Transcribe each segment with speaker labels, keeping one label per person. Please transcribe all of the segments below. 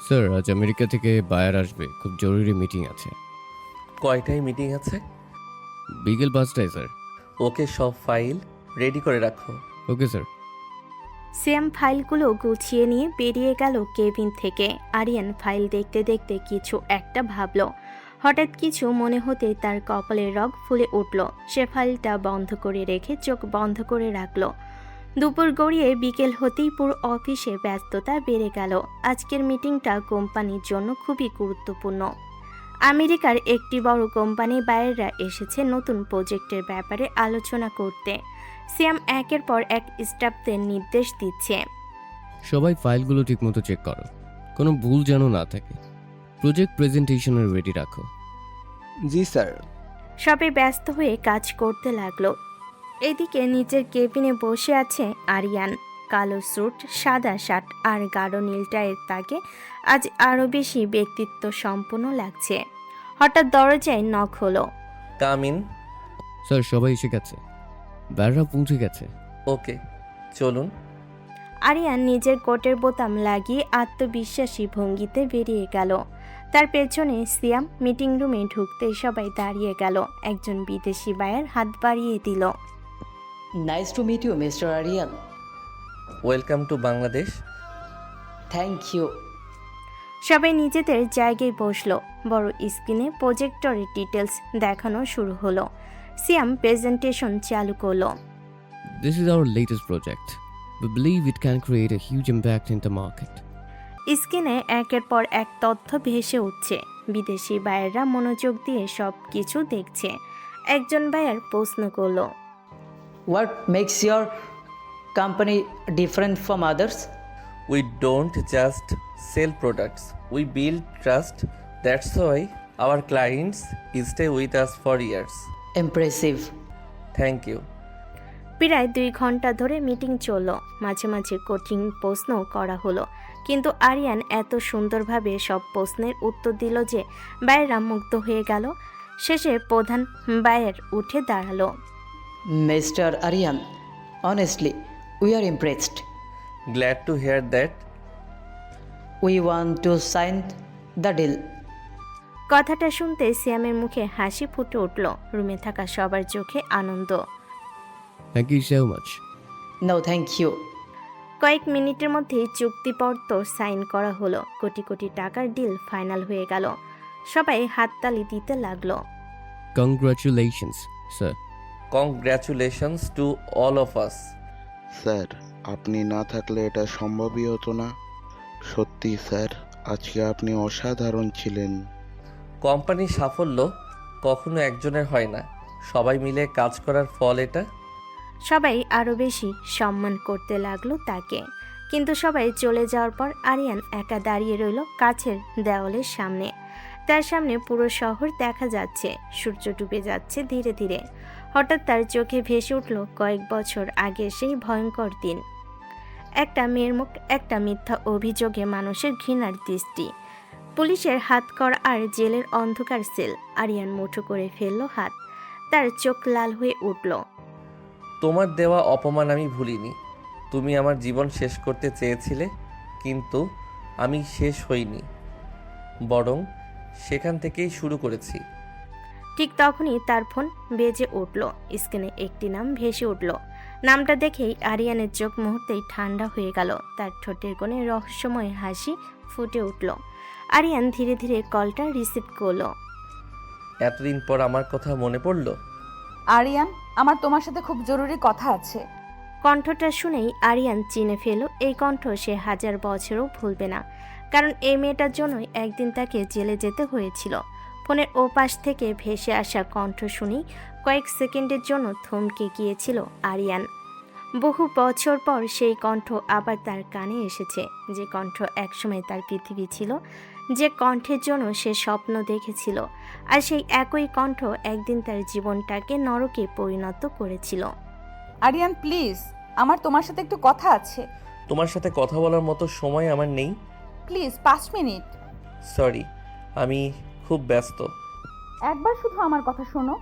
Speaker 1: Sir আজ America থেকে buyer আসবে, খুব জরুরি মিটিং আছে।
Speaker 2: কয়টায় মিটিং আছে?
Speaker 1: বিকেল 5টায় স্যার।
Speaker 2: ওকে, সব ফাইল রেডি করে রাখো।
Speaker 1: Okay sir.
Speaker 3: স্যাম ফাইলগুলো গুছিয়ে নিয়ে বেরিয়ে গেল কেবিন থেকে। আরিয়ান ফাইল দেখতে দেখতে কিছু একটা ভাবল। হঠাৎ কিছু মনে হতে তার কপালের রগ ফুলে উঠল। সে ফাইলটা বন্ধ করে রেখে চোখ বন্ধ করে রাখল। দুপুর গড়িয়ে বিকেল হতেই পুরো অফিসে ব্যস্ততা বেড়ে গেল। আজকের মিটিংটা কোম্পানির জন্য খুবই গুরুত্বপূর্ণ। আমেরিকার একটি বড় কোম্পানির বাইরেরা এসেছে নতুন প্রজেক্টের ব্যাপারে আলোচনা করতে। সিয়াম একের পর এক স্টাফদের নির্দেশ দিচ্ছে।
Speaker 1: সবাই ফাইলগুলো ঠিকমতো চেক করো, কোনো ভুল যেন না থাকে। প্রজেক্ট প্রেজেন্টেশনের রেডি রাখো।
Speaker 4: জি স্যার।
Speaker 3: সবাই ব্যস্ত হয়ে কাজ করতে লাগলো। এদিকে নিজের কেবিনে বসে আছে আরিয়ান। কালো স্যুট, সাদা শার্ট আর গাঢ় নীল টায়ের তাকে আজ আরও বেশি ব্যক্তিত্ব সম্পন্ন লাগছে। হঠাৎ দরজায় নক হলো।
Speaker 2: Come in.
Speaker 1: স্যার সবাই এসে গেছে, ব্যাররা পৌঁছে গেছে।
Speaker 2: ওকে, চলুন।
Speaker 3: আরিয়ান নিজের কোটের বোতাম লাগিয়ে আত্মবিশ্বাসী ভঙ্গিতে বেরিয়ে গেল। তার পেছনে সিয়াম। মিটিং রুমে ঢুকতেই সবাই দাঁড়িয়ে গেল। একজন বিদেশি বায়ার হাত বাড়িয়ে দিল।
Speaker 5: Nice to meet you, Mr. Aryan.
Speaker 2: Welcome to Bangladesh.
Speaker 5: Thank you.
Speaker 3: সবাই নিজেদের জায়গায় বসলো। বড় স্ক্রিনে প্রজেক্টরের ডিটেলস দেখানো শুরু হলো। সিয়াম প্রেজেন্টেশন চালু করলো।
Speaker 1: This is our latest project. We believe it can create a huge impact in the market.
Speaker 3: স্ক্রিনে একের পর এক তথ্য ভেসে উঠছে। বিদেশি বায়াররা মনোযোগ দিয়ে সব কিছু দেখছে। একজন বায়ার প্রশ্ন করলো,
Speaker 5: What makes your company different from others?
Speaker 2: We don't just sell products, we build trust. That's why our clients stay with us for years.
Speaker 5: Impressive.
Speaker 2: Thank you.
Speaker 3: প্রায় 2 ঘন্টা ধরে মিটিং চলল। মাঝে মাঝে কঠিন প্রশ্নও করা হলো, কিন্তু আরিয়ান এত সুন্দরভাবে সব প্রশ্নের উত্তর দিল যে বায়াররা মুগ্ধ হয়ে গেল। শেষে প্রধান বায়ার উঠে দাঁড়ালো।
Speaker 5: Mr. Aryan, honestly, we are impressed.
Speaker 2: Glad to here that.
Speaker 5: We want to sign the deal.
Speaker 3: কথাটা শুনতে সিয়ামের মুখে হাসি ফুটে উঠল। রুমে থাকা সবার চোখে আনন্দ।
Speaker 1: Thank you so much.
Speaker 5: No, thank you.
Speaker 3: কয়েক মিনিটের মধ্যেই চুক্তিপত্র সাইন করা হলো। কোটি কোটি টাকার ডিল ফাইনাল হয়ে গেল। সবাই হাততালি দিতে লাগলো।
Speaker 1: Congratulations, sir.
Speaker 2: Congratulations to all of us.
Speaker 6: Sir, আপনি না থাকলে এটা সম্ভবই হতো না। সত্যি স্যার, আজকে আপনি অসাধারণ ছিলেন।
Speaker 2: কোম্পানির সাফল্য কখনো একজনের হয় না, সবাই মিলে কাজ করার ফল এটা।
Speaker 3: সবাই আরও বেশি সম্মান করতে লাগলো তাকে। কিন্তু সবাই চলে যাওয়ার পর আরিয়ান একা দাঁড়িয়ে রইল কাছের দেওয়ালের সামনে। তার সামনে পুরো শহর দেখা যাচ্ছে। সূর্য ডুবে যাচ্ছে ধীরে ধীরে। হঠাৎ তার চোখে ভেসে উঠল কয়েক বছর আগে সেই ভয়ঙ্কর দিন। একটা মেয়ের মুখ, একটা মিথ্যা অভিযোগে মানুষের ঘৃণার দৃষ্টি, পুলিশের হাতকড়া আর জেলের অন্ধকার সেল। আরিয়ান মুঠো করে ফেলল হাত। তার চোখ লাল হয়ে উঠল।
Speaker 2: তোমার দেওয়া অপমান আমি ভুলিনি। তুমি আমার জীবন শেষ করতে চেয়েছিলে, কিন্তু আমি শেষ হইনি, বরং সেখান থেকেই শুরু করেছি।
Speaker 3: ঠিক তখনই তার ফোন বেজে উঠল। স্ক্রিনে একটি নাম ভেসে উঠল। নামটা দেখেই আরিয়ানের চোখ মুহূর্তেই ঠান্ডা হয়ে গেল। তার ঠোঁটের কোণে রহস্যময় হাসি ফুটে উঠল। আরিয়ান ধীরে ধীরে কলটা রিসিভ করলো।
Speaker 2: এতদিন পর আমার কথা মনে পড়লো।
Speaker 7: আরিয়ান, আমার তোমার সাথে খুব জরুরি কথা আছে।
Speaker 3: কণ্ঠটা শুনেই আরিয়ান চিনে ফেল। এই কণ্ঠ সে 1000 বছরও ভুলবে না, কারণ এই মেয়েটার জন্যই একদিন তাকে জেলে যেতে হয়েছিল। ফোনের ওপাশ থেকে ভেসে আসা কণ্ঠ শুনেই কয়েক সেকেন্ডের জন্য থমকে গিয়েছিল আরিয়ান। বহু বছর পর সেই কণ্ঠ আবার তার কানে এসেছে। যে কণ্ঠ একসময় তার পৃথিবী ছিল, যে কণ্ঠের জন্য সে স্বপ্ন দেখেছিল, আর সেই একই কণ্ঠ একদিন তার জীবনটাকে নরকে পরিণত করেছিল।
Speaker 7: আরিয়ান প্লিজ, আমার তোমার সাথে একটু কথা আছে।
Speaker 2: তোমার সাথে কথা বলার মতো সময় আমার নেই।
Speaker 7: Please 5 minute.
Speaker 2: সরি, আমি খুব ব্যস্ত।
Speaker 7: একবার শুধু আমার কথা শোনো।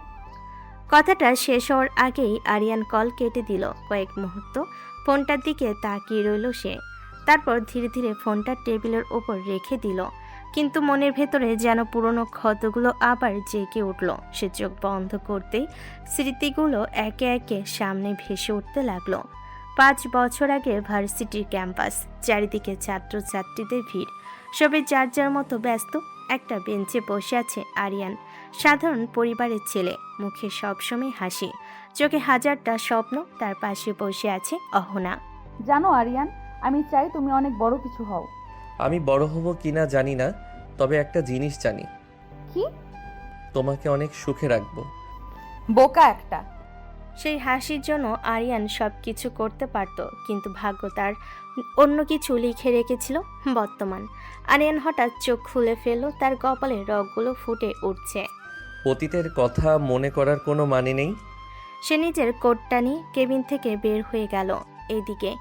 Speaker 3: কথাটা শেষ হওয়ার আগেই আরিয়ান কল কেটে দিল। কয়েক মুহূর্ত ফোনটার দিকে তাকিয়ে রইল সে। তারপর ধীরে ধীরে ফোনটা টেবিলের ওপর রেখে দিল, কিন্তু মনের ভেতরে যেন পুরনো ক্ষতগুলো আবার জেগে উঠল। সে চোখ বন্ধ করতেই স্মৃতিগুলো একে একে সামনে ভেসে উঠতে লাগলো। 5 বছর আগের ভার্সিটির ক্যাম্পাস, চারিদিকে ছাত্রছাত্রীদের ভিড়, সবাই যার যার মতো ব্যস্ত। একটা বেঞ্চে বসে আছে আরিয়ান, সাধারণ পরিবারের ছেলে, মুখে সবসময় হাসি, চোখে হাজারটা স্বপ্ন। তার পাশে বসে আছে অহনা।
Speaker 7: জানো আরিয়ান, আমি চাই তুমি অনেক বড় কিছু হও।
Speaker 2: আমি বড় হব কিনা জানি না, তবে একটা জিনিস জানি,
Speaker 7: কি?
Speaker 2: তোমাকে অনেক সুখে রাখবো।
Speaker 7: বোকা একটা।
Speaker 3: সেই হাসির জন্য আরিয়ান সব কিছু করতে পারত, কিন্তু ভাগ্য তার অন্য কিছু লিখে রেখেছিল বর্তমান। আরিয়ান হঠাৎ চোখ খুলে ফেলল, তার কপালে রগগুলো ফুটে উঠছে।
Speaker 2: অতীতের কথা মনে করার কোনো মানে নেই।
Speaker 3: সে নিজের কোটটা নিয়ে কেবিন থেকে বের হয়ে গেল। এদিকে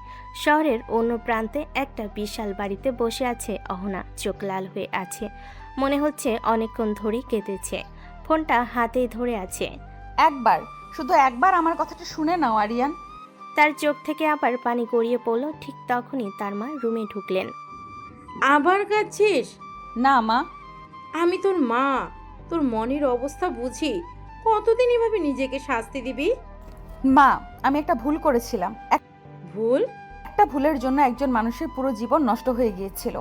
Speaker 3: শহরের অন্য প্রান্তে একটা বিশাল বাড়িতে বসে আছে অহনা, চোখ লাল হয়ে আছে, মনে হচ্ছে অনেকক্ষণ ধরেই কেঁদেছে। ফোনটা হাতেই ধরে আছে।
Speaker 7: শুধু একবার আমার কথাটা শুনে নাও আরিয়ান।
Speaker 3: তার চোখ থেকে আবার পানি গড়িয়ে পড়ল। ঠিক তখনই তার মা রুমে ঢুকলেন।
Speaker 8: আবার কাঁদছিস?
Speaker 7: না মা।
Speaker 8: আমি তোর মা, তোর মনের অবস্থা বুঝি। কতদিন এভাবে নিজেকে শাস্তি দিবি?
Speaker 7: মা, আমি একটা ভুল করেছিলাম।
Speaker 8: ভুল?
Speaker 7: একটা ভুলের জন্য একজন মানুষের পুরো জীবন নষ্ট হয়ে গিয়েছিল।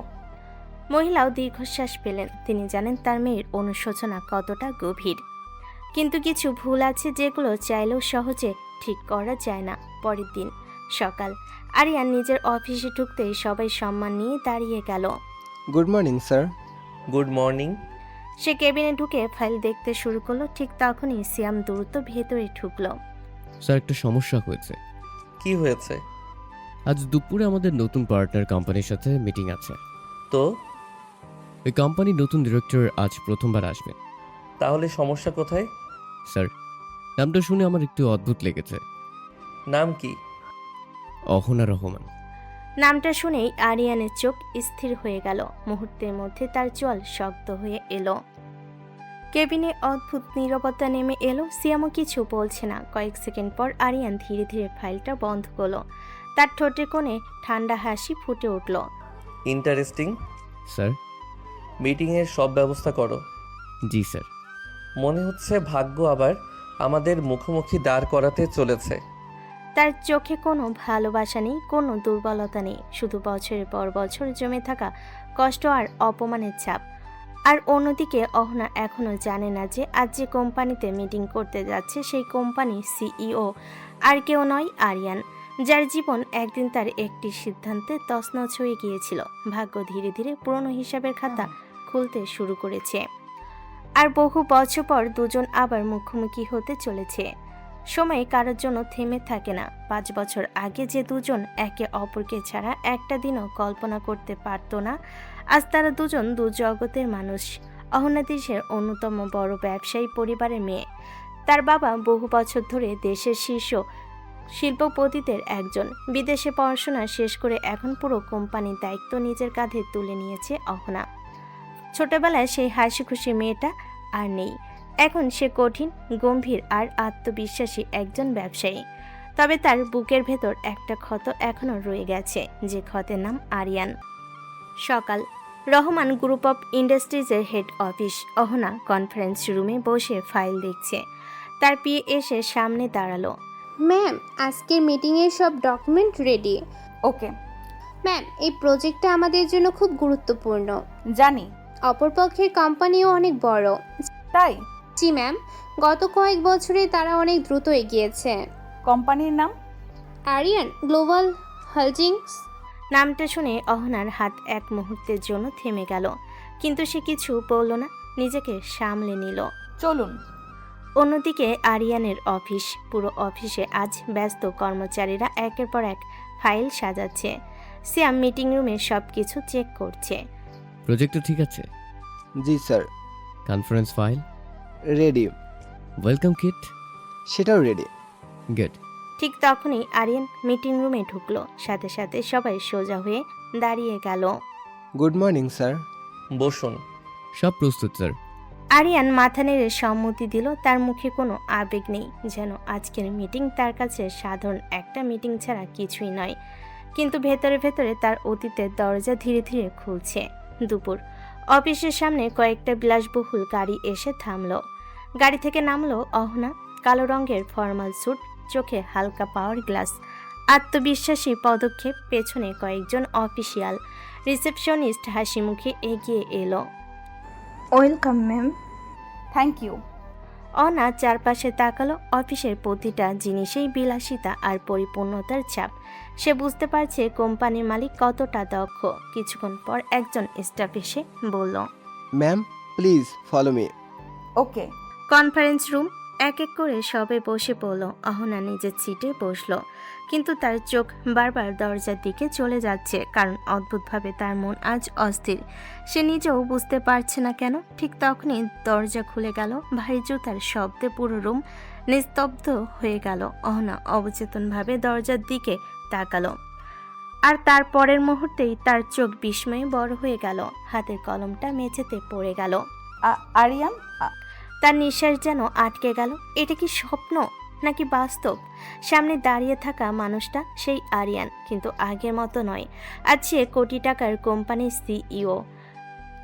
Speaker 3: মহিলাও দীর্ঘশ্বাস পেলেন। তিনি জানেন তার মেয়ের অনুশোচনা কতটা গভীর, কিন্তু কিছু ভুল আছে যেগুলো চাইলেও সহজে ঠিক করা যায় না। পরের দিন সকাল, আরিয়ান নিজের অফিসে ঢুকতেই সবাই সম্মান নিয়ে দাঁড়িয়ে গেল।
Speaker 4: Good morning sir.
Speaker 2: Good morning.
Speaker 3: সে কেবিনে ঢুকে ফাইল দেখতে শুরু করলো। ঠিক তখনই সিয়াম দ্রুত ভেতরে ঢুকলো।
Speaker 1: স্যার, একটা সমস্যা হয়েছে।
Speaker 2: কি হয়েছে?
Speaker 1: আজ দুপুরে আমাদের নতুন পার্টনার কোম্পানির সাথে মিটিং আছে।
Speaker 2: তো
Speaker 1: ওই কোম্পানির নতুন ডিরেক্টর আজ প্রথমবার আসবে।
Speaker 2: তাহলে সমস্যা কোথায়?
Speaker 1: স্যার, নামটা শুনে আমার একটু অদ্ভুত লেগেছে।
Speaker 2: নাম কি?
Speaker 1: অহনা রহমান।
Speaker 3: নামটা শুনেই আরিয়ানের চোখ স্থির হয়ে গেল। মুহূর্তের মধ্যে তার চোয়াল শক্ত হয়ে এলো। কেবিনে অদ্ভুত নীরবতা নেমে এলো। সিয়ামও কিছু বলছে না। কয়েক সেকেন্ড পর আরিয়ান ধীরে ধীরে ফাইলটা বন্ধ করলো। তার ঠোঁটের কোণে ঠান্ডা হাসি ফুটে উঠল।
Speaker 2: ইন্টারেস্টিং।
Speaker 1: স্যার।
Speaker 2: মিটিংয়ের সব ব্যবস্থা করো।
Speaker 1: জি স্যার।
Speaker 2: মনে হচ্ছে ভাগ্য আবার আমাদের মুখোমুখি দাঁড় করাতে চলেছে।
Speaker 3: তার চোখে কোনো ভালোবাসা নেই, কোনো দুর্বলতা নেই, শুধু বছরের পর বছর জমে থাকা কষ্ট আর অপমানের ছাপ। আর অন্যদিকে অহনা এখনও জানে না যে আজ যে কোম্পানিতে মিটিং করতে যাচ্ছে সেই কোম্পানির সিইও আর কেউ নয়, আরিয়ান, যার জীবন একদিন তার একটি সিদ্ধান্তে তছনছ হয়ে গিয়েছিল। ভাগ্য ধীরে ধীরে পুরনো হিসাবের খাতা খুলতে শুরু করেছে, আর বহু বছর পর দুজন আবার মুখোমুখি হতে চলেছে। সময় কারোর জন্য থেমে থাকে না। 5 বছর আগে যে দুজন একে অপরকে ছাড়া একটা দিনও কল্পনা করতে পারত না, আজ তারা দুজন দু জগতের মানুষ। অহনা দেশের অন্যতম বড় ব্যবসায়ী পরিবারের মেয়ে। তার বাবা বহু বছর ধরে দেশের শীর্ষ শিল্পপতিদের একজন। বিদেশে পড়াশোনা শেষ করে এখন পুরো কোম্পানির দায়িত্ব নিজের কাঁধে তুলে নিয়েছে অহনা। ছোটবেলায় সেই হাসি খুশি মেয়েটা আর নেই। এখন সে কঠিন, গম্ভীর আর আত্মবিশ্বাসী একজন ব্যবসায়ী। তবে তার বুকের ভেতর একটা ক্ষত এখনও রয়ে গেছে, যে ক্ষতের নাম আরিয়ান। সকাল, রহমান গ্রুপ অফ ইন্ডাস্ট্রিজের হেড অফিস। অহনা কনফারেন্স রুমে বসে ফাইল দেখছে। তার পিএ এসে সামনে দাঁড়ালো।
Speaker 9: ম্যাম, আজকের মিটিংয়ের সব ডকুমেন্ট রেডি।
Speaker 7: ওকে
Speaker 9: ম্যাম, এই প্রজেক্টটা আমাদের জন্য খুব গুরুত্বপূর্ণ।
Speaker 7: জানি।
Speaker 9: অপরপক্ষের কোম্পানিও অনেক বড়।
Speaker 7: তাই?
Speaker 9: জি ম্যাম, গত কয়েক বছরে তারা অনেক দ্রুত এগিয়েছে।
Speaker 7: কোম্পানির নাম?
Speaker 9: Aryan Global Holdings.
Speaker 3: নামটা শুনে অহনার হাত এক মুহূর্তের জন্য থেমে গেল, কিন্তু সে কিছু বলল না, নিজেকে সামলে নিল।
Speaker 7: চলুন।
Speaker 3: অন্যদিকে আরিয়ানের অফিস। পুরো অফিসে আজ ব্যস্ত, কর্মচারীরা একের পর এক ফাইল সাজাচ্ছে। সিয়াম মিটিং রুমে সব কিছু চেক করছে।
Speaker 1: প্রজেক্টটা ঠিক আছে?
Speaker 4: জি sir.
Speaker 1: Conference file
Speaker 4: ready.
Speaker 1: Welcome kit
Speaker 4: সেটাও রেডি।
Speaker 1: গুড।
Speaker 3: ঠিক তখনই আরিয়ান মিটিং রুমে ঢুকলো। সাথে সাথে সবাই সোজা হয়ে দাঁড়িয়ে গেল।
Speaker 4: Good morning sir.
Speaker 2: বসুন।
Speaker 1: সব প্রস্তুত স্যার।
Speaker 3: আরিয়ান মাথা নেড়ে সম্মতি দিল। তার মুখে কোনো আবেগ নেই, যেন আজকের মিটিং তার কাছে সাধারণ একটা মিটিং ছাড়া কিছুই নয়। কিন্তু ভেতরে ভেতরে তার অতীতের দরজা ধীরে ধীরে খুলছে। দুপুর, অফিসের সামনে কয়েকটা বিলাসবহুল গাড়ি এসে থামলো। গাড়ি থেকে নামলো অহনা। কালো রঙের ফর্মাল স্যুট, চোখে হালকা পাওয়ার গ্লাস, আত্মবিশ্বাসী পদক্ষেপ। পেছনে কয়েকজন অফিসিয়াল। রিসেপশনিস্ট হাসি মুখে এগিয়ে এলো।
Speaker 10: Welcome ma'am.
Speaker 7: Thank you.
Speaker 3: Ahana চারপাশে তাকালো। অফিসের প্রতিটা জিনিসেই বিলাসিতা আর পরিপূর্ণতার ছাপ। সে বুঝতে পারছে কোম্পানির মালিক কতটা দক্ষ। কিছুক্ষণ পর একজন স্টাফ এসে বলল,
Speaker 4: ma'am please follow me.
Speaker 7: Okay.
Speaker 3: Conference room. এক এক করে সবে বসে পড়ল। অহনা নিজের সিটে বসলো, কিন্তু তার চোখ বারবার দরজার দিকে চলে যাচ্ছে, কারণ অদ্ভুতভাবে তার মন আজ অস্থির। সে নিজেও বুঝতে পারছে না কেন। ঠিক তখনই দরজা খুলে গেল। ভারী জুতার শব্দে পুরো রুম নিস্তব্ধ হয়ে গেল। অহনা অবচেতনভাবে দরজার দিকে তাকালো, আর তার পরের মুহূর্তেই তার চোখ বিস্ময়ে বড় হয়ে গেল। হাতের কলমটা মেঝেতে পড়ে গেল।
Speaker 7: আরিয়ান,
Speaker 3: তার নিঃশ্বাস যেন আটকে গেল। এটা কি স্বপ্ন নাকি বাস্তব? সামনে দাঁড়িয়ে থাকা মানুষটা সেই আরিয়ান, কিন্তু আগের মতো নয়। আজ সে কোটি টাকার কোম্পানির সিইও।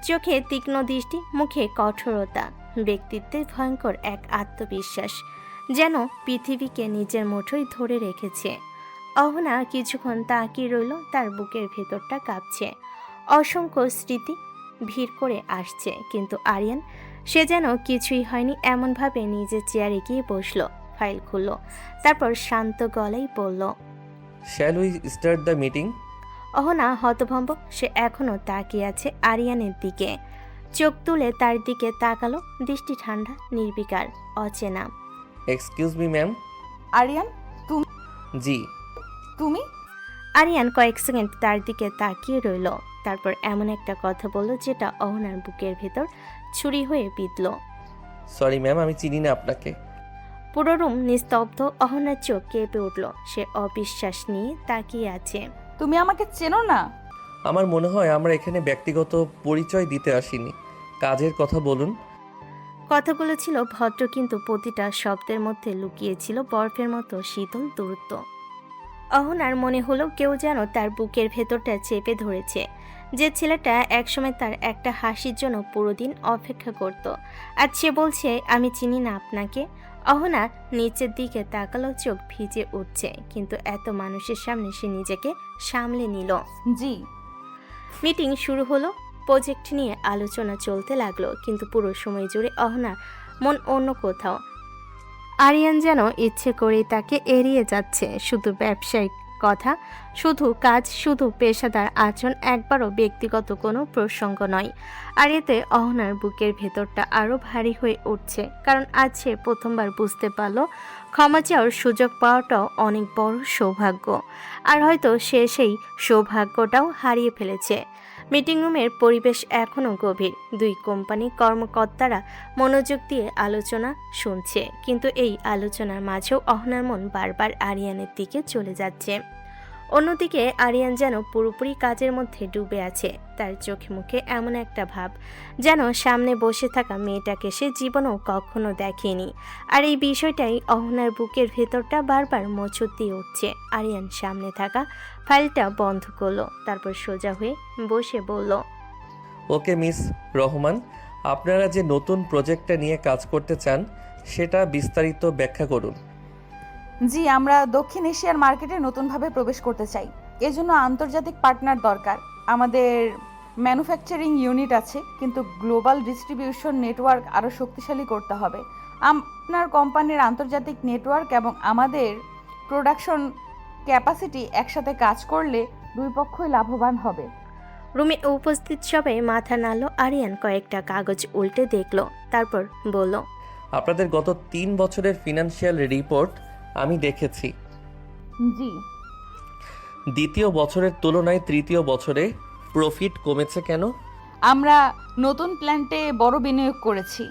Speaker 3: চোখে তীক্ষ্ণ দৃষ্টি, মুখে কঠোরতা, ব্যক্তিত্বে ভয়ঙ্কর এক আত্মবিশ্বাস, যেন পৃথিবীকে নিজের মুঠোয় ধরে রেখেছে। অহনা কিছুক্ষণ তাকিয়ে রইল। তার বুকের ভেতরটা কাঁপছে। অসংখ্য স্মৃতি ভিড় করে আসছে, কিন্তু আরিয়ান, সে যেন কিছুই হয়নি। এমনভাবে নিজের চেয়ারে গিয়ে বসলো, ফাইল খুলল, তারপর শান্ত গলায় বলল,
Speaker 2: shall we start the meeting?
Speaker 3: Ahana হতভম্ব। সে এখনো তাকিয়ে আছে আরিয়ানের দিকে। চোখ তুলে তার দিকে তাকালো। দৃষ্টি ঠান্ডা, নির্বিকার, অচেনা।
Speaker 2: Excuse me ma'am.
Speaker 7: Aryan
Speaker 2: ji.
Speaker 7: তুমি?
Speaker 3: আরিয়ান কয়েক সেকেন্ড তার দিকে তাকিয়ে রইল, তারপর এমন একটা কথা বলল যেটা অহনার বুকের ভেতর ছুরি হয়ে বিঁধল।
Speaker 2: সরি ম্যাম, আমি চিনি না আপনাকে।
Speaker 3: পুরো রুম নিস্তব্ধ। অহনার চোখ কেঁপে উঠল। সে অবিশ্বাস নিয়ে তাকিয়ে আছে।
Speaker 7: তুমি আমাকে চেনো না?
Speaker 2: আমার মনে হয় আমরা এখানে ব্যক্তিগত পরিচয় দিতে আসিনি, কাজের কথা বলুন।
Speaker 3: কথাগুলো ছিল ভদ্র, কিন্তু প্রতিটা শব্দের মধ্যে লুকিয়েছিল বরফের মতো শীতল দূরত্ব। অহনার মনে হলো কেউ যেন তার বুকের ভেতরটা চেপে ধরেছে। যে ছেলেটা একসময় তার একটা হাসির জন্য পুরো দিন অপেক্ষা করত, আজ সে বলছে আমি চিনি না আপনাকে। অহনা নিচের দিকে তাকালো, চোখ ভিজে উঠছে, কিন্তু এত মানুষের সামনে সে নিজেকে সামলে নিল।
Speaker 7: জি।
Speaker 3: মিটিং শুরু হলো। প্রজেক্ট নিয়ে আলোচনা চলতে লাগলো, কিন্তু পুরো সময় জুড়ে অহনার মন অন্য কোথাও। আরিয়ান যেন ইচ্ছে করেই তাকে এড়িয়ে যাচ্ছে। শুধু ব্যবসায়িক কথা, শুধু কাজ, শুধু পেশাদার আচরণ, একবারও ব্যক্তিগত কোনো প্রসঙ্গ নয়। আর এতে অহনার বুকের ভেতরটা আরও ভারী হয়ে উঠছে, কারণ আজ সে প্রথমবার বুঝতে পারল ক্ষমা চাওয়ার সুযোগ পাওয়াটাও অনেক বড় সৌভাগ্য। আর হয়তো সে সেই সৌভাগ্যটাও হারিয়ে ফেলেছে। মিটিং রুমের পরিবেশ এখনও গভীর। দুই কোম্পানি কর্মকর্তারা মনোযোগ দিয়ে আলোচনা শুনছে, কিন্তু এই আলোচনার মাঝেও অহনার মন বারবার আরিয়ানের দিকে চলে যাচ্ছে। অন্যদিকে আরিয়ান যেন পুরোপুরি কাজের মধ্যে ডুবে আছে। তার চোখে মুখে এমন একটা ভাব, যেন সামনে বসে থাকা মেয়েটাকে সে জীবনেও কখনো দেখেনি। আর এই বিষয়টাই অহনার বুকের ভেতরটা বারবার মোচড় দিয়ে উঠছে। আরিয়ান সামনে থাকা ফাইলটা বন্ধ করলো, তারপর সোজা হয়ে বসে বলল,
Speaker 2: ওকে মিস রহমান, আপনারা যে নতুন প্রজেক্টটা নিয়ে কাজ করতে চান সেটা বিস্তারিত ব্যাখ্যা করুন।
Speaker 7: জি, আমরা দক্ষিণ এশিয়ার মার্কেটে নতুনভাবে প্রবেশ করতে চাই। এজন্য আন্তর্জাতিক পার্টনার দরকার। আমাদের ম্যানুফ্যাকচারিং ইউনিট আছে, কিন্তু গ্লোবাল ডিস্ট্রিবিউশন নেটওয়ার্ক আরও শক্তিশালী করতে হবে। আপনার কোম্পানির আন্তর্জাতিক নেটওয়ার্ক এবং আমাদের প্রোডাকশন ক্যাপাসিটি একসাথে কাজ করলে দুই পক্ষই লাভবান হবে।
Speaker 3: রুমে উপস্থিত সবাই মাথা নাড়ল। আরিয়ান কয়েকটা কাগজ উল্টে দেখলো, তারপর বলল,
Speaker 2: আপনাদের গত 3 বছরের ফিনান্সিয়াল রিপোর্ট আমি দেখেছি।
Speaker 7: জি।
Speaker 2: দ্বিতীয় বছরের তুলনায় তৃতীয় বছরে প্রফিট কমেছে কেন?
Speaker 7: আমরা নতুন প্ল্যান্টে বড় বিনিয়োগ করেছি।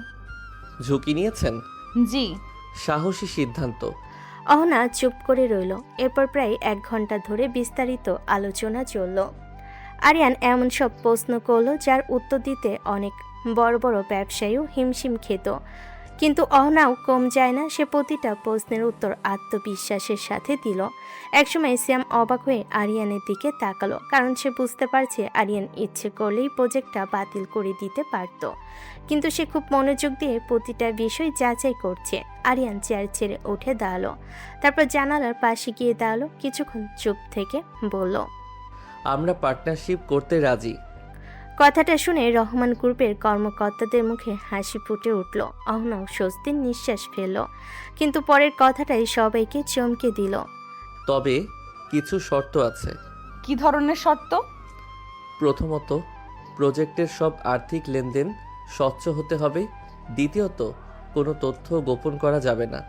Speaker 2: ঝুঁকি নিয়েছেন?
Speaker 7: জি।
Speaker 2: সাহসী সিদ্ধান্ত।
Speaker 3: অহনা চুপ করে রইল। এরপর প্রায় 1 ঘন্টা ধরে বিস্তারিত আলোচনা চলল। আরিয়ান এমন সব প্রশ্ন করলো যার উত্তর দিতে অনেক বড় বড় ব্যবসায়ীও হিমশিম খেত, কিন্তু অহনাও কম যায় না। সে প্রতিটা প্রশ্নের উত্তর আত্মবিশ্বাসের সাথে দিল। একসময় শ্যাম অবাক হয়ে আরিয়ানের দিকে তাকালো, কারণ সে বুঝতে পারছে আরিয়ান ইচ্ছে করলেই প্রজেক্টটা বাতিল করে দিতে পারত, কিন্তু সে খুব মনোযোগ দিয়ে প্রতিটা বিষয় যাচাই করছে। আরিয়ান চেয়ার ছেড়ে উঠে দাঁড়ালো, তারপর জানালার পাশে গিয়ে দাঁড়ালো, কিছুক্ষণ চুপ থেকে বলল,
Speaker 2: আমরা পার্টনারশিপ করতে রাজি।
Speaker 3: কথাটা শুনে রহমান গ্রুপের কর্মকর্তাদের মুখে হাসি ফুটে উঠল। অহনাও স্বস্তির নিঃশ্বাস ফেলল, কিন্তু পরের কথাটাই সবাইকে চমকে দিল।
Speaker 2: তবে কিছু শর্ত আছে।
Speaker 7: কি ধরনের শর্ত?
Speaker 2: প্রথমত, প্রজেক্টের সব আর্থিক লেনদেন স্বচ্ছ হতে হবে। দ্বিতীয়ত, কোনো তথ্য গোপন করা যাবে না।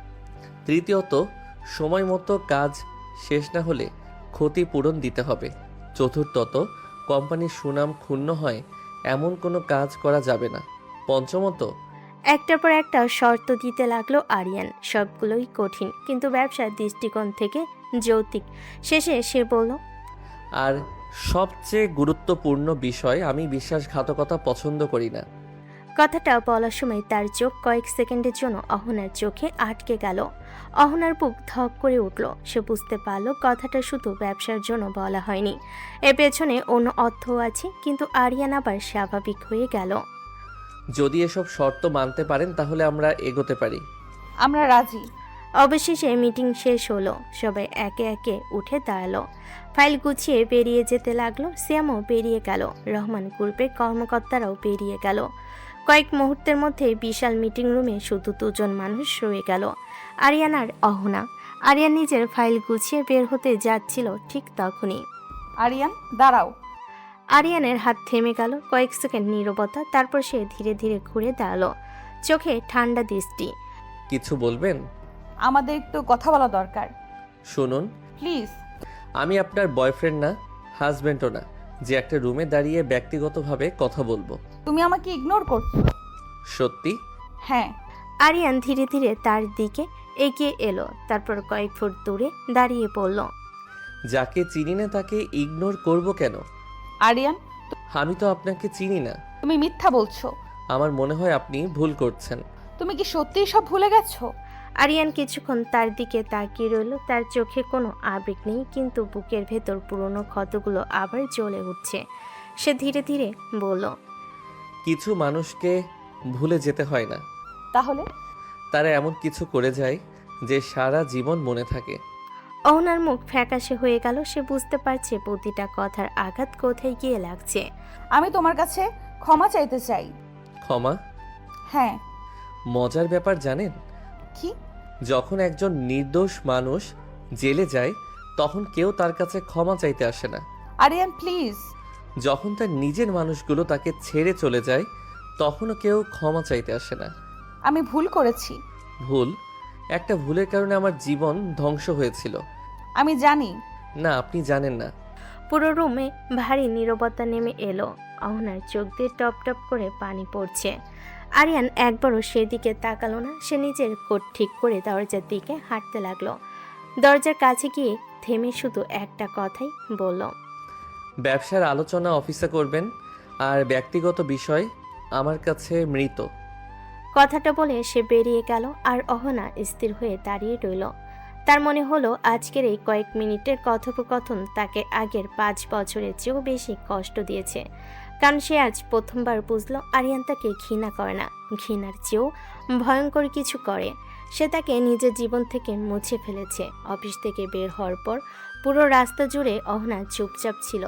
Speaker 2: তৃতীয়ত, সময় মতো কাজ শেষ না হলে ক্ষতিপূরণ দিতে হবে। চতুর্থত, কোম্পানির সুনাম ক্ষুণ্ণ হয় এমন কোনো কাজ করা যাবে না। পঞ্চমত,
Speaker 3: একটার পর একটা শর্ত দিতে লাগলো আরিয়ান। সবগুলোই কঠিন, কিন্তু ব্যবসার দৃষ্টিকোণ থেকে যৌক্তিক। শেষে সে বলল,
Speaker 2: আর সবচেয়ে গুরুত্বপূর্ণ বিষয়, আমি বিশ্বাসঘাতকতা পছন্দ করি না।
Speaker 3: কথাটা বলার সময় তার চোখ কয়েক সেকেন্ডের জন্য অহনার চোখে আটকে গেল। অহনার বুক ধক করে উঠল। সে বুঝতে পারল কথাটা শুধু ব্যবসার জন্য বলা হয়নি, এর পেছনে অন্য অর্থ আছে। কিন্তু আরিয়ান আবার স্বাভাবিক হয়ে গেল।
Speaker 2: যদি এসব শর্ত মানতে পারেন তাহলে আমরা এগোতে পারি।
Speaker 7: আমরা রাজি।
Speaker 3: অবশেষে মিটিং শেষ হলো, সবাই একে একে উঠে দাঁড়ালো, ফাইল গুছিয়ে বেরিয়ে যেতে লাগলো। শ্যামও বেরিয়ে গেল, রহমান গ্রুপের কর্মকর্তারাও বেরিয়ে গেল। কয়েক মুহূর্তের মধ্যে বিশাল মিটিং রুমে শুধু দুজন মানুষ রয়ে গেল, আরিয়ান আর অহনা। আরিয়ান নিজের ফাইল গুছিয়ে বের হতে যাচ্ছিল, ঠিক তখনই
Speaker 7: আরিয়ান, দাঁড়াও।
Speaker 3: আরিয়ানের হাত থেমে গেল। কয়েক সেকেন্ড নীরবতা, তারপর সে ধীরে ধীরে ঘুরে দাঁড়ালো, চোখে ঠান্ডা দৃষ্টি।
Speaker 2: কিছু বলবেন?
Speaker 7: আমাদের একটু কথা বলা দরকার।
Speaker 2: শুনুন,
Speaker 7: প্লিজ।
Speaker 2: আমি আপনার বয়ফ্রেন্ড না, হাজব্যান্ডও না, যে একটা রুমে দাঁড়িয়ে ব্যক্তিগতভাবে কথা বলবো।
Speaker 7: তুমি আমাকে ইগনোর করছো?
Speaker 2: সত্যি?
Speaker 7: হ্যাঁ।
Speaker 3: আরিয়ান ধীরে ধীরে তার দিকে এগিয়ে এলো, তারপর কয়েক ফুট দূরে দাঁড়িয়ে পড়ল।
Speaker 2: যাকে চিনি না তাকে ইগনোর করব কেন?
Speaker 7: আরিয়ান,
Speaker 2: আমি তো আপনাকে চিনি না।
Speaker 7: তুমি মিথ্যা বলছো।
Speaker 2: আমার মনে হয় আপনি ভুল করছেন।
Speaker 7: তুমি কি সত্যিই সব ভুলে গেছো?
Speaker 3: আরিয়ান কিছুক্ষণ তার দিকে তাকিয়ে রইল। তার চোখে কোনো আবেগ নেই, কিন্তু বুকের ভেতর পুরনো ক্ষতগুলো আবার জ্বলে উঠছে। সে ধীরে ধীরে বলল,
Speaker 2: কিছু মানুষকে ভুলে যেতে হয় না,
Speaker 7: তাহলে?
Speaker 2: তারা এমন কিছু করে যায় যে সারা জীবন মনে থাকে।
Speaker 3: অহনার মুখ ফ্যাকাশে হয়ে গেল। সে বুঝতে পারছে প্রতিটা কথার আঘাত কোথায় গিয়ে লাগছে।
Speaker 7: আমি তোমার কাছে ক্ষমা চাইতে চাই।
Speaker 2: ক্ষমা?
Speaker 7: হ্যাঁ।
Speaker 2: মজার ব্যাপার জানেন,
Speaker 7: কি?
Speaker 2: যখন একজন নির্দোষ মানুষ জেলে যায় তখন কেউ তার কাছে ক্ষমা চাইতে আসে না।
Speaker 7: আরিয়ান, প্লিজ।
Speaker 2: যখন তার নিজের মানুষগুলো তাকে ছেড়ে চলে যায় তখনও কেউ ক্ষমা চাইতে আসে না।
Speaker 7: আমি ভুল করেছি।
Speaker 2: ভুল? একটা ভুলের কারণে আমার জীবন ধ্বংস হয়েছিল।
Speaker 7: আমি জানি।
Speaker 2: না, আপনি জানেন না।
Speaker 3: পুরো রুমে ভারী নীরবতা নেমে এলো। অহনার চোখ দিয়ে টপ টপ করে পানি পড়ছে। আরিয়ান একবারও সেদিকে তাকালো না। সে নিজের কোট ঠিক করে দরজার দিকে হাঁটতে লাগলো। দরজার কাছে গিয়ে থেমে শুধু একটা কথাই বলল,
Speaker 2: ব্যবসার আলোচনা অফিসে করবেন, আর ব্যক্তিগত বিষয় আমার কাছে মৃত।
Speaker 3: কথাটা বলে সে বেরিয়ে গেল, আর অহনা স্থির হয়ে দাঁড়িয়ে রইল। তার মনে হলো আজকের এই কয়েক মিনিটের কথোপকথন তাকে আগের 5 বছরের চেয়েও বেশি কষ্ট দিয়েছে। কারণ সে আজ প্রথমবার বুঝলো আরিয়ান তাকে ঘৃণা করে না, ঘৃণার চেয়েও ভয়ঙ্কর কিছু করে। সে তাকে নিজের জীবন থেকে মুছে ফেলেছে। অফিস থেকে বের হওয়ার পর পুরো রাস্তা জুড়ে অহনা চুপচাপ ছিল,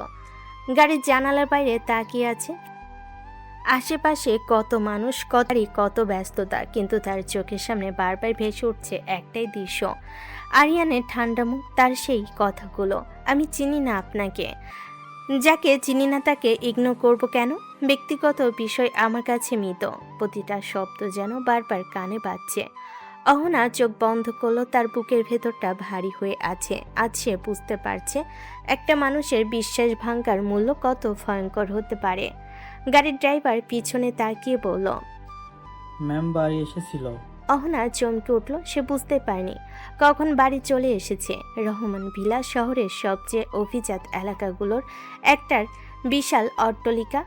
Speaker 3: গাড়ির জানালার বাইরে তাকিয়ে আছে। আশেপাশে কত মানুষ, কত ব্যস্ততা, কিন্তু তার চোখের সামনে বারবার ভেসে উঠছে একটাই দৃশ্য, আরিয়ানের ঠান্ডা মুখ, তার সেই কথাগুলো। আমি চিনি না আপনাকে, যাকে চিনি না তাকে ইগনোর করব কেন? ব্যক্তিগত বিষয় আমার কাছে মৃত। প্রতিটা শব্দ যেন বারবার কানে বাজছে। অহনা চোখ বন্ধ করলো। তার বুকের ভেতরটা ভারী হয়ে আছে। আজ সে বুঝতে পারছে একটা মানুষের বিশ্বাস ভাঙার মূল্য কত ভয়ঙ্কর হতে পারে। গাড়ির ড্রাইভার পিছনে তাকিয়ে বলল,
Speaker 11: ম্যাম বাড়ি এসেছিল।
Speaker 3: অহনা চমকে উঠল। সে বুঝতে পারেনি কখন বাড়ি চলে এসেছে। রহমান ভিলা শহরের সবচেয়ে অভিজাত এলাকাগুলোর একটার বিশাল অট্টালিকা,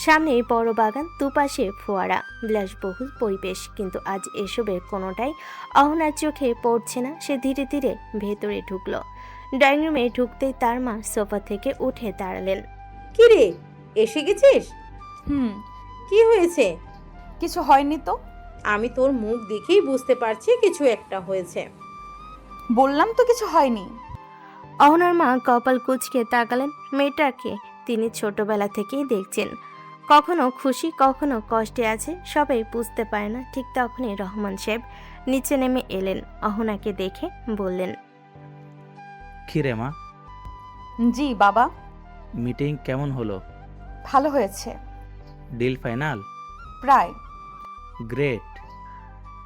Speaker 3: সামনে বড় বাগান, দুপাশে ফোয়ারা, বিলাসবহুল পরিবেশ। কিন্তু আজ এসবের কোনোটাই অহনার চোখে পড়ছে না। সে ধীরে ধীরে ভেতরে ঢুকলো। ড্রয়িং রুমে ঢুকতেই তার মা সোফা থেকে উঠে দাঁড়ালেন।
Speaker 8: কি রে, এসে গেছিস? কি হয়েছে?
Speaker 7: কিছু হয়নি তো।
Speaker 8: আমি তোর মুখ দেখেই বুঝতে পারছি কিছু একটা হয়েছে।
Speaker 7: বললাম তো কিছু হয়নি।
Speaker 3: অহনার মা কপাল কুঁচকে তাকালেন। মেয়েটাকে তিনি ছোটবেলা থেকেই দেখছেন, কখনো খুশি কখনো কষ্টে আছে, সবাই বুঝতে পারে না। ঠিক তখনই রহমান সাহেব নিচে নেমে এলেন। অহনাকে দেখে বললেন,
Speaker 11: কি রে মা,
Speaker 7: জি বাবা।
Speaker 11: মিটিং কেমন হলো?
Speaker 7: ভালো হয়েছে।
Speaker 11: Deal final?
Speaker 7: প্রায়।
Speaker 11: গ্রেট।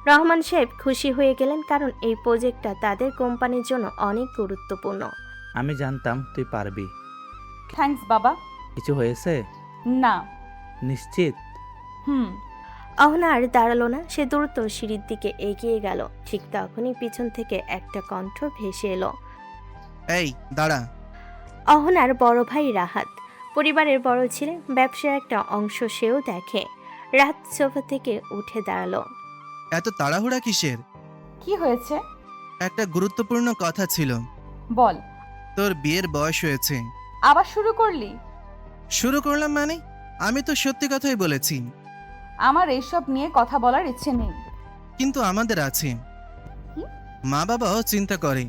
Speaker 3: রহমান সাহেব খুশি হয়ে গেলেন, কারণ এই প্রজেক্টটা তাদের কোম্পানির জন্য অনেক গুরুত্বপূর্ণ।
Speaker 11: আমি জানতাম তুই পারবি।
Speaker 7: থ্যাঙ্কস বাবা।
Speaker 11: কিছু হয়েছে?
Speaker 7: না।
Speaker 11: নিশ্চিত?
Speaker 3: অহনা আর দাঁড়ালো না, সে দ্রুত সিঁড়ির দিকে এগিয়ে গেল। ঠিক তখনই পিছন থেকে একটা কণ্ঠ ভেসে এলো।
Speaker 12: এই দাঁড়া।
Speaker 3: অহনার বড় ভাই রাহাত, পরিবারের বড় ছেলে, ব্যবসার একটা অংশ সেও দেখে। রাহাত সোফা থেকে উঠে দাঁড়ালো।
Speaker 12: এত তাড়াহুড়া কিসের?
Speaker 7: কি হয়েছে?
Speaker 12: একটা গুরুত্বপূর্ণ কথা ছিল।
Speaker 7: বল।
Speaker 12: তোর বিয়ের বয়স হয়েছে।
Speaker 7: আবার শুরু করলি?
Speaker 12: শুরু করলাম মানে? আমি তো সত্যি কথাই বলেছি।
Speaker 7: আমার এইসব নিয়ে কথা বলার ইচ্ছে নেই।
Speaker 12: কিন্তু আমাদের আছে।
Speaker 7: কি?
Speaker 12: মা বাবাও চিন্তা করে।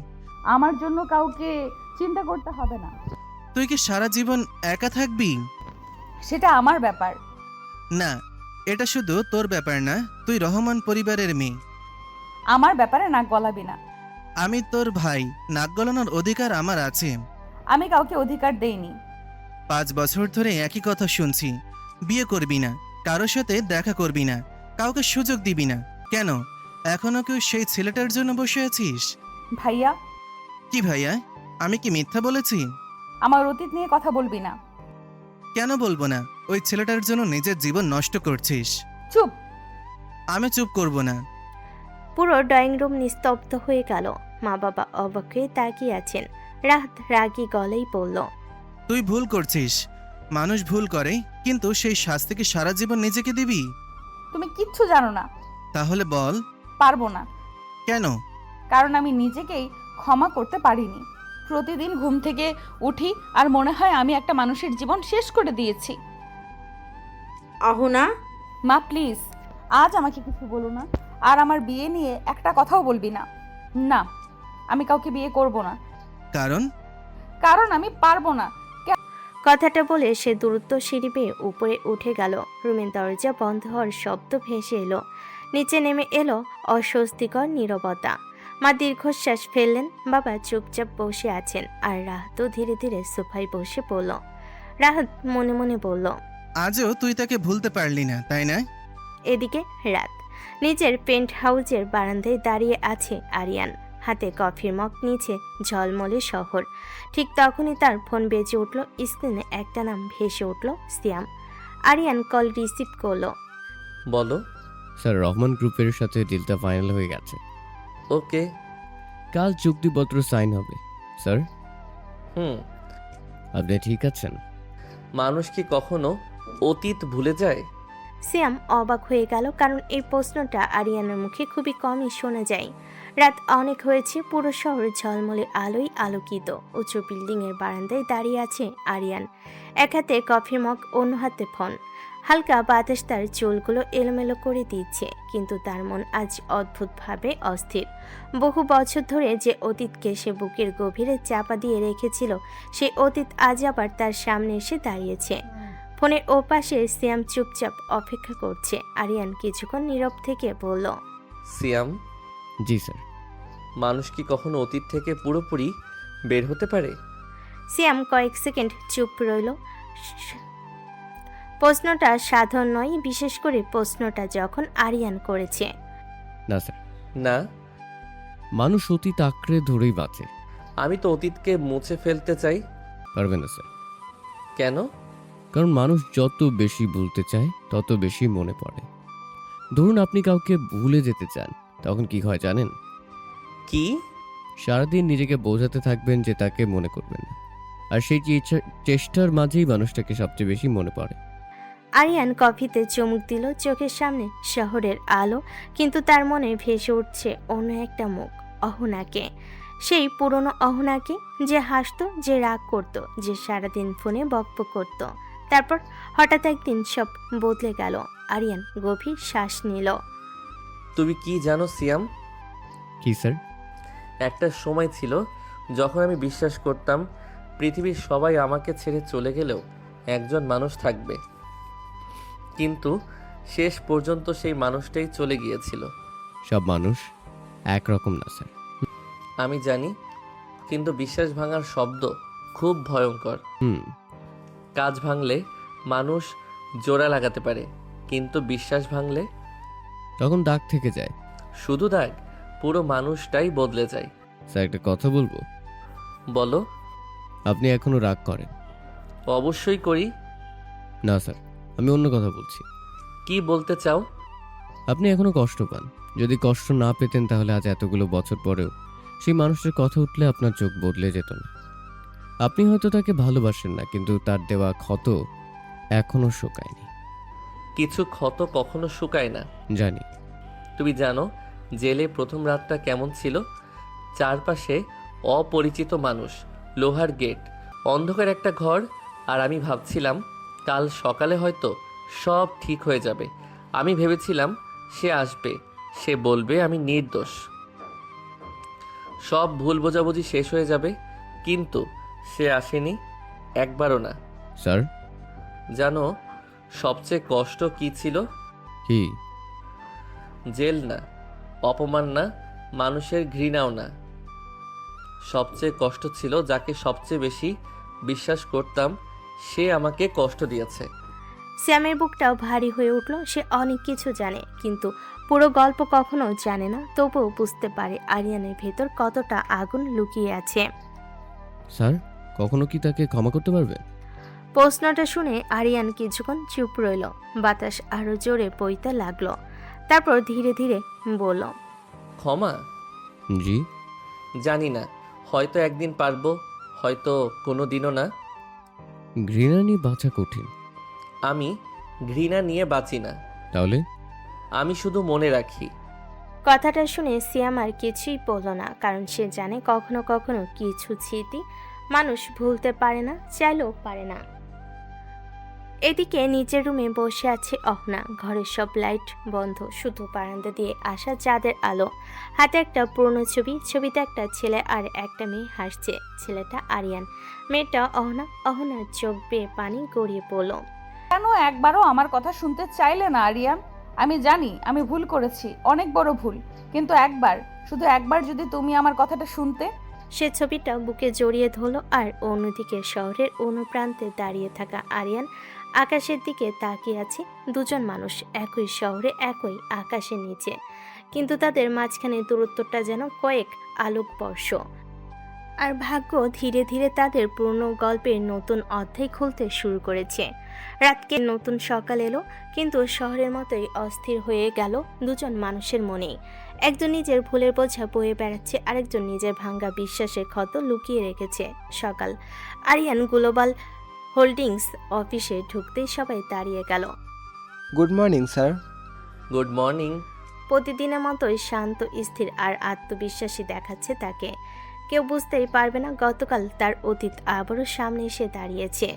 Speaker 7: আমার জন্য কাউকে চিন্তা করতে হবে না।
Speaker 12: তুই কি সারা জীবন একা থাকবি?
Speaker 7: সেটা আমার ব্যাপার।
Speaker 12: না, এটা শুধু তোর ব্যাপার না, তুই রহমান পরিবারের মেয়ে।
Speaker 7: আমার ব্যাপারে নাক গলাবি না।
Speaker 12: আমি তোর ভাই, নাক গলানোর অধিকার আমার আছে।
Speaker 7: আমি কাউকে অধিকার দেইনি।
Speaker 12: 5 বছর ধরে একই কথা শুনছি। বিয়ে করবি না, কারোর সাথে দেখা করবি না, কাউকে সুযোগ দিবি না। কেন এখনো কেউ সেই ছেলেটার জন্য বসে আছিস?
Speaker 7: ভাইয়া।
Speaker 12: কি ভাইয়া? আমি কি মিথ্যা বলেছি?
Speaker 7: আমার অতীত নিয়ে কথা বলবি না।
Speaker 12: কেন বলবো না? ওই ছেলেটার জন্য নিজের জীবন নষ্ট করছিস।
Speaker 7: চুপ।
Speaker 12: আমি চুপ করব না।
Speaker 3: পুরো ড্রয়িং রুম নিস্তব্ধ হয়ে গেল। মা বাবা অবাক হয়ে তাকিয়ে আছেন। রাহাত রাগী গলেই বলল,
Speaker 12: তুই ভুল করছিস। মানুষ ভুল করে, কিন্তু সেই শাস্তিকে সারা জীবন নিজেকে দিবি?
Speaker 7: তুমি কিচ্ছু জানো না।
Speaker 12: তাহলে বল।
Speaker 7: পারবো না।
Speaker 12: কেন?
Speaker 7: কারণ আমি নিজেকেই ক্ষমা করতে পারিনি। প্রতিদিন ঘুম থেকে উঠি আর মনে হয় আমি একটা মানুষের জীবন শেষ করে দিয়েছি।
Speaker 8: অহনা,
Speaker 7: মা প্লিজ, আজ আমাকে কিছু বলো না। আর আমার বিয়ে নিয়ে একটা কথাও বলবি না। না, আমি কাউকে বিয়ে করব না।
Speaker 12: কারণ
Speaker 7: আমি পারবো না।
Speaker 3: কথাটা বলে সে দ্রুত সিঁড়ি বেয়ে উপরে উঠে গেল। রুমের দরজা বন্ধ হওয়ার শব্দ ভেসে এলো। নিচে নেমে এলো অস্বস্তিকর নীরবতা। মা দীর্ঘশ্বাস ফেললেন। বাবা চুপচাপ বসে আছেন, আর রাহাতও ধীরে ধীরে সোফায় বসে পড়ল। রাহাত মনে মনে বলল,
Speaker 12: আজও তুই তাকে ভুলতে পারলি না, তাই না?
Speaker 3: এদিকে রাত নিজের পেন্ট হাউসের বারান্দায় দাঁড়িয়ে আছে আরিয়ান, হাতে কফির মগ, নিচে ঝলমলে শহর। ঠিক তখনই তার ফোন বেজে উঠল। স্ক্রিনে একটা নাম ভেসে উঠল, সিয়াম। আরিয়ান কল রিসিভ করলো।
Speaker 2: বলো।
Speaker 1: স্যার, রহমান গ্রুপের সাথে ডিলটা ফাইনাল হয়ে গেছে।
Speaker 2: ওকে।
Speaker 1: কাল চুক্তিপত্র সাইন হবে। স্যার, আপনি ঠিক আছেন?
Speaker 2: মানুষ কি কখনো অতীত ভুলে যায়?
Speaker 3: সিয়াম অবাক হয়ে গেল, কারণ এই প্রশ্নটা আরিয়ানের মুখে খুবই কমই শোনা যায়। রাত অনেক হয়েছে, পুরো শহর ঝলমলে আলোয় আলোকিত। উঁচু বিল্ডিংয়ের বারান্দায় দাঁড়িয়ে আছে আরিয়ান, এক হাতে কফি মগ, অন্য হাতে ফোন। হালকা বাতাস তার চুলগুলো এলোমেলো করে দিচ্ছে, কিন্তু তার মন আজ অদ্ভুতভাবে অস্থির। বহু বছর ধরে যে অতীতকে সে বুকের গভীরে চাপা দিয়ে রেখেছিল, সেই অতীত আজ আবার তার সামনে এসে দাঁড়িয়েছে। ফোনের ওপাশে সিয়াম চুপচাপ অপেক্ষা করছে। আরিয়ান কিছুক্ষণ নীরব থেকে বলল,
Speaker 2: সিয়াম।
Speaker 1: জি স্যার।
Speaker 2: মানুষ কি কখনো অতীত থেকে পুরোপুরি বের হতে পারে?
Speaker 3: সিয়াম কয়েক সেকেন্ড চুপ রইল। প্রশ্নটা সাধারণ নয়, বিশেষ করে প্রশ্নটা যখন আরিয়ান করেছে।
Speaker 1: না স্যার।
Speaker 2: না,
Speaker 1: মানুষ অতীত আঁকড়ে ধরেই বাঁচে।
Speaker 2: আমি তো অতীতকে মুছে ফেলতে চাই।
Speaker 1: পারবে না স্যার।
Speaker 2: কেন?
Speaker 1: কারণ মানুষ যত বেশি ভুলতে চায় তত বেশি মনে পড়ে। ধরুন আপনি কাউকে ভুলে যেতে চান, তখন কি হয় জানেন?
Speaker 2: কি?
Speaker 1: সারাদিন নিজেকে বোঝাতে থাকবেন যে তাকে মনে করবেন না, আর সেই চেষ্টার মাঝেই মানুষটাকে সবচেয়ে বেশি মনে পড়ে।
Speaker 3: আরিয়ান কফিতে চুমুক দিল। চোখের সামনে শহরের আলো, কিন্তু তার মনে ভেসে উঠছে অন্য একটা মুখ, অহনাকে। সেই পুরনো অহনাকে, যে হাসতো, যে রাগ করত, যে সারাদিন ফোনে বকবক করত। তারপর হঠাৎ একদিন সব বদলে গেল। আরিয়ান গভীর শ্বাস নিল।
Speaker 2: তুমি কি জানো সিয়াম,
Speaker 1: কি স্যার?
Speaker 2: একটা সময় ছিল যখন আমি বিশ্বাস করতাম পৃথিবীর সবাই আমাকে ছেড়ে চলে গেলেও একজন মানুষ থাকবে, কিন্তু শেষ পর্যন্ত সেই মানুষটাই চলে গিয়েছিল।
Speaker 1: সব মানুষ একরকম না স্যার।
Speaker 2: আমি জানি, কিন্তু বিশ্বাস ভাঙার শব্দ খুব ভয়ঙ্কর। কাজ ভাঙলে মানুষ জোড়া লাগাতে পারে, কিন্তু বিশ্বাস ভাঙলে
Speaker 1: তখন দাগ থেকে যায়।
Speaker 2: শুধু দাগ, পুরো মানুষটাই বদলে যায়।
Speaker 1: স্যার একটা কথা বলবো?
Speaker 2: বলো।
Speaker 1: আপনি এখনো রাগ করেন?
Speaker 2: অবশ্যই করি।
Speaker 1: না স্যার, আমি অন্য কথা বলছি।
Speaker 2: কি বলতে চাও?
Speaker 1: আপনি এখনো কষ্ট পান। যদি কষ্ট না পেতেন তাহলে আজ এতগুলো বছর পরেও সেই মানুষটার কথা উঠলে আপনার চোখ বদলে যেত না। আপনি হয়তো তাকে ভালোবাসেন না, কিন্তু তার দেওয়া ক্ষত এখনো শুকায়নি।
Speaker 2: কিছু ক্ষত কখনো শুকায় না।
Speaker 1: জানি।
Speaker 2: তুমি জানো জেলে প্রথম রাতটা কেমন ছিল? চারপাশে অপরিচিত মানুষ, লোহার গেট, অন্ধকার একটা ঘর, আর আমি ভাবছিলাম কাল সকালে হয়তো সব ঠিক হয়ে যাবে। আমি ভেবেছিলাম সে আসবে, সে বলবে আমি নির্দোষ, সব ভুল বোঝাবুঝি শেষ হয়ে যাবে, কিন্তু সে আসেনি একবারও না।
Speaker 1: স্যার?
Speaker 2: জানো সবচেয়ে কষ্ট কি ছিল?
Speaker 1: কি?
Speaker 2: জেল না, অপমান না, মানুষের ঘৃণাও না। সবচেয়ে কষ্ট ছিল যাকে সবচেয়ে বেশি বিশ্বাস করতাম সে আমাকে কষ্ট দিয়েছে।
Speaker 3: শ্যামের বুকটাও ভারী হয়ে উঠল। সে অনেক কিছু জানে, কিন্তু পুরো গল্প কখনো জানে না। তবুও বুঝতে পারে আরিয়ানের ভেতর কতটা আগুন লুকিয়ে আছে।
Speaker 1: স্যার, কখনো কি তাকে ক্ষমা করতে পারবেন?
Speaker 3: প্রশ্নটা শুনে আরিয়ান কিছুক্ষণ চুপ রইল। বাতাস আরো জোরে বইতে লাগলো। তারপর ধীরে ধীরে বলল,
Speaker 2: ক্ষমা?
Speaker 1: জি।
Speaker 2: জানি না, হয়তো একদিন পারবো, হয়তো কোনো দিনও না।
Speaker 1: ঘৃণা নিয়ে বাঁচা কঠিন।
Speaker 2: আমি ঘৃণা নিয়ে বাঁচি না।
Speaker 1: তাহলে?
Speaker 2: আমি শুধু মনে রাখি।
Speaker 3: কথাটা শুনে সিয়াম আর কিছুই বলল না, কারণ সে জানে কখনো কখনো কিছু স্মৃতি মানুষ ভুলতে পারে না, চাইলেও পারে না। এদিকে নিচের রুমে বসে আছে অহনা। ঘরের সব লাইট বন্ধ, শুধু বারান্দা দিয়ে আসা চাঁদের আলো। হাতে একটা পুরনো ছবি, ছবিতে একটা ছেলে আর একটা মেয়ে হাসছে। ছেলেটা আরিয়ান, মেয়েটা অহনা। অহনার চোখ বেয়ে পানি গড়িয়ে পড়ল।
Speaker 7: কেন একবারও আমার কথা শুনতে চাইলে না আরিয়ান? আমি জানি আমি ভুল করেছি, অনেক বড় ভুল, কিন্তু একবার, শুধু একবার যদি তুমি আমার কথাটা শুনতে।
Speaker 3: সে ছবিটা বুকে জড়িয়ে ধরল, আর অন্যদিকে শহরের অন্য প্রান্তে দাঁড়িয়ে থাকা আরিয়ান আকাশের দিকে তাকিয়ে আছে। দুজন মানুষ, একই শহরে, একই আকাশের নিচে, কিন্তু তাদের মাঝখানে দূরত্বটা যেন কয়েক আলোকবর্ষ। আর ভাগ্য ধীরে ধীরে তাদের পুরনো গল্পের নতুন অধ্যায় খুলতে শুরু করেছে। রাতকে নতুন সকাল এলো, কিন্তু শহরের মতোই অস্থির হয়ে গেল দুজন মানুষের মনেই। একজন নিজের ভুলের বোঝা বয়ে বেড়াচ্ছে, আরেকজন নিজের ভাঙ্গা বিশ্বাসের ক্ষত লুকিয়ে রেখেছে। সকাল। আরিয়ান গ্লোবাল হোল্ডিংস অফিসে ঢুকতেই সবাই দাঁড়িয়ে গেল।
Speaker 4: Good morning sir.
Speaker 2: Good morning.
Speaker 3: প্রতিদিনের মতোই শান্ত, স্থির আর আত্মবিশ্বাসী দেখাচ্ছে তাকে। কেউ বুঝতেই পারবে না গতকাল তার অতীত আবারও সামনে এসে দাঁড়িয়েছে।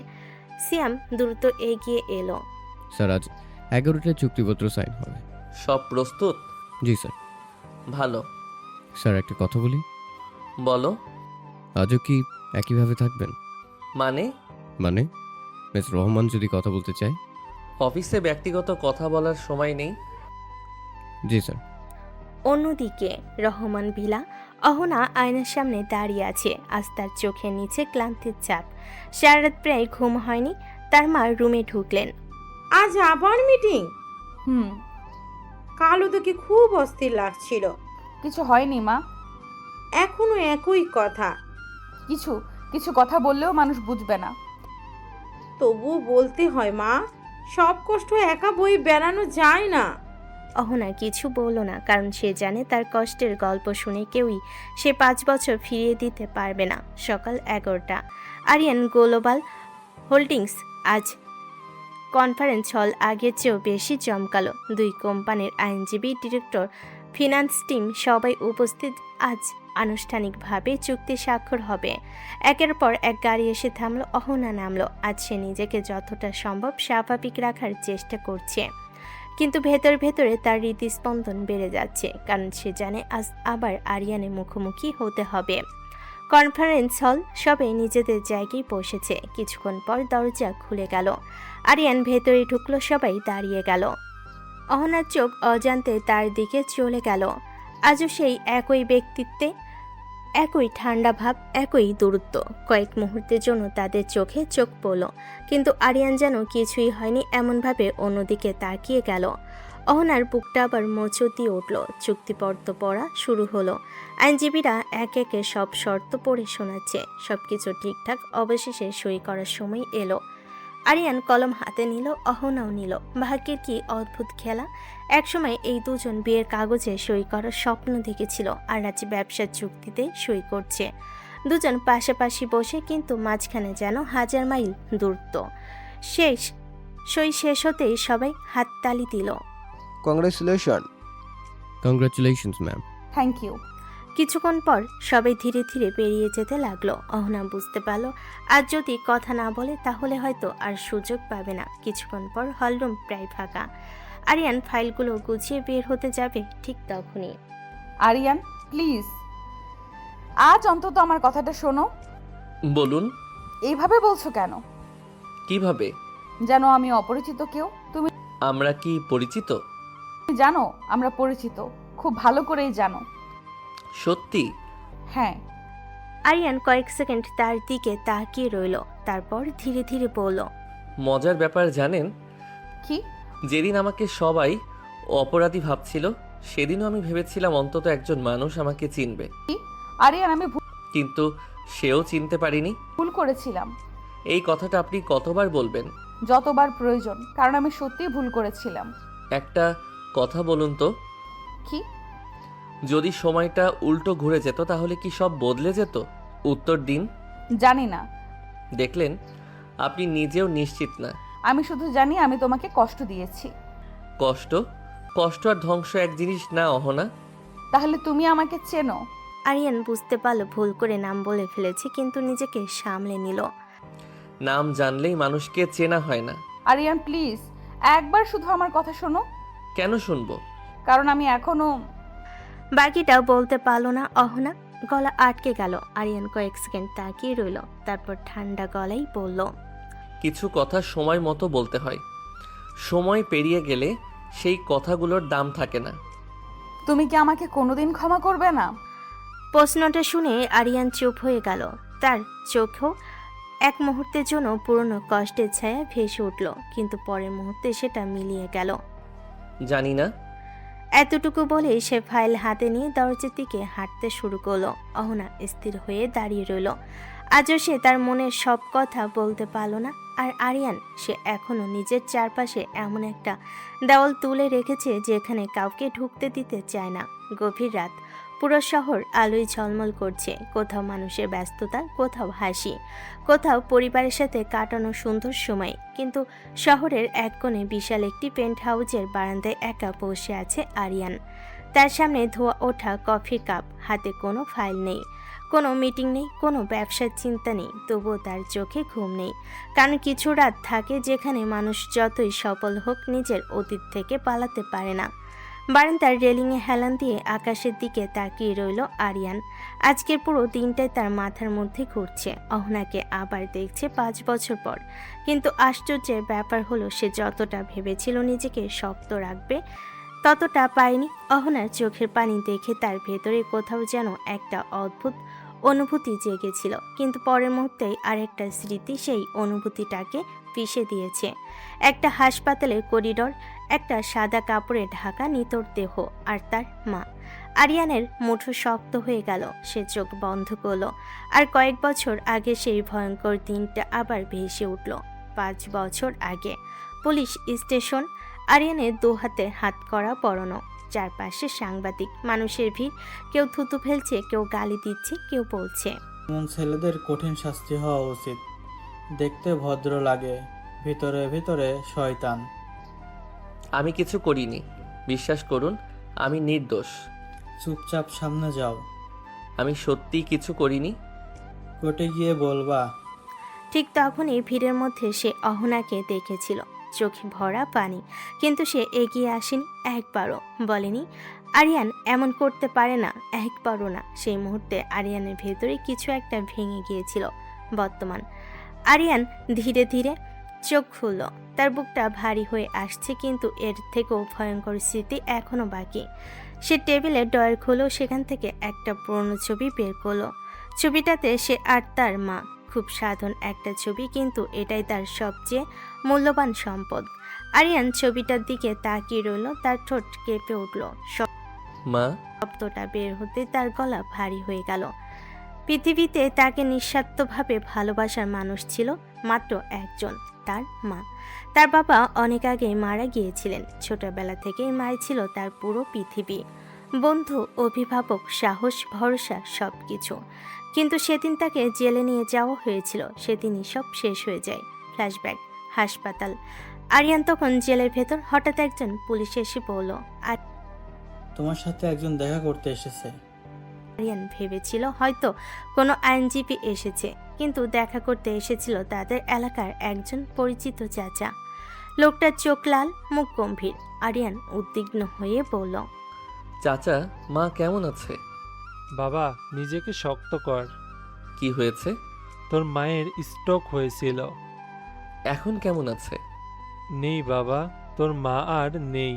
Speaker 3: সিয়াম দ্রুত এগিয়ে এলো।
Speaker 1: স্যার, আজ 11টায় চুক্তিপত্র সাইন হবে।
Speaker 2: সব প্রস্তুত?
Speaker 1: জি স্যার।
Speaker 2: ভালো।
Speaker 1: স্যার, একটা কথা বলি।
Speaker 2: বলো।
Speaker 1: আজও কি একইভাবে থাকবেন?
Speaker 2: মানে?
Speaker 1: মিস রহমান যদি কথা বলতে চায়।
Speaker 2: অফিসে ব্যক্তিগত কথা বলার সময় নেই।
Speaker 1: জি স্যার।
Speaker 3: অন্যদিকে রহমান ভিলা। অহনা আয়নার সামনে দাঁড়িয়ে আছে। আজ তার চোখের নিচে ক্লান্তির চাপ। সারা রাত প্রায় ঘুম হয়নি। তার মা রুমে ঢুকলেন।
Speaker 8: আজ আবার মিটিং? কালও তোকে খুব অস্থির লাগছিল।
Speaker 7: কিছু হয়নি মা।
Speaker 8: এখনো একই কথা।
Speaker 7: কিছু কথা বললেও মানুষ বুঝবে না।
Speaker 8: তবুও বলতে হয় মা, সব কষ্ট একা বই বেড়ানো যায় না।
Speaker 3: অহনা কিছু বলল না, কারণ সে জানে তার কষ্টের গল্প শুনে কেউই সে 5 বছর ফিরিয়ে দিতে পারবে না। সকাল 11টা। আরিয়ান গ্লোবাল হোল্ডিংস আজ কনফারেন্স হল আগের চেয়েও বেশি জমকালো। 2 কোম্পানির আইনজীবী, ডিরেক্টর, ফিনান্স টিম সবাই উপস্থিত। আজ আনুষ্ঠানিকভাবে চুক্তি স্বাক্ষর হবে। একের পর এক গাড়ি এসে থামলো। অহনা নামলো। আজ সে নিজেকে যতটা সম্ভব স্বাভাবিক রাখার চেষ্টা করছে, কিন্তু ভেতরে তার হৃদস্পন্দন বেড়ে যাচ্ছে, কারণ সে জানে আজ আবার আরিয়ানের মুখোমুখি হতে হবে। কনফারেন্স হল, সবাই নিজেদের জায়গায় বসেছে। কিছুক্ষণ পর দরজা খুলে গেল। আরিয়ান ভেতরে ঢুকলো। সবাই দাঁড়িয়ে গেল। অহনার চোখ অজান্তে তার দিকে চলে গেল। আজও সেই একই ব্যক্তিত্বে, একই ঠান্ডা ভাব, একই দূরত্ব। কয়েক মুহূর্তের জন্য তাদের চোখে চোখ পড়ল, কিন্তু আরিয়ান যেন কিছুই হয়নি এমনভাবে অন্যদিকে তাকিয়ে গেল। অহনার বুকটা আবার মোচড় দিয়ে উঠল। চুক্তিপত্র পড়া শুরু হলো। আইনজীবীরা একে একে সব শর্ত পড়ে শোনাচ্ছে। সবকিছু ঠিকঠাক। অবশেষে সই করার সময় এলো। আরিয়ান কলম হাতে নিল, অহনাও নিল। ভাগ্যের কি অদ্ভুত খেলা! একসময় এই দুজন বিয়ের কাগজে সই করার স্বপ্ন দেখেছিল, আর আজ ব্যবসার চুক্তিতে সই করছে। দুজন পাশাপাশি বসে, কিন্তু মাঝখানে যেন 1000 মাইল দূরত্ব। সই শেষ হতেই সবাই হাততালি দিল।
Speaker 4: Congratulation.
Speaker 1: Congratulations ma'am.
Speaker 7: Thank you.
Speaker 3: কিছুক্ষণ পর সবাই ধীরে ধীরে বেরিয়ে যেতে লাগলো। অহনা বুঝতে পারল আজ যদি কথা না বলে তাহলে হয়তো আর সুযোগ পাবে না। কিছুক্ষণ পর হলরুম প্রায় ফাঁকা। আরিয়ান ফাইলগুলো গুছিয়ে বের হতে যাবে, ঠিক তখনই
Speaker 7: আরিয়ান, প্লিজ আজ অন্তত আমার কথাটা শোনো।
Speaker 2: বলুন।
Speaker 7: এইভাবে বলছো কেন?
Speaker 2: কিভাবে?
Speaker 7: যেন আমি অপরিচিত কেউ। তুমি
Speaker 2: আমরা কি পরিচিত?
Speaker 7: জানো আমরা পরিচিত, খুব ভালো করেই জানো।
Speaker 2: সত্যি?
Speaker 7: হ্যাঁ।
Speaker 3: আরিয়ান কয়েক সেকেন্ড তার দিকে তাকিয়ে রইল, তারপর ধীরে ধীরে বলল,
Speaker 2: মজার ব্যাপার জানেন,
Speaker 7: কি?
Speaker 2: যেদিন আমাকে সবাই অপরাধী ভাবছিল, সেদিনও আমি ভেবেছিলাম অন্তত একজন মানুষ আমাকে চিনবে।
Speaker 7: আরিয়ান, আমি
Speaker 2: কিন্তু সেও চিনতে পারিনি।
Speaker 7: ভুল করেছিলাম।
Speaker 2: এই কথাটা আপনি কতবার বলবেন?
Speaker 7: যতবার প্রয়োজন, কারণ আমি সত্যিই ভুল করেছিলাম।
Speaker 2: একটা কথা বলুন তো,
Speaker 7: কি?
Speaker 2: যদি সময়টা উল্টো ঘুরে যেত তাহলে কি সব বদলে যেত? উত্তর দিন।
Speaker 7: জানি না।
Speaker 2: দেখলেন, আপনি নিজেও নিশ্চিত না।
Speaker 7: আমি শুধু জানি আমি তোমাকে কষ্ট দিয়েছি।
Speaker 2: কষ্ট? কষ্ট আর ধ্বংস এক জিনিস না অহনা।
Speaker 7: তাহলে তুমি আমাকে চেনো?
Speaker 3: আরিয়ান বুঝতে পারল ভুল করে নাম বলে ফেলেছে, কিন্তু নিজেকে সামলে নিল।
Speaker 2: নাম জানলেই মানুষকে চেনা হয় না।
Speaker 7: আরিয়ান, প্লিজ একবার শুধু আমার কথা শোনো।
Speaker 2: কেন শুনবো?
Speaker 7: কারণ আমি এখনো।
Speaker 3: বাকিটাও বলতে পারল না অহনা, গলা আটকে গেল। আরিয়ান কয়েক সেকেন্ড তাকিয়ে রইল, তারপর ঠান্ডা গলায় বলল,
Speaker 2: কিছু কথা সময় মতো বলতে হয়। সময় পেরিয়ে গেলে সেই কথাগুলোর দাম থাকে না।
Speaker 7: তুমি কি আমাকে কোনোদিন ক্ষমা করবে না?
Speaker 3: প্রশ্নটা শুনে আরিয়ান চুপ হয়ে গেল। তার চোখেও এক মুহূর্তের জন্য পুরনো কষ্টের ছায়া ভেসে উঠল, কিন্তু পরের মুহূর্তে সেটা মিলিয়ে গেল।
Speaker 2: জানি না।
Speaker 3: এতটুকু বলে সে ফাইল হাতে নিয়ে দরজার দিকে হাঁটতে শুরু করলো। অহনা স্থির হয়ে দাঁড়িয়ে রইল। আজও সে তার মনের সব কথা বলতে পারল না। আর আরিয়ান, সে এখনো নিজের চারপাশে এমন একটা দেওয়াল তুলে রেখেছে যেখানে কাউকে ঢুকতে দিতে চায় না। গভীর রাত, পুরো শহর আলোয় ঝলমল করছে। কোথাও মানুষের ব্যস্ততা, কোথাও হাসি, কোথাও পরিবারের সাথে কাটানো সুন্দর সময়। কিন্তু শহরের এক কোণে বিশাল একটি পেন্ট হাউসের বারান্দায় একা বসে আছে আরিয়ান। তার সামনে ধোয়া ওঠা কফির কাপ, হাতে কোনো ফাইল নেই, কোনো মিটিং নেই, কোনো ব্যবসার চিন্তা নেই। তবুও তার চোখে ঘুম নেই, কারণ কিছু রাত থাকে যেখানে মানুষ যতই সফল হোক নিজের অতীত থেকে পালাতে পারে না। বারান্দার রেলিংয়ে হেলান দিয়ে আকাশের দিকে তাকিয়ে রইল আরিয়ান। আজকের পুরো দিনটাই তার মাথার মধ্যে ঘুরছে। অহনাকে আবার দেখছে 5 বছর পর। কিন্তু আশ্চর্যের ব্যাপার হলো, সে যতটা ভেবেছিল নিজেকে শক্ত রাখবে, ততটা পায়নি। অহনার চোখের পানি দেখে তার ভেতরে কোথাও যেন একটা অদ্ভুত অনুভূতি জেগেছিল, কিন্তু পরের মুহূর্তেই আরেকটা স্মৃতি সেই অনুভূতিটাকে পিষে দিয়েছে। একটা হাসপাতালের করিডোর, একটা সাদা কাপড়ে ঢাকা নিতর দেহ, আর তার মা। আরিয়ানের মুঠো শক্ত হয়ে গেল। সে চোখ বন্ধ করলো, আর কয়েক বছর আগে সেই ভয়ঙ্কর দিনটা আবার ভেসে উঠল। 5 বছর আগে পুলিশ স্টেশন। আরিয়ানের 2 হাতে হাত করা পরানো, চারপাশে সাংবাদিক, মানুষের ভিড়। কেউ থুতু ফেলছে, কেউ গালি দিচ্ছে, কেউ বলছে,
Speaker 13: এমন ছেলেদের কঠিন শাস্তি হওয়া উচিত। দেখতে ভদ্র লাগে, ভিতরে ভিতরে শয়তান।
Speaker 2: আমি কিছু করিনি, বিশ্বাস করুন, আমি নির্দোষ।
Speaker 13: চুপচাপ সামনে যাও।
Speaker 2: আমি সত্যিই কিছু করিনি।
Speaker 13: কোর্টে গিয়ে বলবা।
Speaker 3: ঠিক তখনই ভিড়ের মধ্যে সে অহনাকে দেখেছিল, চোখে ভরা পানি, কিন্তু সে এগিয়ে আসেনি, একবারও বলেনি আরিয়ান এমন করতে পারে না, একবারও না। সেই মুহূর্তে আরিয়ানের ভেতরে কিছু একটা ভেঙে গিয়েছিল। বর্তমান আরিয়ান ধীরে ধীরে চোখ খুলল, তার বুকটা ভারী হয়ে আসছে, কিন্তু এর থেকেও ভয়ঙ্কর স্মৃতি এখনো বাকি। সে টেবিলের ড্রয়ার খুলল, সেখান থেকে একটা পুরনো ছবি বের করলো। ছবিটাতে সে আর তার মা, খুব সাধারণ একটা ছবি, কিন্তু এটাই তার সবচেয়ে মূল্যবান সম্পদ। আরিয়ান ছবিটার দিকে তাকিয়ে রইল, তার ঠোঁট কেঁপে উঠল,
Speaker 2: মা,
Speaker 3: শব্দটা বের হতে তার গলা ভারী হয়ে গেল। পৃথিবীতে তাকে নিঃস্বার্থভাবে ভালোবাসার মানুষ ছিল মাত্র একজন, তার মা। তার বাবা অনেক আগেই মারা গিয়েছিলেন। ছোটবেলা থেকেই মাই ছিল তার পুরো পৃথিবী, বন্ধু, অভিভাবক, সাহস, ভরসা, সব কিছু। কিন্তু সেদিন তাকে জেলে নিয়ে যাওয়া হয়েছিল, সেদিনই সব শেষ হয়ে যায়। ফ্ল্যাশব্যাক, হাসপাতাল। আরিয়ান তখন জেলের ভেতর। হঠাৎ একজন পুলিশ এসে বলল, আর
Speaker 13: তোমার সাথে একজন দেখা করতে এসেছে।
Speaker 3: আরিয়ান ভেবেছিল হয়তো কোনো আইনজীবী এসেছে, কিন্তু দেখা করতে এসেছিল তাদের এলাকার একজন পরিচিত চাচা। লোকটার চোখ লাল, মুখ গম্ভীর। আরিয়ান উদ্বিগ্ন হয়ে বলল,
Speaker 2: চাচা, মা কেমন আছে?
Speaker 14: বাবা, নিজেকে শক্ত কর।
Speaker 2: কি হয়েছে?
Speaker 14: তোর মায়ের স্ট্রোক হয়েছিল।
Speaker 2: এখন কেমন আছে?
Speaker 14: নেই বাবা, তোর মা আর নেই।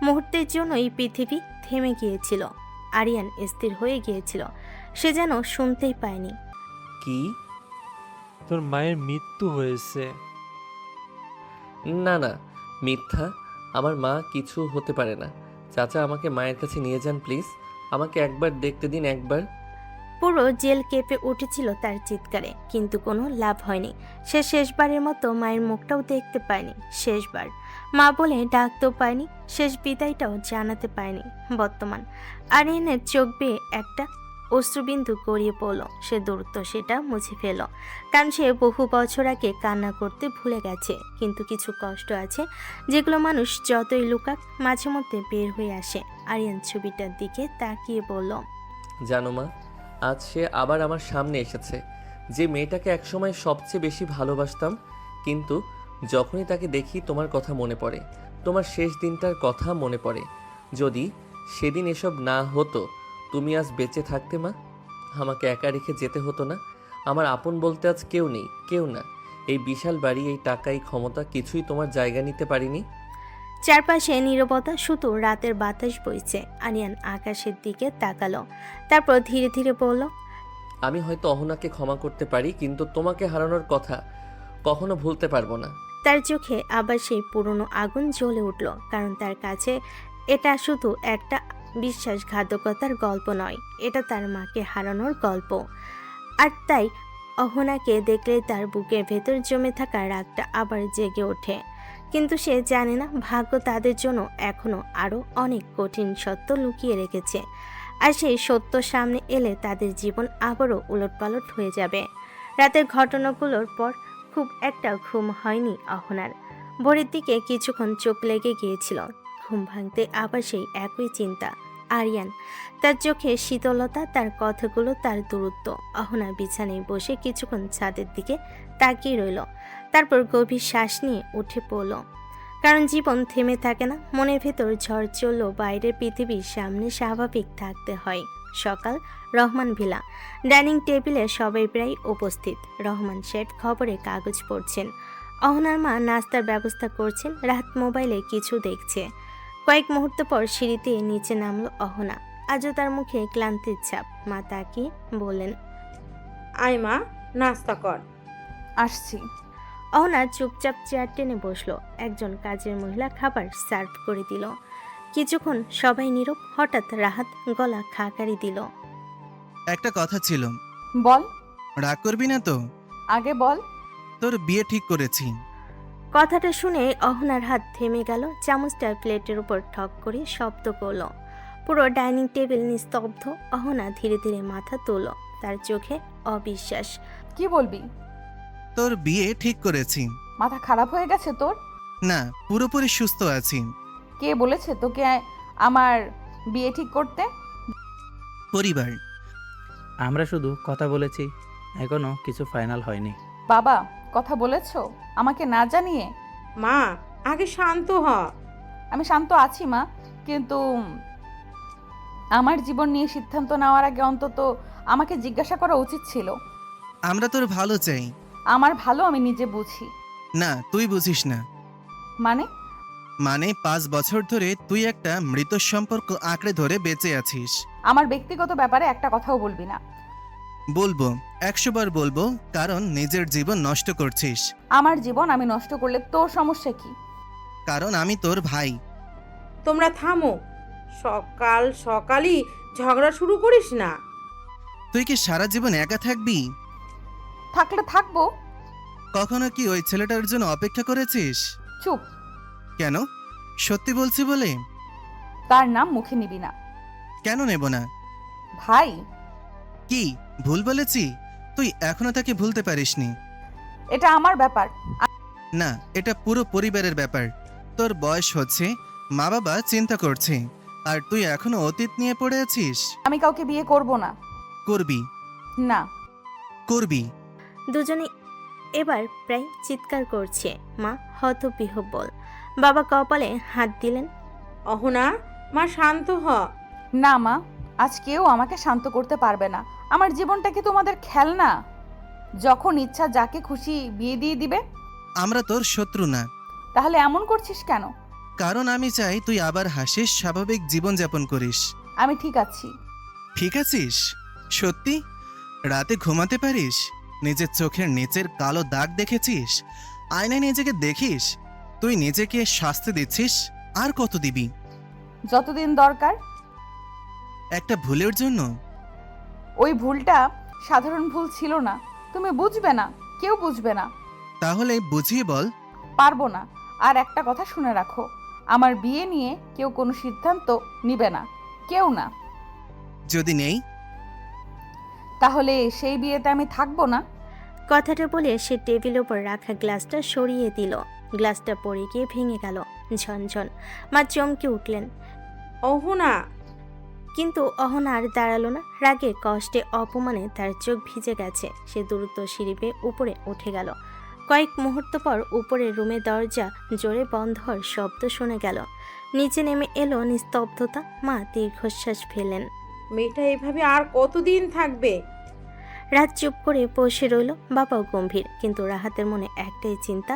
Speaker 3: মুহূর্তের জন্যই পৃথিবী থেমে গিয়েছিল। আরিয়ান স্থির হয়ে গিয়েছিল, সে যেন শুনতেই পায়নি।
Speaker 2: কি?
Speaker 14: তোর মায়ের মৃত্যু হয়েছে।
Speaker 2: না না, মিথ্যা। আমার মা কিছু হতে পারে না। চাচা, আমাকে মায়ের কাছে নিয়ে যান প্লিজ। আমাকে একবার দেখতে দিন, একবার।
Speaker 3: পুরো জেল কেঁপে উঠেছিল তার চিৎকারে, কিন্তু কোনো লাভ হয়নি। সে শেষবারের মতো মায়ের মুখটাও দেখতে পায়নি, শেষবার মা বলে ডাকতেও পায়নি, শেষ বিদায়টাও জানাতে পায়নি। বর্তমান আরিয়ানের চোখ বেয়ে একটা অশ্রুবিন্দু গড়িয়ে পড়ল। সে দ্রুত সেটা মুছে ফেল, কারণ সে বহু বছর আগে কান্না করতে ভুলে গেছে। কিন্তু কিছু কষ্ট আছে যেগুলো মানুষ যতই লুকাক মাঝে মধ্যে বের হয়ে আসে। আরিয়ান ছবিটার দিকে তাকিয়ে বলল,
Speaker 2: জানো মা, আজ সে আবার আমার সামনে এসেছে। যে মেয়েটাকে একসময় সবচেয়ে বেশি ভালোবাসতাম, কিন্তু যখনই তাকে দেখি তোমার কথা মনে পড়ে, তোমার শেষ দিনটার কথা মনে পড়ে। যদি সেদিন এসব না হতো, তুমি আজ বেঁচে থাকতে মা। আমাকে একা রেখে যেতে হতো না। আমার আপন বলতে আজ কেউ নেই, কেউ না। এই বিশাল বাড়ি, এই টাকা, এই ক্ষমতা, কিছুই তোমার জায়গা নিতে পারিনি।
Speaker 3: চারপাশে নীরবতা, শুধু রাতের বাতাস বইছে। আরিয়ান আকাশের দিকে তাকালো, তারপর ধীরে ধীরে বলল,
Speaker 2: আমি হয়তো অহনাকে ক্ষমা করতে পারি, কিন্তু তোমাকে হারানোর কথা কখনো ভুলতে পারবো না।
Speaker 3: তার চোখে আবার সেই পুরনো আগুন জ্বলে উঠল, কারণ তার কাছে এটা শুধু একটা বিশ্বাসঘাতকতার গল্প নয়, এটা তার মাকে হারানোর গল্প। আর তাই অহনাকে দেখলে তার বুকের ভেতর জমে থাকা রাগটা আবার জেগে ওঠে। কিন্তু সে জানে না ভাগ্য তাদের জন্য এখনো আরো অনেক কঠিন সত্য লুকিয়ে রেখেছে, আর সেই সত্য সামনে এলে তাদের জীবন আবারও উলটপালট হয়ে যাবে। রাতের ঘটনাগুলোর পর খুব একটা ঘুম হয়নি অহনার। ভোরের দিকে কিছুক্ষণ চোখ লেগে গিয়েছিল, ঘুম ভাঙতে আবার সেই একই চিন্তা। আরিয়ান, তার চোখে শীতলতা, তার কথাগুলো, তার দূরত্ব। অহনা বিছানায় বসে কিছুক্ষণ ছাদের দিকে তাকিয়ে রইল, তারপর গভীর শ্বাস নিয়ে উঠে পড়ল। কারণ জীবন থেমে থাকে না, মনের ভেতর ঝড় চললেও বাইরের পৃথিবীর সামনে স্বাভাবিক থাকতে হয়। সকাল, রহমান ভিলা। ডাইনিং টেবিলে সবাই প্রায় উপস্থিত। রহমান শেঠ খবরে কাগজ পড়ছেন, অহনার মা নাস্তার ব্যবস্থা করছেন, রাত মোবাইলে কিছু দেখছে। কয়েক মুহূর্ত পর সিঁড়িতে নিচে নামলো অহনা। আজও তার মুখে ক্লান্তির ছাপ। মা তাকিয়ে বললেন,
Speaker 8: আয় মা, নাস্তা কর।
Speaker 7: আসছি।
Speaker 3: অহনা চুপচাপ চেয়ার টেনে বসলো। একজন কাজের মহিলা খাবার সার্ভ করে দিল। কিছুক্ষণ সবাই নীরব। হঠাৎ রাহাত গলা খাকারি দিল,
Speaker 12: একটা কথা ছিল।
Speaker 7: বল।
Speaker 12: রাগ করবি না তো?
Speaker 7: আগে বল।
Speaker 12: তোর বিয়ে ঠিক করেছি।
Speaker 3: কথাটা শুনে অহনার হাত থেমে গেল। চামচটা প্লেটের উপর ঠক করে শব্দ করলো। পুরো ডাইনিং টেবিল নিস্তব্ধ। অহনা ধীরে ধীরে মাথা তুলল। তার চোখে অবিশ্বাস।
Speaker 7: কি বলবি?
Speaker 12: তোর বিয়ে ঠিক করেছি।
Speaker 7: মাথা খারাপ হয়ে গেছে তোর?
Speaker 12: না, পুরোপুরি সুস্থ আছি।
Speaker 7: কে বলেছে তোকে আমার বিয়ে ঠিক করতে?
Speaker 12: পরিবার।
Speaker 11: আমরা শুধু কথা বলেছি, এখনো কিছু ফাইনাল হয়নি।
Speaker 7: বাবা, কথা বলেছো আমাকে না জানিয়ে?
Speaker 8: মা আগে শান্ত হ।
Speaker 7: আমি শান্ত আছি মা, কিন্তু আমার জীবন নিয়ে সিদ্ধান্ত নেওয়ার আগে অন্তত আমাকে জিজ্ঞাসা করা উচিত ছিল।
Speaker 12: আমরা তোর ভালো চাই।
Speaker 7: আমার ভালো আমি নিজে বুঝি।
Speaker 12: না, তুই বুঝিস না।
Speaker 7: মানে?
Speaker 12: মানে 5 বছর ধরে তুই একটা মৃত সম্পর্ক আঁকড়ে ধরে বেঁচে আছিস।
Speaker 7: আমার ব্যক্তিগত ব্যাপারে একটা কথাও বলবি না।
Speaker 12: বলবো, 100 বার বলবো, কারণ নিজের জীবন নষ্ট করছিস।
Speaker 7: আমার জীবন আমি নষ্ট করলে তোর সমস্যা কি?
Speaker 12: কারণ আমি তোর ভাই।
Speaker 8: তোমরা থামো, সকাল সকালই ঝগড়া শুরু করিস না।
Speaker 12: তুই কি সারা জীবন একা থাকবি?
Speaker 7: থাকলে থাকবো।
Speaker 12: কখনো কি ওই ছেলেটার জন্য অপেক্ষা করেছিস?
Speaker 7: চুপ।
Speaker 12: কেন? সত্যি বলছি বলে?
Speaker 7: তার নাম মুখে নিবি না।
Speaker 12: কেন নেব না?
Speaker 7: ভাই।
Speaker 12: কি ভুল বলেছি? তুই এখনো তাকে ভুলতে পারিসনি।
Speaker 7: এটা আমার ব্যাপার।
Speaker 12: না, এটা পুরো পরিবারের ব্যাপার। তোর বয়স হচ্ছে, মা বাবা চিন্তা করছে, আর তুই এখনো অতীত নিয়ে পড়ে আছিস।
Speaker 7: আমি কাউকে বিয়ে করব না।
Speaker 12: করবি।
Speaker 7: না।
Speaker 12: করবি।
Speaker 3: দুজনে এবার প্রায় চিৎকার করছে। মা হতবিহ্বল। বাবা কপালে হাত দিলেন।
Speaker 8: অহনা, মা শান্ত হ।
Speaker 7: না মা, আজ কেউ আমাকে শান্ত করতে পারবে না। আমার জীবনটা কি তোমাদের খেলনা? যখন ইচ্ছা যাকে খুশি বিয়ে দিয়ে দিবে?
Speaker 12: আমরা তোর শত্রু না।
Speaker 7: তাহলে এমন করছিস কেন?
Speaker 12: কারণ আমি চাই তুই আবার হাসিস, স্বাভাবিক জীবনযাপন করিস।
Speaker 7: আমি ঠিক আছি।
Speaker 12: ঠিক আছিস? সত্যি? রাতে ঘুমাতে পারিস? নিজের চোখের নিচের কালো দাগ দেখেছিস? আয়নায় নিজেকে দেখিস? তুই নিজেকে শাস্তি দিচ্ছিস। আর কত দিবি?
Speaker 7: যতদিন দরকার।
Speaker 12: একটা ভুলের জন্য?
Speaker 7: ওই ভুলটা সাধারণ ভুল ছিল না। তুমি বুঝবে না, কেউ বুঝবে না।
Speaker 12: তাহলে বুঝিয়ে বল।
Speaker 7: পারবো না। আর একটা কথা শুনে রাখো, আমার বিয়ে নিয়ে কেউ কোনো সিদ্ধান্ত নিবে না। কেউ না।
Speaker 12: যদি নেই?
Speaker 7: তাহলে সেই বিয়েতে আমি থাকবো না।
Speaker 3: কথাটা বলে সে টেবিলের উপর রাখা গ্লাসটা সরিয়ে দিল। গ্লাসটা পড়ে গিয়ে ভেঙে গেল ঝনঝন। মা চমকে উঠলেন।
Speaker 8: অহনা।
Speaker 3: কিন্তু অহনা আর দাঁড়ালো না। রাগে কষ্টে অপমানে তার চোখ ভিজে গেছে। সে দ্রুত সিঁড়ি বেয়ে উপরে উঠে গেল। কয়েক মুহূর্ত পর উপরের রুমে দরজা জোরে বন্ধ হওয়ার শব্দ শোনা গেল। নিচে নেমে এলো নিস্তব্ধতা। মা দীর্ঘশ্বাস ফেলেন।
Speaker 8: মেয়েটা এভাবে আর কতদিন থাকবে?
Speaker 3: রাত চুপ করে বসে রইল। বাবাও গম্ভীর, কিন্তু রাহাতের মনে একটাই চিন্তা,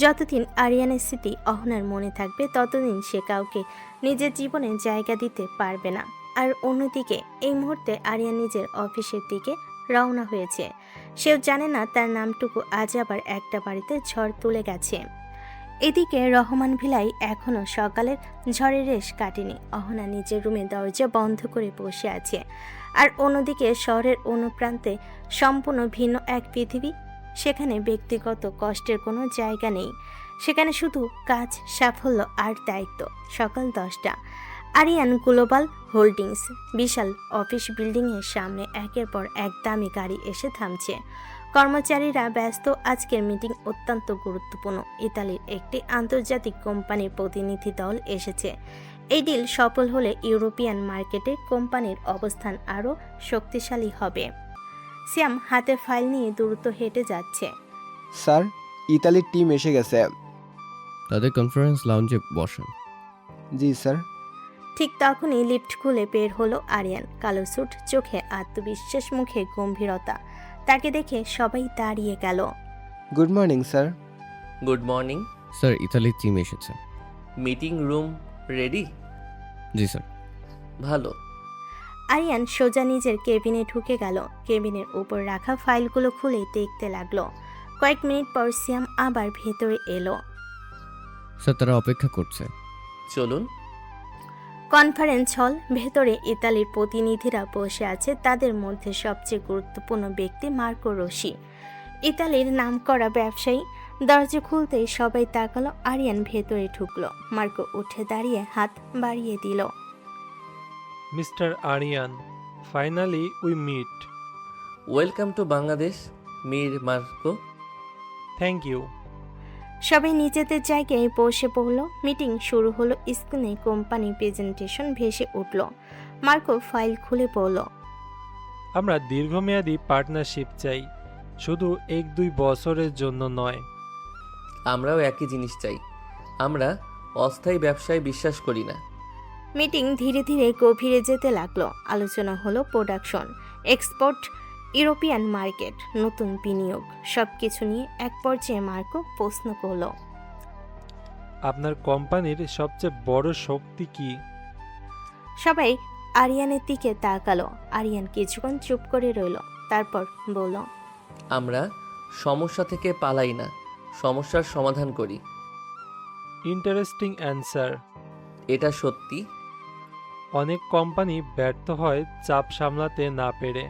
Speaker 3: যতদিন আরিয়ানের স্মৃতি অহনার মনে থাকবে ততদিন সে কাউকে নিজের জীবনে জায়গা দিতে পারবে না। আর অন্যদিকে এই মুহূর্তে আরিয়ান নিজের অফিসের দিকে রওনা হয়েছে। সেও জানে না তার নামটুকু আজ আবার একটা বাড়িতে ঝড় তুলে গেছে। এদিকে রহমান ভিলাই এখনো সকালের ঝড়ের রেশ কাটেনি। অহনা নিজের রুমে দরজা বন্ধ করে বসে আছে। আর অন্যদিকে শহরের অন্য প্রান্তে সম্পূর্ণ ভিন্ন এক পৃথিবী। সেখানে ব্যক্তিগত কষ্টের কোনো জায়গা নেই। সেখানে শুধু কাজ, সাফল্য আর দায়িত্ব। সকাল 10টা। আরিয়ান গ্লোবাল হোল্ডিংস বিশাল অফিস বিল্ডিংয়ের সামনে একের পর এক দামি গাড়ি এসে থামছে। কর্মচারীরা ব্যস্ত। আজকের মিটিং অত্যন্ত গুরুত্বপূর্ণ। ইতালির একটি আন্তর্জাতিক কোম্পানির প্রতিনিধি দল এসেছে। এই ডিল সফল হলে ইউরোপিয়ান মার্কেটে কোম্পানির অবস্থান আরও শক্তিশালী হবে। সিয়াম হাতে ফাইল নিয়ে দ্রুত হেঁটে যাচ্ছে।
Speaker 4: স্যার, ইতালির টিম এসে গেছে।
Speaker 1: তাদের কনফারেন্স লাউঞ্জে বসেন।
Speaker 4: জি স্যার।
Speaker 3: ঠিক তখনই লিফট খুলে বের হলো আরিয়ান। কালো স্যুট, চোখে আত্মবিশ্বাস, মুখে গম্ভীরতা। তাকে দেখে সবাই দাঁড়িয়ে গেল।
Speaker 4: Good morning sir.
Speaker 2: Good morning
Speaker 1: sir, ইতালির টিম এসেছে।
Speaker 2: Meeting room ready?
Speaker 1: জি স্যার।
Speaker 2: ভালো।
Speaker 3: আরিয়ান সোজা নিজের কেবিনে ঢুকে গেল। কেবিনের উপর রাখা ফাইলগুলো খুলে দেখতে লাগলো। কয়েক মিনিট পর সিয়াম আবার ভেতরে এলো।
Speaker 1: স্যার, তারা অপেক্ষা করছে।
Speaker 2: চলুন।
Speaker 3: Conference hall. ভেতরে ইতালির প্রতিনিধিরা বসে আছে। তাদের মধ্যে সবচেয়ে গুরুত্বপূর্ণ ব্যক্তি মার্কো রোসি, ইতালির নামকরা ব্যবসায়ী। দরজা খুলতেই সবাই তাকালো। আরিয়ান ভেতরে ঢুকলো। মার্কো উঠে দাঁড়িয়ে হাত বাড়িয়ে দিল।
Speaker 14: Mister Aryan, finally we meet.
Speaker 2: Welcome to Bangladesh Mir Marco.
Speaker 14: Thank you.
Speaker 3: সবাই নিজেদের জায়গায় বসে পড়ল। মিটিং শুরু হলো। স্ক্রিনে কোম্পানি প্রেজেন্টেশন ভেসে উঠল। মার্কো ফাইল খুলে পড়ল।
Speaker 14: আমরা দীর্ঘমেয়াদী পার্টনারশিপ চাই, শুধু 1-2 বছরের জন্য নয়।
Speaker 2: আমরাও একই জিনিস চাই। আমরা অস্থায়ী ব্যবসায় বিশ্বাস করি না।
Speaker 3: মিটিং ধীরে ধীরে গভীরে যেতে লাগলো। আলোচনা হলো প্রোডাকশন, এক্সপোর্ট, ইউরোপিয়ান মার্কেট, নতুন বিনিয়োগ, সবকিছু নিয়ে এক পর্যায়ে মার্কো প্রশ্ন করলো,
Speaker 14: আপনার কোম্পানির সবচেয়ে বড় শক্তি কি?
Speaker 3: সবাই আরিয়ানের দিকে তাকালো। আরিয়ান কিছুক্ষণ চুপ করে রইল, তারপর বলল,
Speaker 2: আমরা সমস্যা থেকে পালাই না, সমস্যার সমাধান করি।
Speaker 14: Interesting answer.
Speaker 2: এটা সত্যি।
Speaker 14: অনেক কোম্পানি ব্যর্থ হয় চাপ সামলাতে না পেরে।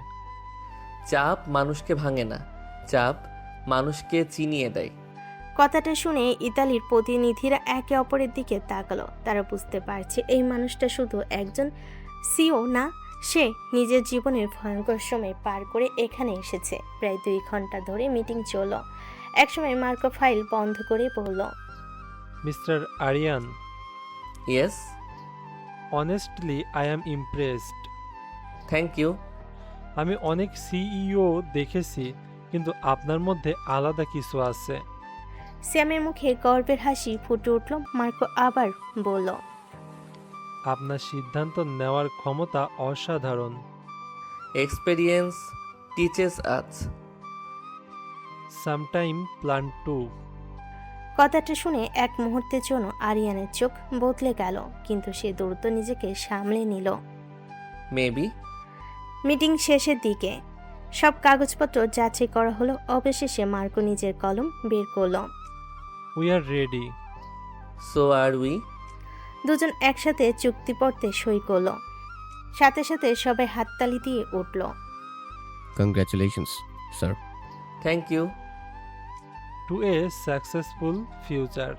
Speaker 2: চাপ মানুষকে ভাঙে না, চাপ মানুষকে চিনিয়ে দেয়।
Speaker 3: কথাটা শুনে ইতালির প্রতিনিধিরা একে অপরের দিকে তাকালো। তারা বুঝতে পারছে এই মানুষটা শুধু একজন সিও না, সে নিজের জীবনের ভয়ঙ্কর সময় পার করে এখানে এসেছে। প্রায় 2 ঘন্টা ধরে মিটিং চলল। একসময় মার্কো ফাইল বন্ধ করে বলল,
Speaker 14: mister Aryan,
Speaker 2: yes,
Speaker 14: honestly I am impressed.
Speaker 2: Thank you.
Speaker 14: আমি অনেক সিইও দেখেছি, কিন্তু আপনার মধ্যে আলাদা কিছু আছে।
Speaker 3: স্যামের মুখে গর্বের হাসি ফুটে উঠল। মার্কো আবার বলল,
Speaker 14: আপনার সিদ্ধান্ত নেওয়ার ক্ষমতা অসাধারণ।
Speaker 2: Experience teaches us.
Speaker 14: Sometime plan to.
Speaker 3: কথাটা শুনে এক মুহূর্তের জন্য আরিয়ানের চোখ বদলে গেল, কিন্তু সে দ্রুত নিজেকে সামলে নিল।
Speaker 2: মেবি।
Speaker 3: মিটিং শেষের দিকে সব কাগজপত্র যাচাই করা হলো। অবশেষে মার্কো নিজের কলম বের করল।
Speaker 14: We are ready.
Speaker 2: So are we.
Speaker 3: দুজন একসাথে চুক্তিপত্রে সই করলো। সাথে সাথে সবাই হাততালি দিয়ে উঠল।
Speaker 1: Congratulations sir.
Speaker 2: Thank you.
Speaker 14: To a successful future.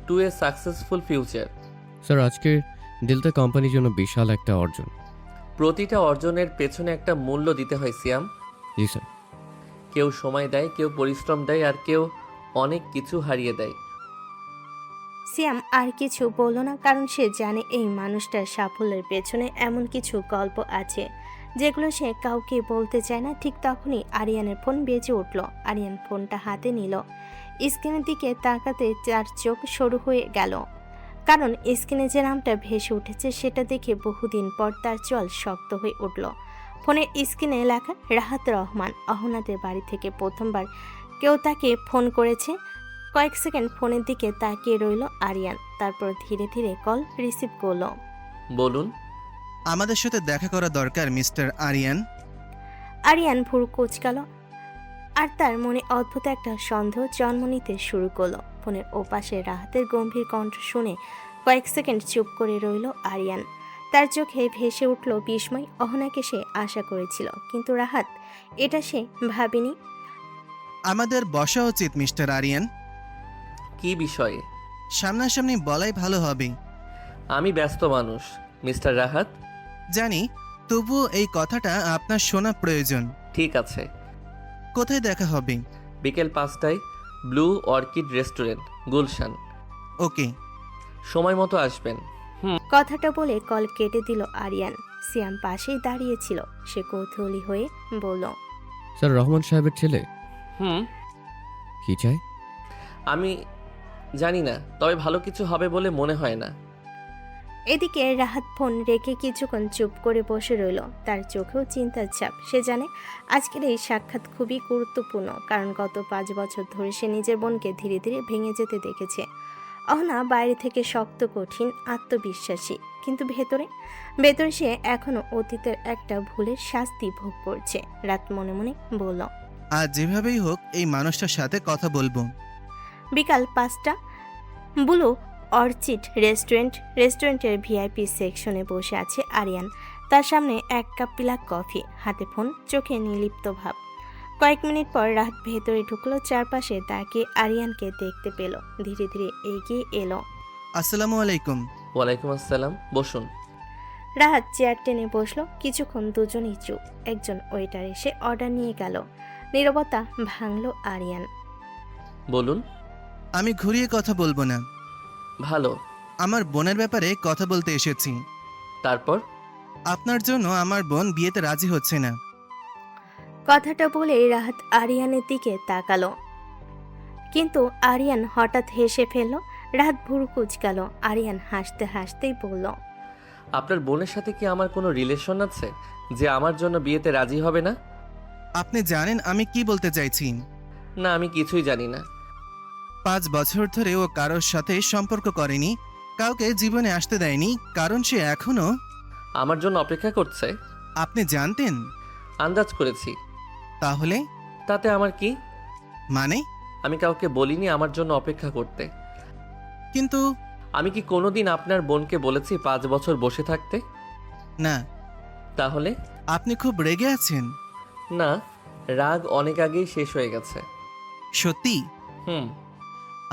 Speaker 2: To a successful future.
Speaker 1: Sir, আজকের ডিলটা কোম্পানির জন্য বিশাল একটা অর্জন।
Speaker 2: প্রতিটা অর্জনের পেছনে একটা মূল্য দিতে হয় সিয়াম।
Speaker 1: জি স্যার।
Speaker 2: কেউ সময় দেয়, কেউ পরিশ্রম দেয়, আর কেউ অনেক কিছু হারিয়ে দেয়।
Speaker 3: সিয়াম আর কিছু বলল না, কারণ সে জানে এই মানুষটার সাফল্যের পেছনে এমন কিছু গল্প আছে যেগুলো সে কাউকে বলতে চায় না। ঠিক তখনই আরিয়ানের ফোন বেজে উঠল। আরিয়ান ফোনটা হাতে নিল। স্ক্রিনের দিকে তাকাতে তার চোখ সরু হয়ে গেল, কারণ স্ক্রিনে যে নামটা ভেসে উঠেছে সেটা দেখে বহুদিন পর তার চল শক্ত হয়ে উঠল। ফোনের স্ক্রিনে লেখা রাহাত রহমান। অহনাদের বাড়ি থেকে প্রথমবার কেউ তাকে ফোন করেছে। কয়েক সেকেন্ড ফোনের দিকে তাকিয়ে রইল আরিয়ান, তারপর ধীরে ধীরে কল রিসিভ করলো।
Speaker 2: বলুন।
Speaker 12: আমাদের সাথে দেখা করা দরকার মিস্টার আরিয়ান।
Speaker 3: আরিয়ান ভুরু কুঁচকাল, আর তার মনে অদ্ভুত একটা সন্দেহ জন্ম নিতে শুরু করলো। ফোনের ওপাশে রাহাতের গম্ভীর কণ্ঠ শুনে কয়েক সেকেন্ড চুপ করে রইল আরিয়ান। তার চোখে ভেসে উঠল বিস্ময়। অহনাকে সে আশা করেছিল, কিন্তু রাহাত, এটা সে ভাবেনি।
Speaker 12: আমাদের বসা উচিত মিস্টার আরিয়ান।
Speaker 2: কি বিষয়ে?
Speaker 12: সামনাসামনি বলাই ভালো হবে।
Speaker 2: আমি ব্যস্ত মানুষ মিস্টার রাহাত।
Speaker 12: জানি, তবুও এই কথাটা আপনার শোনা প্রয়োজন।
Speaker 2: ঠিক আছে।
Speaker 12: কোথায় দেখা হবে?
Speaker 2: বিকেল 5টায় ব্লু অর্কিড রেস্টুরেন্ট, গুলশান।
Speaker 12: ওকে।
Speaker 2: সময় মতো আসবেন।
Speaker 3: কথাটা বলে কল কেটে দিল আরিয়ান। সিয়াম পাশেই দাঁড়িয়েছিল। সে কৌতূহলী হয়ে বলল,
Speaker 1: স্যার, রহমান সাহেবের ছেলে। কি চাই?
Speaker 2: আমি জানি না, তবে ভালো কিছু হবে বলে মনে হয় না।
Speaker 3: এদিকে রাহাত ফোন রেখে কিছুক্ষণ চুপ করে বসে রইল। তার চোখেও চিন্তার ছাপ। সে জানে আজকের এই সাক্ষাৎ খুবই গুরুত্বপূর্ণ, কারণ গত 5 বছর ধরে সে নিজের বোনকে ধীরে ধীরে ভেঙে যেতে দেখেছে। অহনা বাইরে থেকে শক্ত, কঠিন, আত্মবিশ্বাসী, কিন্তু ভেতরে সে এখনো অতীতের একটা ভুলের শাস্তি ভোগ করছে। রাত মনে মনে বলল,
Speaker 12: আজ যেভাবেই হোক এই মানুষটার সাথে কথা বলবো।
Speaker 3: বিকাল 5টা, ব্লু অর্চিড রেস্টুরেন্টের ভিআইপি সেকশনে বসে আছে আরিয়ান। তার সামনে 1 কাপ ব্ল্যাক কফি, হাতে ফোন, চোখে নির্লিপ্ত ভাব। কয়েক মিনিট পর রাত ভেতরে ঢুকলো। চারপাশে তাকিয়ে আরিয়ানকে দেখতে পেল। ধীরে ধীরে এগিয়ে এলো।
Speaker 12: আসসালামু আলাইকুম।
Speaker 2: ওয়ালাইকুম আসসালাম, বসুন।
Speaker 3: রাহাত চেয়ার টেনে বসলো। কিছুক্ষণ দুজনেই চুপ। একজন ওয়েটার এসে অর্ডার নিয়ে গেল। নীরবতা ভাঙল আরিয়ান।
Speaker 2: বলুন।
Speaker 12: আমি ঘুরিয়ে কথা বলবো না।
Speaker 2: ভালো।
Speaker 12: আমার বোনের ব্যাপারে কথা বলতে এসেছি।
Speaker 2: তারপর?
Speaker 12: আপনার জন্য আমার বোন বিয়েতে রাজি হচ্ছে না।
Speaker 3: কথাটা বলে রাহাত আরিয়ানের দিকে তাকালো, কিন্তু আরিয়ান হঠাৎ হেসে ফেলল। রাহাত ভুরু কুঁচকাল। আরিয়ান হাসতে হাসতেই বলল,
Speaker 2: আপনার বোনের সাথে কি আমার কোনো রিলেশন আছে যে আমার জন্য বিয়েতে রাজি হবে না?
Speaker 12: আপনি জানেন আমি কি বলতে চাইছি?
Speaker 2: না, আমি কিছুই জানি না।
Speaker 12: 5 বছর ধরে ও কারোর সাথে সম্পর্ক করেনি, কাউকে জীবনে আসতে দেয়নি, কারণ সে এখনো
Speaker 2: আমার জন্য অপেক্ষা করছে।
Speaker 12: আপনি জানতেন?
Speaker 2: আন্দাজ করেছি।
Speaker 12: তাহলে?
Speaker 2: তাতে আমার কি?
Speaker 12: মানে?
Speaker 2: আমি কাউকে বলিনি আমার জন্য অপেক্ষা করতে।
Speaker 12: কিন্তু
Speaker 2: আমি কি কোনোদিন আপনার বোনকে বলেছি 5 বছর বসে থাকতে?
Speaker 12: না।
Speaker 2: তাহলে?
Speaker 12: আপনি খুব রেগে আছেন।
Speaker 2: না, রাগ অনেক আগেই শেষ হয়ে গেছে।
Speaker 12: সত্যি?
Speaker 2: হুম।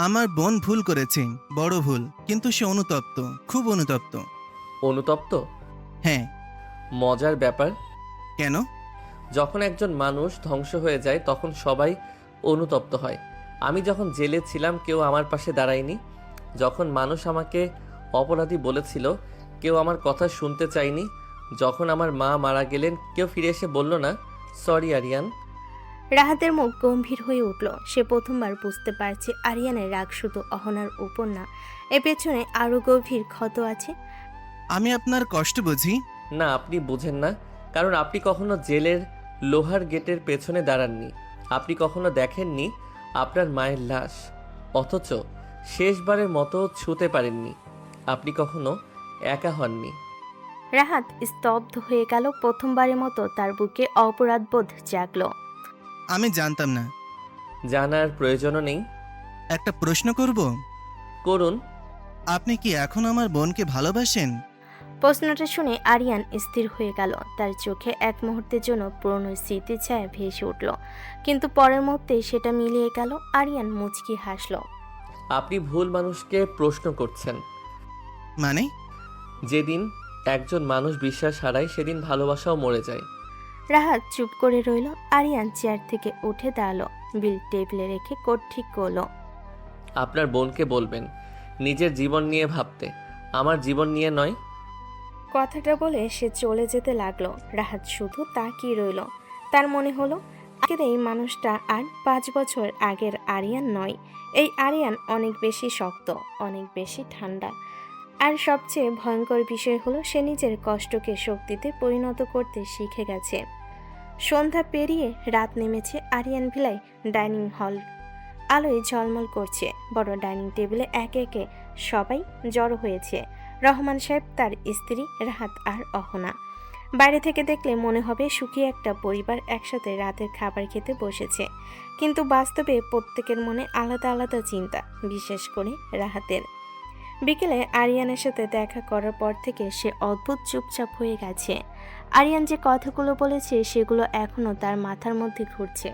Speaker 12: আমার বোন ভুল করেছে, বড় ভুল, কিন্তু সে অনুতপ্ত, খুব অনুতপ্ত।
Speaker 2: অনুতপ্ত?
Speaker 12: হ্যাঁ।
Speaker 2: মজার ব্যাপার।
Speaker 12: কেন?
Speaker 2: যখন একজন মানুষ ধ্বংস হয়ে যায় তখন সবাই অনুতপ্ত হয়। আমি যখন জেলে ছিলাম কেউ আমার পাশে দাঁড়ায়নি। যখন মানুষ আমাকে অপরাধী বলেছিল কেউ আমার কথা শুনতে চায়নি। যখন আমার মা মারা গেলেন কেউ ফিরে এসে বলল না সরি আরিয়ান।
Speaker 3: রাহাতের মুখ গম্ভীর হয়ে উঠল। সে প্রথমবার বুঝতে পারছে আরিয়ানের রাগ শুধু অহনার উপর না, এর পেছনে আরো গভীর ক্ষত আছে।
Speaker 12: আমি আপনার কষ্ট বুঝি।
Speaker 2: না, আপনি বুঝেন না, কারণ আপনি কখনো জেলের লোহার গেটের পেছনে দাঁড়াননি। আপনি কখনো দেখেননি আপনার মায়ের লাশ, অথচ শেষবারের মতো ছুঁতে পারেননি। আপনি কখনো একা হননি।
Speaker 3: রাহাত স্তব্ধ হয়ে গেল। প্রথমবারের মতো তার বুকে অপরাধবোধ জাগল।
Speaker 12: আমি জানতাম না।
Speaker 2: জানার প্রয়োজনও নেই।
Speaker 12: একটা প্রশ্ন করব?
Speaker 2: করুন।
Speaker 12: আপনি কি এখন আমার বোনকে ভালোবাসেন?
Speaker 3: প্রশ্নটা শুনে আরিয়ান স্থির হয়ে গেল। তার চোখে এক মুহূর্তের জন্য পুরনো স্মৃতির ছায়া ভেসে উঠল, কিন্তু পরের মুহূর্তে সেটা মিলিয়ে গেল। আরিয়ান মুচকি হাসল।
Speaker 2: আপনি ভুল মানুষকে প্রশ্ন করছেন।
Speaker 12: মানে?
Speaker 2: যেদিন একজন মানুষ বিশ্বাস হারায় সেদিন ভালোবাসাও মরে যায়।
Speaker 3: রাহাত চুপ করে রইল। আরিয়ান চেয়ার থেকে উঠে দাঁড়ালো, বিল টেবিলে রেখে কোট ঠিক করলো।
Speaker 2: আপনার বোনকে বলবেন নিজের জীবন নিয়ে ভাবতে, আমার জীবন নিয়ে নয়।
Speaker 3: কথাটা বলে সে চলে যেতে লাগলো। রাহাত শুধু তাকিয়ে রইল। তার মনে হলো আগের এই মানুষটা আর 5 বছর আগের আরিয়ান নয়। এই আরিয়ান অনেক বেশি শক্ত, অনেক বেশি ঠান্ডা। আর সবচেয়ে ভয়ঙ্কর বিষয় হলো সে নিজের কষ্টকে শক্তিতে পরিণত করতে শিখে গেছে। সন্ধ্যা পেরিয়ে রাত নেমেছে। আরিয়ান ভিলায় ডাইনিং হল আলোয় ঝলমল করছে। বড় ডাইনিং টেবিলে একে একে সবাই জড়ো হয়েছে। রহমান সাহেব, তার স্ত্রী, রাহাত আর অহনা। বাইরে থেকে দেখলে মনে হবে সুখী একটা পরিবার একসাথে রাতের খাবার খেতে বসেছে, কিন্তু বাস্তবে প্রত্যেকের মনে আলাদা আলাদা চিন্তা, বিশেষ করে রাহাতের। বিকেলে আরিয়ানের সাথে দেখা করার পর থেকে সে অদ্ভুত চুপচাপ হয়ে গেছে। আরিয়ান যে কথাগুলো বলেছে সেগুলো এখনও তার মাথার মধ্যে ঘুরছে।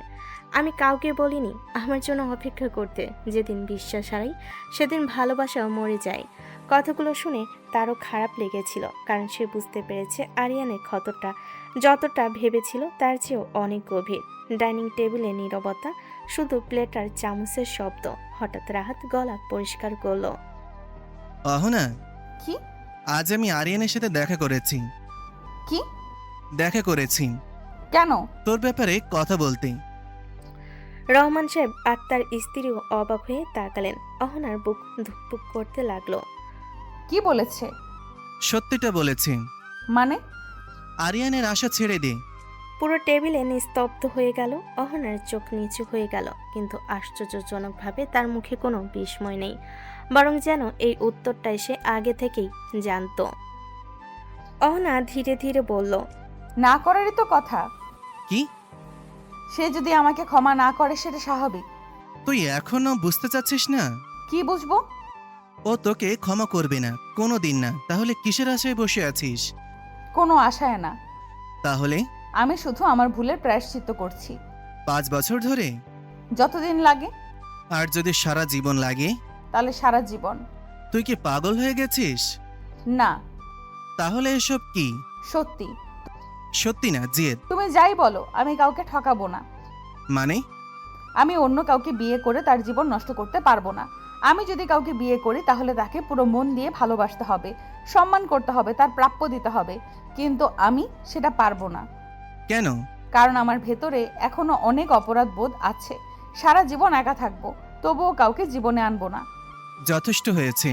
Speaker 3: আমি কাউকে বলিনি আমার জন্য অপেক্ষা করতে, যেদিন বিশ্বাস হারাই সেদিন ভালোবাসাও মরে যায়। কথাগুলো শুনে তারও খারাপ লেগেছিল, কারণ সে বুঝতে পেরেছে আরিয়ানের ক্ষতটা যতটা ভেবেছিল তার চেয়েও অনেক গভীর। ডাইনিং টেবিলে নীরবতা, শুধু প্লেট আর চামচের শব্দ। হঠাৎ রাহাত গলা পরিষ্কার করলো।
Speaker 12: অহনা,
Speaker 7: কি?
Speaker 12: আজ আমি আরিয়ানের সাথে দেখা করেছি।
Speaker 7: কি?
Speaker 12: দেখা করেছি।
Speaker 7: কেন?
Speaker 12: তোর ব্যাপারে কথা বলতে।
Speaker 3: রহমান সাহেব আর তার স্ত্রীও অবাক হয়ে তাকালেন। অহনার বুক ধুকপুক করতে লাগলো।
Speaker 7: কি বলেছে?
Speaker 12: সত্যিটা বলেছি।
Speaker 7: মানে?
Speaker 12: আরিয়ানের আশা ছেড়ে দে।
Speaker 3: পুরো টেবিলে নিস্তব্ধ হয়ে গেল। অহনার চোখ নিচু হয়ে গেল, কিন্তু আশ্চর্যজনকভাবে তার মুখে কোনো বিস্ময় নেই, বরং যেন এই উত্তরটাই সে আগে থেকেই জানত। অহনা ধীরে ধীরে বলল,
Speaker 7: না করারই তো কথা।
Speaker 12: কি?
Speaker 7: সে যদি আমাকে ক্ষমা না করে সেটা স্বাভাবিক।
Speaker 12: তুই এখনো বুঝতে চাচ্ছিস না?
Speaker 7: কি বুঝবো?
Speaker 12: ও তোকে ক্ষমা করবে না, কোনো দিন না। তাহলে কিসের আশায় বসে আছিস?
Speaker 7: কোনো আশায় না।
Speaker 12: তাহলে?
Speaker 7: আমি শুধু আমার ভুলের প্রায়শ্চিত্ত করছি।
Speaker 12: 5 বছর ধরে?
Speaker 7: যতদিন লাগে।
Speaker 12: আর যদি সারা জীবন লাগে?
Speaker 7: তাহলে সারা জীবন।
Speaker 12: তুই কি পাগল হয়ে গেছিস?
Speaker 7: না।
Speaker 12: তাহলে এসব কি?
Speaker 7: সত্যি।
Speaker 12: সত্যি না জেদ?
Speaker 7: তুমি যাই বলো, আমি কাউকে ঠকাবো না।
Speaker 12: মানে?
Speaker 7: আমি অন্য কাউকে বিয়ে করে তার জীবন নষ্ট করতে পারবো না। আমি যদি কাউকে বিয়ে করি তাহলে তাকে পুরো মন দিয়ে ভালোবাসতে হবে, সম্মান করতে হবে, তার প্রাপ্য দিতে হবে। কিন্তু আমি সেটা পারবো না।
Speaker 12: কেন?
Speaker 7: কারণ আমার ভেতরে এখনো অনেক অপরাধ বোধ আছে। সারা জীবন একা থাকবো, তবুও কাউকে জীবনে আনবো না।
Speaker 12: যথেষ্ট হয়েছে।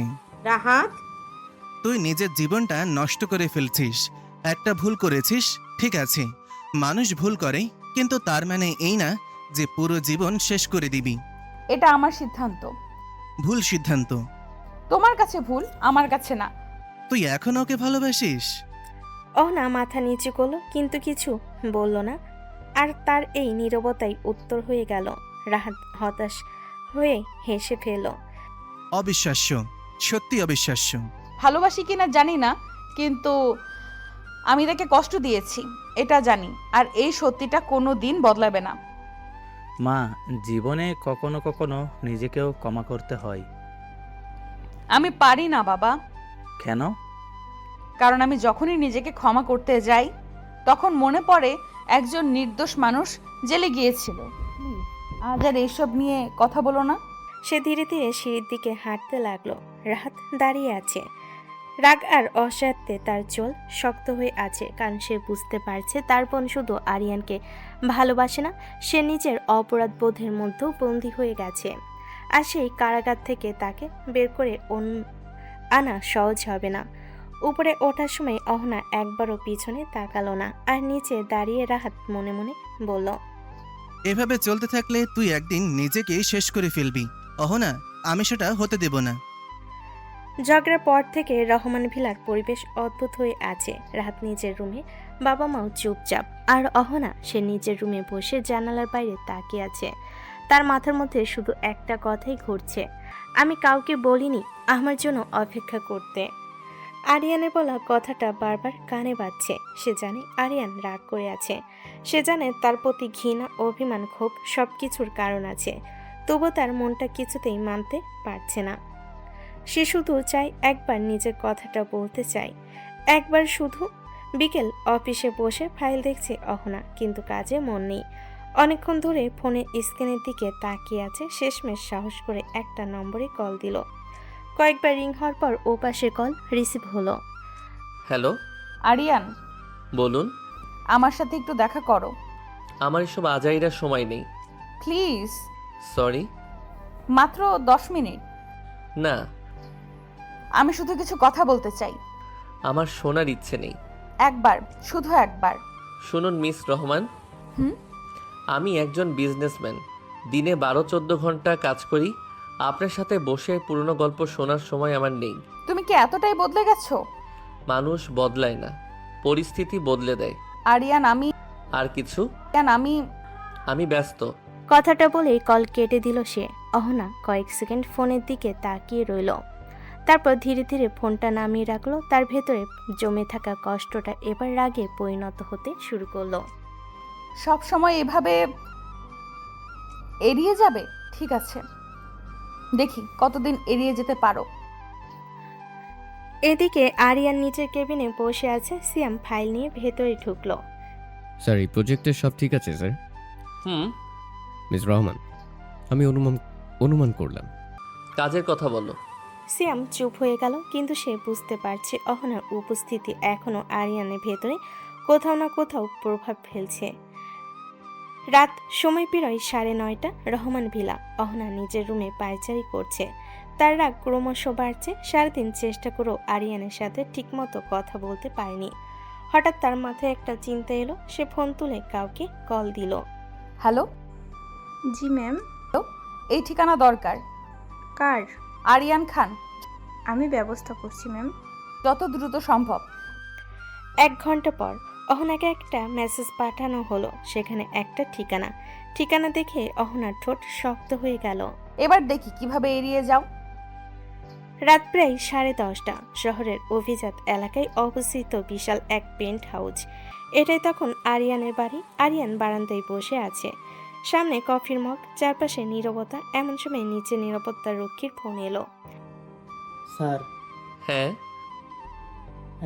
Speaker 8: রাহাত,
Speaker 12: তুই নিজের জীবনটা নষ্ট করে ফেলছিস। একটা ভুল করেছিস, ঠিক আছে, মানুষ ভুল করে, কিন্তু তার মানে এই না যে পুরো জীবন শেষ করে দিবি।
Speaker 7: এটা আমার সিদ্ধান্ত।
Speaker 12: ভুল সিদ্ধান্ত।
Speaker 7: তোমার কাছে ভুল, আমার কাছে না।
Speaker 12: তুই এখন ওকে ভালোবাসিস?
Speaker 3: অহনা মাথা নিচু করলো কিন্তু কিছু বলল না। আর তার এই নীরবতাই উত্তর হয়ে গেল। রাহাত হতাশ হয়ে হেসে ফেলল।
Speaker 12: অবিশ্বাস্য, সত্যি অবিশ্বাস্য।
Speaker 7: ভালোবাসি কিনা জানি না, কিন্তু আমি তাকে কষ্ট দিয়েছি এটা জানি, আর এই সত্যিটা কোনো দিন বদলাবে না।
Speaker 11: মা, জীবনে কখনো কখনো নিজেকেও ক্ষমা করতে হয়।
Speaker 7: আমি পারি না বাবা।
Speaker 11: কেন?
Speaker 7: কারণ আমি যখনই নিজেকে ক্ষমা করতে যাই তখন মনে পড়ে একজন নির্দোষ মানুষ জেলে গিয়েছিল। আজ আর এইসব নিয়ে কথা বলো না।
Speaker 3: সে ধীরে ধীরে সিঁড়ির দিকে হাঁটতে লাগলো। রাহাত দাঁড়িয়ে আছে। রাগ আর অসহায়ত্বে তার চোল শক্ত হয়ে আছে, কারণ সে বুঝতে পারছে তার বোন শুধু আরিয়ানকে ভালোবাসে না, সে নিজের অপরাধ বোধের মধ্যেও বন্দী হয়ে গেছে। আর সেই কারাগার থেকে তাকে বের করে আনা সহজ হবে না। উপরে ওঠার সময় অহনা একবারও পিছনে তাকালো না, আর নিচে দাঁড়িয়ে রাহাত মনে মনে বলল,
Speaker 12: এভাবে চলতে থাকলে তুই একদিন নিজেকেই শেষ করে ফেলবি। অহনা, আমি সেটা হতে দেব না।
Speaker 3: ঝগড়ার পর থেকে রহমান ভিলার পরিবেশ অদ্ভুত হয়ে আছে। রাহাত নিজের রুমে, বাবা মাও চুপচাপ, আর অহনা সে নিজের রুমে বসে জানালার বাইরে তাকিয়ে আছে। তার মাথার মধ্যে শুধু একটা কথাই ঘুরছে, আমি কাউকে বলিনি আমার জন্য অপেক্ষা করতে। আরিয়ানের বলা কথাটা বারবার কানে বাজছে। সে জানে আরিয়ান রাগ করে আছে, সে জানে তার প্রতি ঘৃণা, অভিমান, ক্ষোভ সবকিছুর কারণ আছে, তবু তার মনটা কিছুতেই মানতে পারছে না। সে শুধু চায় একবার নিজের কথাটা বলতে চায়, একবার শুধু। বিকেল, অফিসে বসে ফাইল দেখছে অহনা, কিন্তু কাজে মন নেই। অনেকক্ষণ ধরে ফোনের স্ক্রিনের দিকে তাকিয়ে আছে। শেষমেশ সাহস করে একটা নম্বরে কল দিল। কয়েকবার রিং হওয়ার পর ওপাশে কল রিসিভ হলো।
Speaker 2: হ্যালো,
Speaker 7: আরিয়ান,
Speaker 2: বলুন।
Speaker 7: আমার সাথে একটু দেখা করো।
Speaker 2: আমার এসব আজাইরার সময় নেই।
Speaker 7: প্লিজ।
Speaker 2: সরি।
Speaker 7: মাত্র 10 মিনিট।
Speaker 2: না,
Speaker 7: আমি শুধু কিছু কথা বলতে চাই।
Speaker 2: আমার শোনার ইচ্ছে নেই।
Speaker 7: একবার, শুধু একবার।
Speaker 2: শুনুন মিস রহমান,
Speaker 7: হুম?
Speaker 2: আমি একজন বিজনেসম্যান, দিনে 12-14 ঘন্টা কাজ করি। আপনার সাথে বসে পুরনো গল্প শোনার সময় আমার নেই।
Speaker 7: তুমি কি এতটাই বদলে গেছো?
Speaker 2: মানুষ বদলায় না, পরিস্থিতি বদলে দেয়।
Speaker 7: আরিয়ান,
Speaker 2: আর কিছু? আমি ব্যস্ত।
Speaker 3: কথাটা বলেই কল কেটে দিল সে। অহনা কয়েক সেকেন্ড ফোনের দিকে তাকিয়ে রইল, তারপর ধীরে ধীরে ফোনটা নামিয়ে রাখলো। তার ভেতরে জমে থাকা কষ্টটা এবার রাগে পরিণত হতে শুরু করলো।
Speaker 7: সব সময় এভাবে এড়িয়ে যাবে? ঠিক আছে, দেখি কতদিন এড়িয়ে যেতে পারো।
Speaker 3: এদিকে আরিয়ান নিচের কেবিনে বসে আছে। সিয়াম ফাইল নিয়ে ভেতরে ঢুকলো।
Speaker 1: স্যার, এই প্রজেক্টের সব ঠিক আছে স্যার? মিস রহমান, আমি অনুমান করলাম।
Speaker 2: কাজের কথা বলো।
Speaker 3: সিয়াম চুপ হয়ে গেল, কিন্তু সে বুঝতে পারছে অহনার উপস্থিতি এখনো আরিয়ানের ভেতরে কোথাও না কোথাও প্রভাব ফেলছে। রাত সময় পেরোয় 9:30। রহমান ভিলা। অহনা নিজের রুমে পায়চারি করছে। তার রাগ ক্রমশ বাড়ছে। সারাদিন চেষ্টা করেও আরিয়ানের সাথে ঠিকমতো কথা বলতে পারেনি। হঠাৎ তার মাথায় একটা চিন্তা এলো। সে ফোন তুলে কাউকে কল দিল।
Speaker 7: হ্যালো।
Speaker 10: জি ম্যাম।
Speaker 7: এই ঠিকানা দরকার।
Speaker 10: কার?
Speaker 7: আরিয়ান খান।
Speaker 10: আমি ব্যবস্থা করছি ম্যাম।
Speaker 7: যত দ্রুত সম্ভব।
Speaker 3: 1 ঘন্টা পর অহনাকে একটা মেসেজ পাঠানো হলো। সেখানে একটা ঠিকানা দেখে অহনার ঠোঁট শক্ত হয়ে গেল।
Speaker 7: এবার দেখি কিভাবে এড়িয়ে যাও।
Speaker 3: রাত প্রায় 10:30। শহরের অভিজাত এলাকায় অবস্থিত বিশাল এক পেন্ট হাউস। এটাই তখন আরিয়ানের বাড়ি। আরিয়ান বারান্দায় বসে আছে, সামনে কফির মগ, চারপাশে নীরবতা। এমন সময় নিচে নিরাপত্তা রক্ষীর ফোন এলো।
Speaker 13: স্যার।
Speaker 2: হ্যাঁ।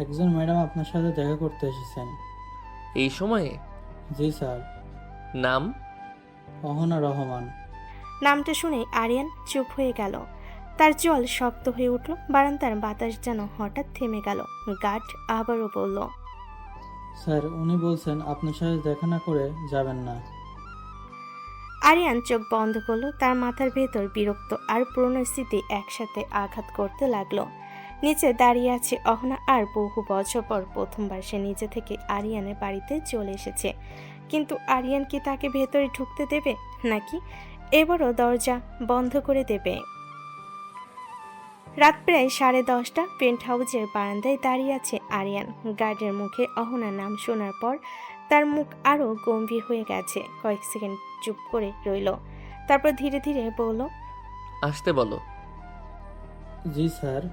Speaker 13: একজন ম্যাডাম আপনার সাথে দেখা করতে এসেছেন।
Speaker 2: এই সময়ে?
Speaker 13: জি স্যার।
Speaker 2: নাম?
Speaker 13: অহনা রহমান।
Speaker 3: নামটা শুনে আরিয়ান চুপ হয়ে গেল। তার জল শক্ত হয়ে উঠল। বারান্দার বাতাস যেন হঠাৎ থেমে গেল। গার্ড আবারও বলল,
Speaker 13: স্যার উনি বলছেন আপনার সাথে দেখা না করে যাবেন না।
Speaker 3: আরিয়ান চোখ বন্ধ করলো। তার মাথার ভেতর বিরক্ত আর পুরনো স্মৃতি একসাথে আঘাত করতে লাগলো। নিচে দাঁড়িয়ে আছে অহনা, আর বহু বছর পর প্রথমবার সে নিজে থেকে আরিয়ানের বাড়িতে চলে এসেছে। কিন্তু আরিয়ান কি তাকে ভেতরে ঢুকতে দেবে, নাকি এবারও দরজা বন্ধ করে দেবে? রাত প্রায় 10:30। পেন্ট হাউসের বারান্দায় দাঁড়িয়ে আছে আরিয়ান। গার্ডের মুখে অহনার নাম শোনার পর তার মুখ আরও গম্ভীর হয়ে গেছে। কয়েক সেকেন্ড চুপ করে রইল, তারপর ধীরে ধীরে বলল,
Speaker 2: আসতে বলো।
Speaker 13: জি স্যার।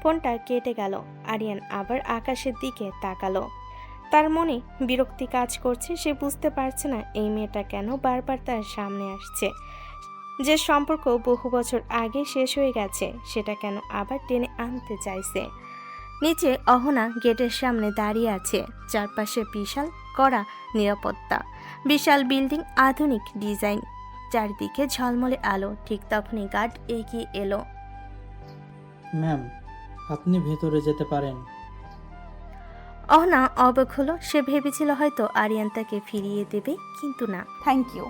Speaker 3: ফোনটা কেটে গেল। আরিয়ান আবার আকাশের দিকে তাকালো। তার মনে বিরক্তি কাজ করছে। সে বুঝতে পারছে না এই মেয়েটা কেন বারবার তার সামনে আসছে। যে সম্পর্ক বহু বছর আগে শেষ হয়ে গেছে, সেটা কেন আবার টেনে আনতে চাইছে। নিচে অহনা গেটের সামনে দাঁড়িয়ে আছে। চারপাশে বিশাল কড়া নিরাপত্তা, বিশাল বিল্ডিং, আধুনিক ডিজাইন, চারদিকে ঝলমলে আলো। ঠিক তখনই গার্ড এগিয়ে এলো।
Speaker 13: ম্যাম, আপনি ভেতরে যেতে পারেন।
Speaker 3: অহনা অবাক হলো। সে ভেবেছিল হয়তো আরিয়ান তাকে ফিরিয়ে দেবে, কিন্তু না।
Speaker 7: Thank you.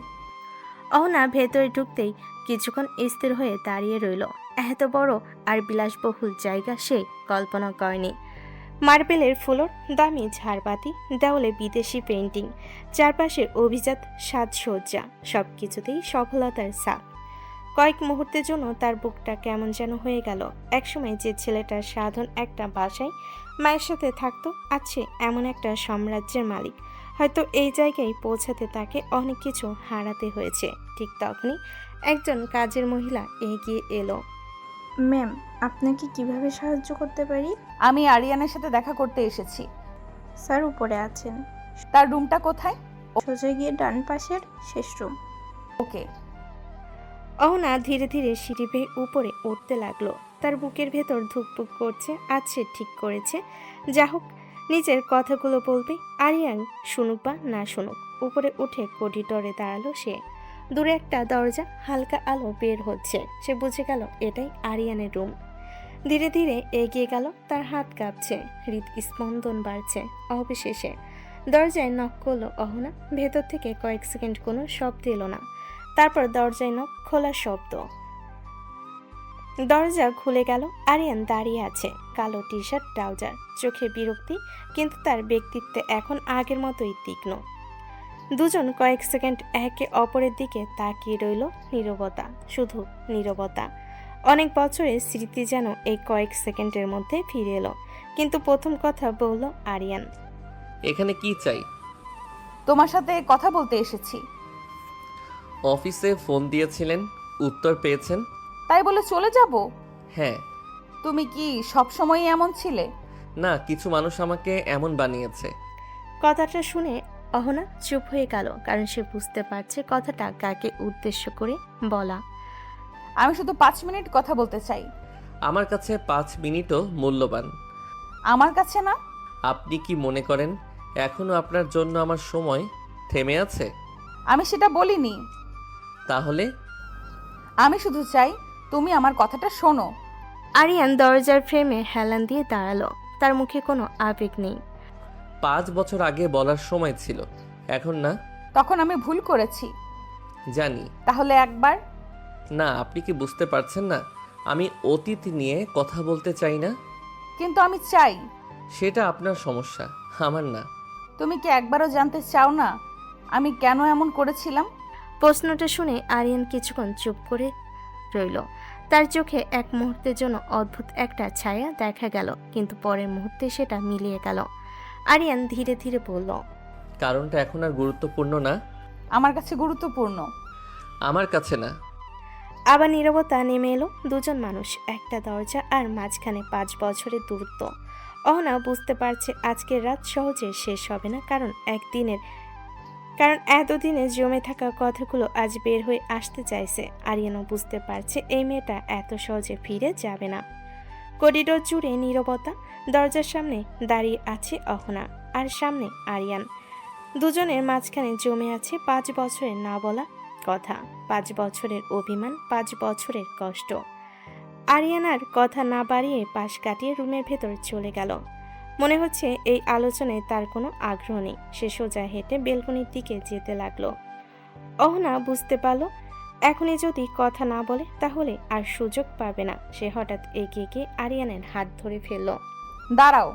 Speaker 3: অহনা ভেতরে ঢুকতেই কিছুক্ষণ স্থির হয়ে দাঁড়িয়ে রইল। এত বড় আর বিলাসবহুল জায়গা সে কল্পনা করেনি। মার্বেলের ফ্লোর, দামি ঝাড়বাতি, দেওয়ালে বিদেশি পেইন্টিং, চারপাশের অভিজাত সাজসজ্জা, সবকিছুতেই সফলতার ছাপ। কয়েক মুহূর্তের জন্য তার বুকটা কেমন যেন হয়ে গেল। একসময় যে ছেলেটার সাধারণ একটা বাসায় মায়ের সাথে থাকতো, আছে এমন একটা সাম্রাজ্যের মালিক। হয়তো এই জায়গায় পৌঁছাতে তাকে অনেক কিছু হারাতে হয়েছে। ঠিক তখনই একজন কাজের মহিলা এগিয়ে এলো।
Speaker 10: ম্যাম, আপনাকে কিভাবে সাহায্য করতে পারি?
Speaker 7: আমি আরিয়ানের সাথে দেখা করতে এসেছি।
Speaker 10: স্যার উপরে আছেন।
Speaker 7: তার রুমটা কোথায়?
Speaker 10: সোজা গিয়ে ডান পাশের শেষ রুম।
Speaker 7: ওকে।
Speaker 3: অহনা ধীরে ধীরে সিঁড়ি বেয়ে উপরে উঠতে লাগলো। তার বুকের ভেতর ধুকপুক করছে। আজ সে ঠিক করেছে, যা হোক নিজের কথাগুলো বলবে। আরিয়ান শুনুক বা না শুনুক। উপরে উঠে করিডোরে দাঁড়ালো সে। দূরে একটা দরজা, হালকা আলো বের হচ্ছে। সে বুঝে গেল এটাই আরিয়ানের রুম। ধীরে ধীরে এগিয়ে গেল। তার হাত কাঁপছে, হৃদস্পন্দন বাড়ছে। অবশেষে দরজায় নক করলো অহনা। ভেতর থেকে কয়েক সেকেন্ড কোনো শব্দ এলো না। তারপর দরজায় নক খোলার শব্দ। দরজা খুলে গেল। আরিয়ান দাঁড়িয়ে আছে, কালো টি শার্ট, ট্রাউজার, চোখে বিরক্তি, কিন্তু তার ব্যক্তিত্বে এখন আগের মতোই তীক্ষ্ণ। দুজন কয়েক সেকেন্ড একে অপরের দিকে তাকিয়ে রইল। নীরবতা, শুধু নীরবতা। অনেক বছরের স্মৃতি যেন এই কয়েক সেকেন্ডের মধ্যে ফিরে এলো। কিন্তু প্রথম কথা বলল আরিয়ান,
Speaker 2: এখানে কি চাই?
Speaker 7: তোমার সাথে কথা বলতে এসেছি।
Speaker 2: অফিসে ফোন দিয়েছিলেন, উত্তর পেয়েছেন?
Speaker 7: তাই বলে চলে যাব?
Speaker 2: হ্যাঁ।
Speaker 7: তুমি কি সব সময় এমন ছিলে?
Speaker 2: না, কিছু মানুষ আমাকে এমন বানিয়েছে।
Speaker 3: কথাটা শুনে অহনা চুপ হয়ে গেল, কারণ সে বুঝতে পারছে কথাটা কাকে উদ্দেশ্য করে বলা।
Speaker 7: আমি শুধু 5 মিনিট কথা বলতে চাই।
Speaker 2: আমার কাছে 5 মিনিটও মূল্যবান।
Speaker 7: আমার কাছে না।
Speaker 2: আপনি কি মনে করেন এখনো আপনার জন্য আমার সময় থেমে আছে?
Speaker 7: আমি সেটা বলিনি।
Speaker 2: তাহলে?
Speaker 7: আমি শুধু চাই তুমি আমার কথাটা শোনো।
Speaker 3: আরিয়ান দরজার ফ্রেমে হেলান দিয়ে দাঁড়ালো। তার মুখে কোনো আবেগ নেই।
Speaker 2: 5 বছর আগে বলার সময় ছিল, এখন না।
Speaker 7: তখন আমি ভুল করেছি
Speaker 2: জানি।
Speaker 7: তাহলে একবার?
Speaker 2: না, আপনি কি বুঝতে পারছেন না? আমি অতীত নিয়ে কথা বলতে চাই না।
Speaker 7: কিন্তু আমি চাই।
Speaker 2: সেটা আপনার সমস্যা, আমার না।
Speaker 7: তুমি কি একবারও জানতে চাও না আমি কেন এমন করেছিলাম?
Speaker 3: প্রশ্নটা শুনে আরিয়ান কিছুক্ষণ চুপ করে রইল। তার চোখে এক মুহূর্তের জন্য অদ্ভুত একটা ছায়া দেখা গেল, কিন্তু পরের মুহূর্তে সেটা মিলিয়ে গেল। আরিয়ান ধীরে ধীরে বলল,
Speaker 2: কারণটা এখন আর গুরুত্বপূর্ণ না।
Speaker 7: আমার কাছে গুরুত্বপূর্ণ।
Speaker 2: আমার কাছে না।
Speaker 3: আবার নীরবতা নেমে এলো। দুজন মানুষ, একটা দরজা, আর মাঝখানে 5 বছরের দূরত্ব। অহনা বুঝতে পারছে আজকের রাত সহজে শেষ হবে না, কারণ এতদিনে জমে থাকা কথাগুলো আজ বের হয়ে আসতে চাইছে। আরিয়ানও বুঝতে পারছে এই মেয়েটা এত সহজে ফিরে যাবে না। করিডোর জুড়ে নীরবতা। দরজার সামনে দাঁড়িয়ে আছে অহনা, আর সামনে আরিয়ান। দুজনের মাঝখানে জমে আছে 5 বছরের না বলা কথা, 5 বছরের অভিমান, 5 বছরের কষ্ট। আরিয়ান আর কথা না বাড়িয়ে পাশ কাটিয়ে রুমের ভেতর চলে গেল। মনে হচ্ছে এই আলোচনায় তার কোনো আগ্রহ নেই। সে সোজা হেঁটে বেলকনির দিকে যেতে লাগলো। অহনা বুঝতে পারল এখনই যদি কথা না বলে তাহলে আর সুযোগ পাবে না। সে হঠাৎ এগিয়ে গিয়ে আরিয়ানের হাত ধরে ফেলল।
Speaker 7: দাঁড়াও।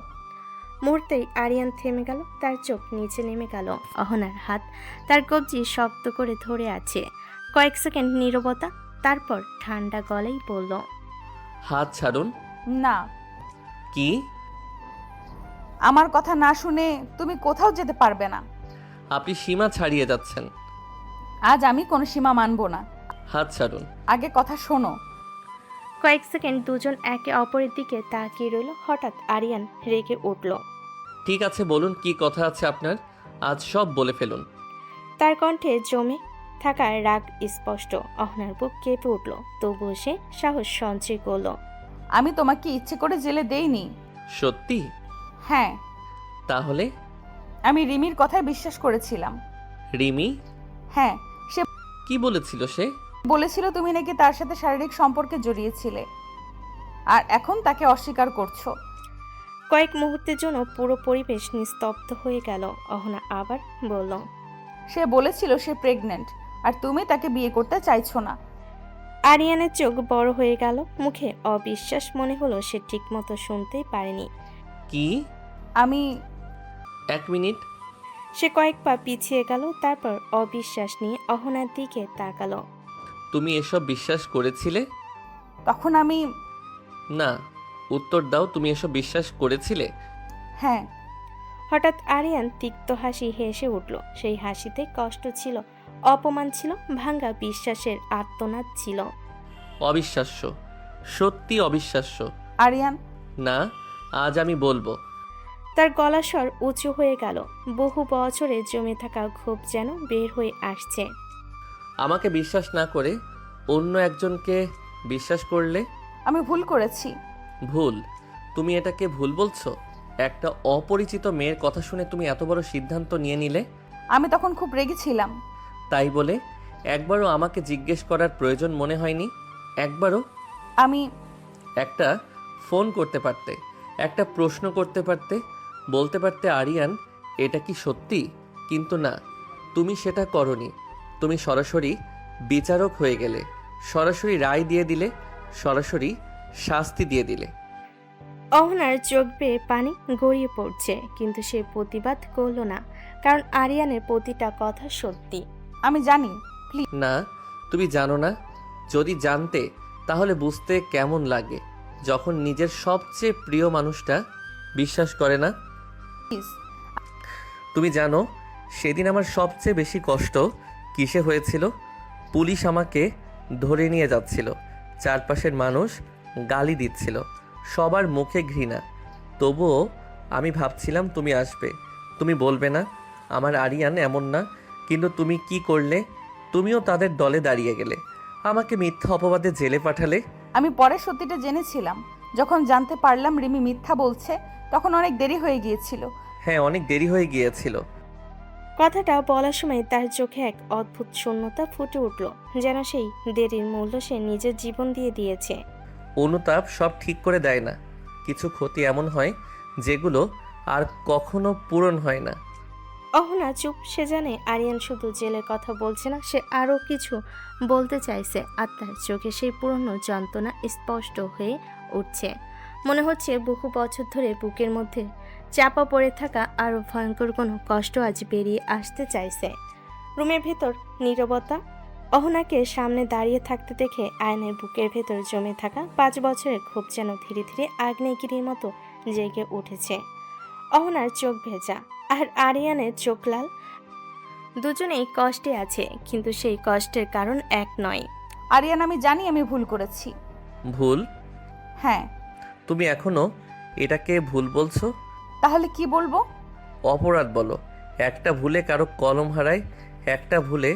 Speaker 3: মুহূর্তেই আরিয়ান থেমে গেল, তার চোখ নিচে নেমে গেল। অহনার হাত তার কবজি শক্ত করে ধরে আছে। কয়েক সেকেন্ড নীরবতা, তারপর ঠান্ডা গলায় বলল,
Speaker 2: হাত ছাড়ুন।
Speaker 7: না।
Speaker 2: কি?
Speaker 7: আমার কথা না শুনে তুমি কোথাও যেতে পারবে না।
Speaker 2: আপনি সীমা ছাড়িয়ে যাচ্ছেন।
Speaker 7: আজ আমি কোনো সীমা মানব না।
Speaker 2: হাত ছাড়ুন।
Speaker 7: আগে কথা শোনো।
Speaker 3: কয়েক সেকেন্ড দুজন একে অপরের দিকে তাকিয়ে রইল। হঠাৎ আরিয়ান রেগে উঠল।
Speaker 2: ঠিক আছে, বলুন কি কথা আছে আপনার, আজ সব বলে ফেলুন।
Speaker 3: তার কণ্ঠে জমে থাকা রাগ স্পষ্ট। অহনার বুক কেঁপে উঠল, তবুও সে সাহস সঞ্চয় করল।
Speaker 7: আমি তোমাকে ইচ্ছে করে জেলে দেইনি।
Speaker 2: সত্যি?
Speaker 7: হ্যাঁ।
Speaker 2: তাহলে?
Speaker 7: আমি রিমির কথায় বিশ্বাস করেছিলাম।
Speaker 2: রিমি?
Speaker 7: হ্যাঁ। সে
Speaker 2: কি বলেছিল? সে
Speaker 7: বলেছিল তুমি নাকি তার সাথে শারীরিক সম্পর্কে জড়িয়েছিলে, আর এখন তাকে অস্বীকার করছো।
Speaker 3: কয়েক মুহূর্তের জন্য পুরো পরিবেশ নিস্তব্ধ হয়ে গেল। অহনা আবার বলল,
Speaker 7: সে বলেছিল সে প্রেগন্যান্ট, আর তুমি তাকে বিয়ে করতে চাইছো না।
Speaker 3: আরিয়ানের চোখ বড় হয়ে গেল, মুখে অবিশ্বাস। মনে হলো সে ঠিকমতো শুনতেই পারেনি।
Speaker 2: কি?
Speaker 7: আমি
Speaker 2: 1 মিনিট।
Speaker 3: সে কয়েক পা পিছিয়ে গেল, তারপর অবিশ্বাস নিয়ে অহনার দিকে তাকালো।
Speaker 2: তুমি এসব বিশ্বাস করেছিলে?
Speaker 7: তখন আমি
Speaker 2: না, উত্তর দাও, তুমি এসব বিশ্বাস করেছিলে?
Speaker 7: হ্যাঁ।
Speaker 3: হঠাৎ আরিয়ান তিক্ত হাসি হেসে উঠল। সেই হাসিতে কষ্ট ছিল, অপমান ছিল, ভাঙ্গা বিশ্বাসের আর্তনাদ ছিল।
Speaker 2: অবিশ্বাস্য, সত্যি অবিশ্বাস্য।
Speaker 7: আরিয়ান।
Speaker 2: না, আজ আমি বলবো।
Speaker 3: তার গলা স্বর উঁচু হয়ে গেল। বহু বছরে জমে থাকা ক্ষোভ যেন বের হয়ে আসছে।
Speaker 2: আমাকে বিশ্বাস না করে অন্য একজনকে বিশ্বাস করলে?
Speaker 7: আমি ভুল করেছি।
Speaker 2: ভুল? তুমি এটাকে ভুল বলছো? একটা অপরিচিত মেয়ের কথা শুনে তুমি এত বড় সিদ্ধান্ত নিয়ে নিলে?
Speaker 7: আমি তখন খুব রেগেছিলাম।
Speaker 2: তাই বলে একবারও আমাকে জিজ্ঞেস করার প্রয়োজন মনে হয়নি? একবারও?
Speaker 7: আমি
Speaker 2: একটা ফোন করতে পারতে, একটা প্রশ্ন করতে পারতে, বলতে পারতে আরিয়ান এটা কি সত্যি? কিন্তু না, তুমি সেটা করনি। তুমি সরাসরি বিচারক হয়ে গেলে, সরাসরি রায় দিয়ে দিলে, সরাসরি শাস্তি দিয়ে দিলে।
Speaker 3: অহনার চোখ বেয়ে পানি গড়িয়ে পড়ছে, কিন্তু সে প্রতিবাদ করল না, কারণ আরিয়ানের প্রতিটা কথা সত্যি।
Speaker 7: আমি জানি।
Speaker 2: না, তুমি জানো না। যদি জানতে তাহলে বুঝতে কেমন লাগে যখন নিজের সবচেয়ে প্রিয় মানুষটা বিশ্বাস করে না। তুমি জানো সেদিন আমার সবচেয়ে বেশি কষ্ট কিসে হয়েছিল? পুলিশ আমাকে ধরে নিয়ে যাচ্ছিল, চারপাশের মানুষ গালি দিচ্ছিল, সবার মুখে ঘৃণা। তবুও আমি ভাবছিলাম তুমি আসবে, তুমি বলবে না আমার আরিয়ান এমন না। কিন্তু তুমি কি করলে? তুমিও তাদের দলে দাঁড়িয়ে গেলে, আমাকে মিথ্যা অপবাদে জেলে পাঠালে।
Speaker 7: আমি পরে সত্যিটা জেনেছিলাম। যখন জানতে পারলাম রিমি মিথ্যা বলছে, তখন অনেক দেরি হয়ে গিয়েছিল।
Speaker 2: হ্যাঁ, অনেক দেরি হয়ে গিয়েছিল।
Speaker 3: কথাটা বলার সময় তার চোখে এক অদ্ভুত শূন্যতা ফুটে উঠল, যেন সেই দেরির মূল্য সে নিজের জীবন দিয়ে দিয়েছে।
Speaker 2: অনুতাপ সব ঠিক করে দেয় না। কিছু ক্ষতি এমন হয় যেগুলো আর কখনো পূরণ হয় না।
Speaker 3: অহনা চুপ। সে জানে আরিয়ান শুধু জেলের কথা বলছে না, সে আরও কিছু বলতে চাইছে। আর তার চোখে সেই পুরনো যন্ত্রণা স্পষ্ট হয়ে উঠছে। মনে হচ্ছে বহু বছর ধরে বুকের মধ্যে চাপা পড়ে থাকা আরও ভয়ঙ্কর কোনো কষ্ট আজ বেরিয়ে আসতে চাইছে। রুমের ভেতর নীরবতা। অহনাকে সামনে দাঁড়িয়ে থাকতে দেখে আয়নার বুকের ভেতর জমে থাকা 5 বছরের ক্ষোভ যেন ধীরে ধীরে আগ্নেয়গিরির মতো জেগে উঠেছে। অহনার চোখ ভেজা আর আরিয়ানের চোখ লাল। দুজনেই কষ্টে আছে, কিন্তু সেই কষ্টের কারণ এক নয়।
Speaker 7: আরিয়ান, আমি জানি আমি ভুল করেছি।
Speaker 2: ভুল?
Speaker 7: হ্যাঁ।
Speaker 2: তুমি এখনো এটাকে ভুল বলছো?
Speaker 7: তাহলে কি বলবো?
Speaker 2: অপরাধ বলো। একটা ভুলে কারো কলম হারায়, একটা ভুলে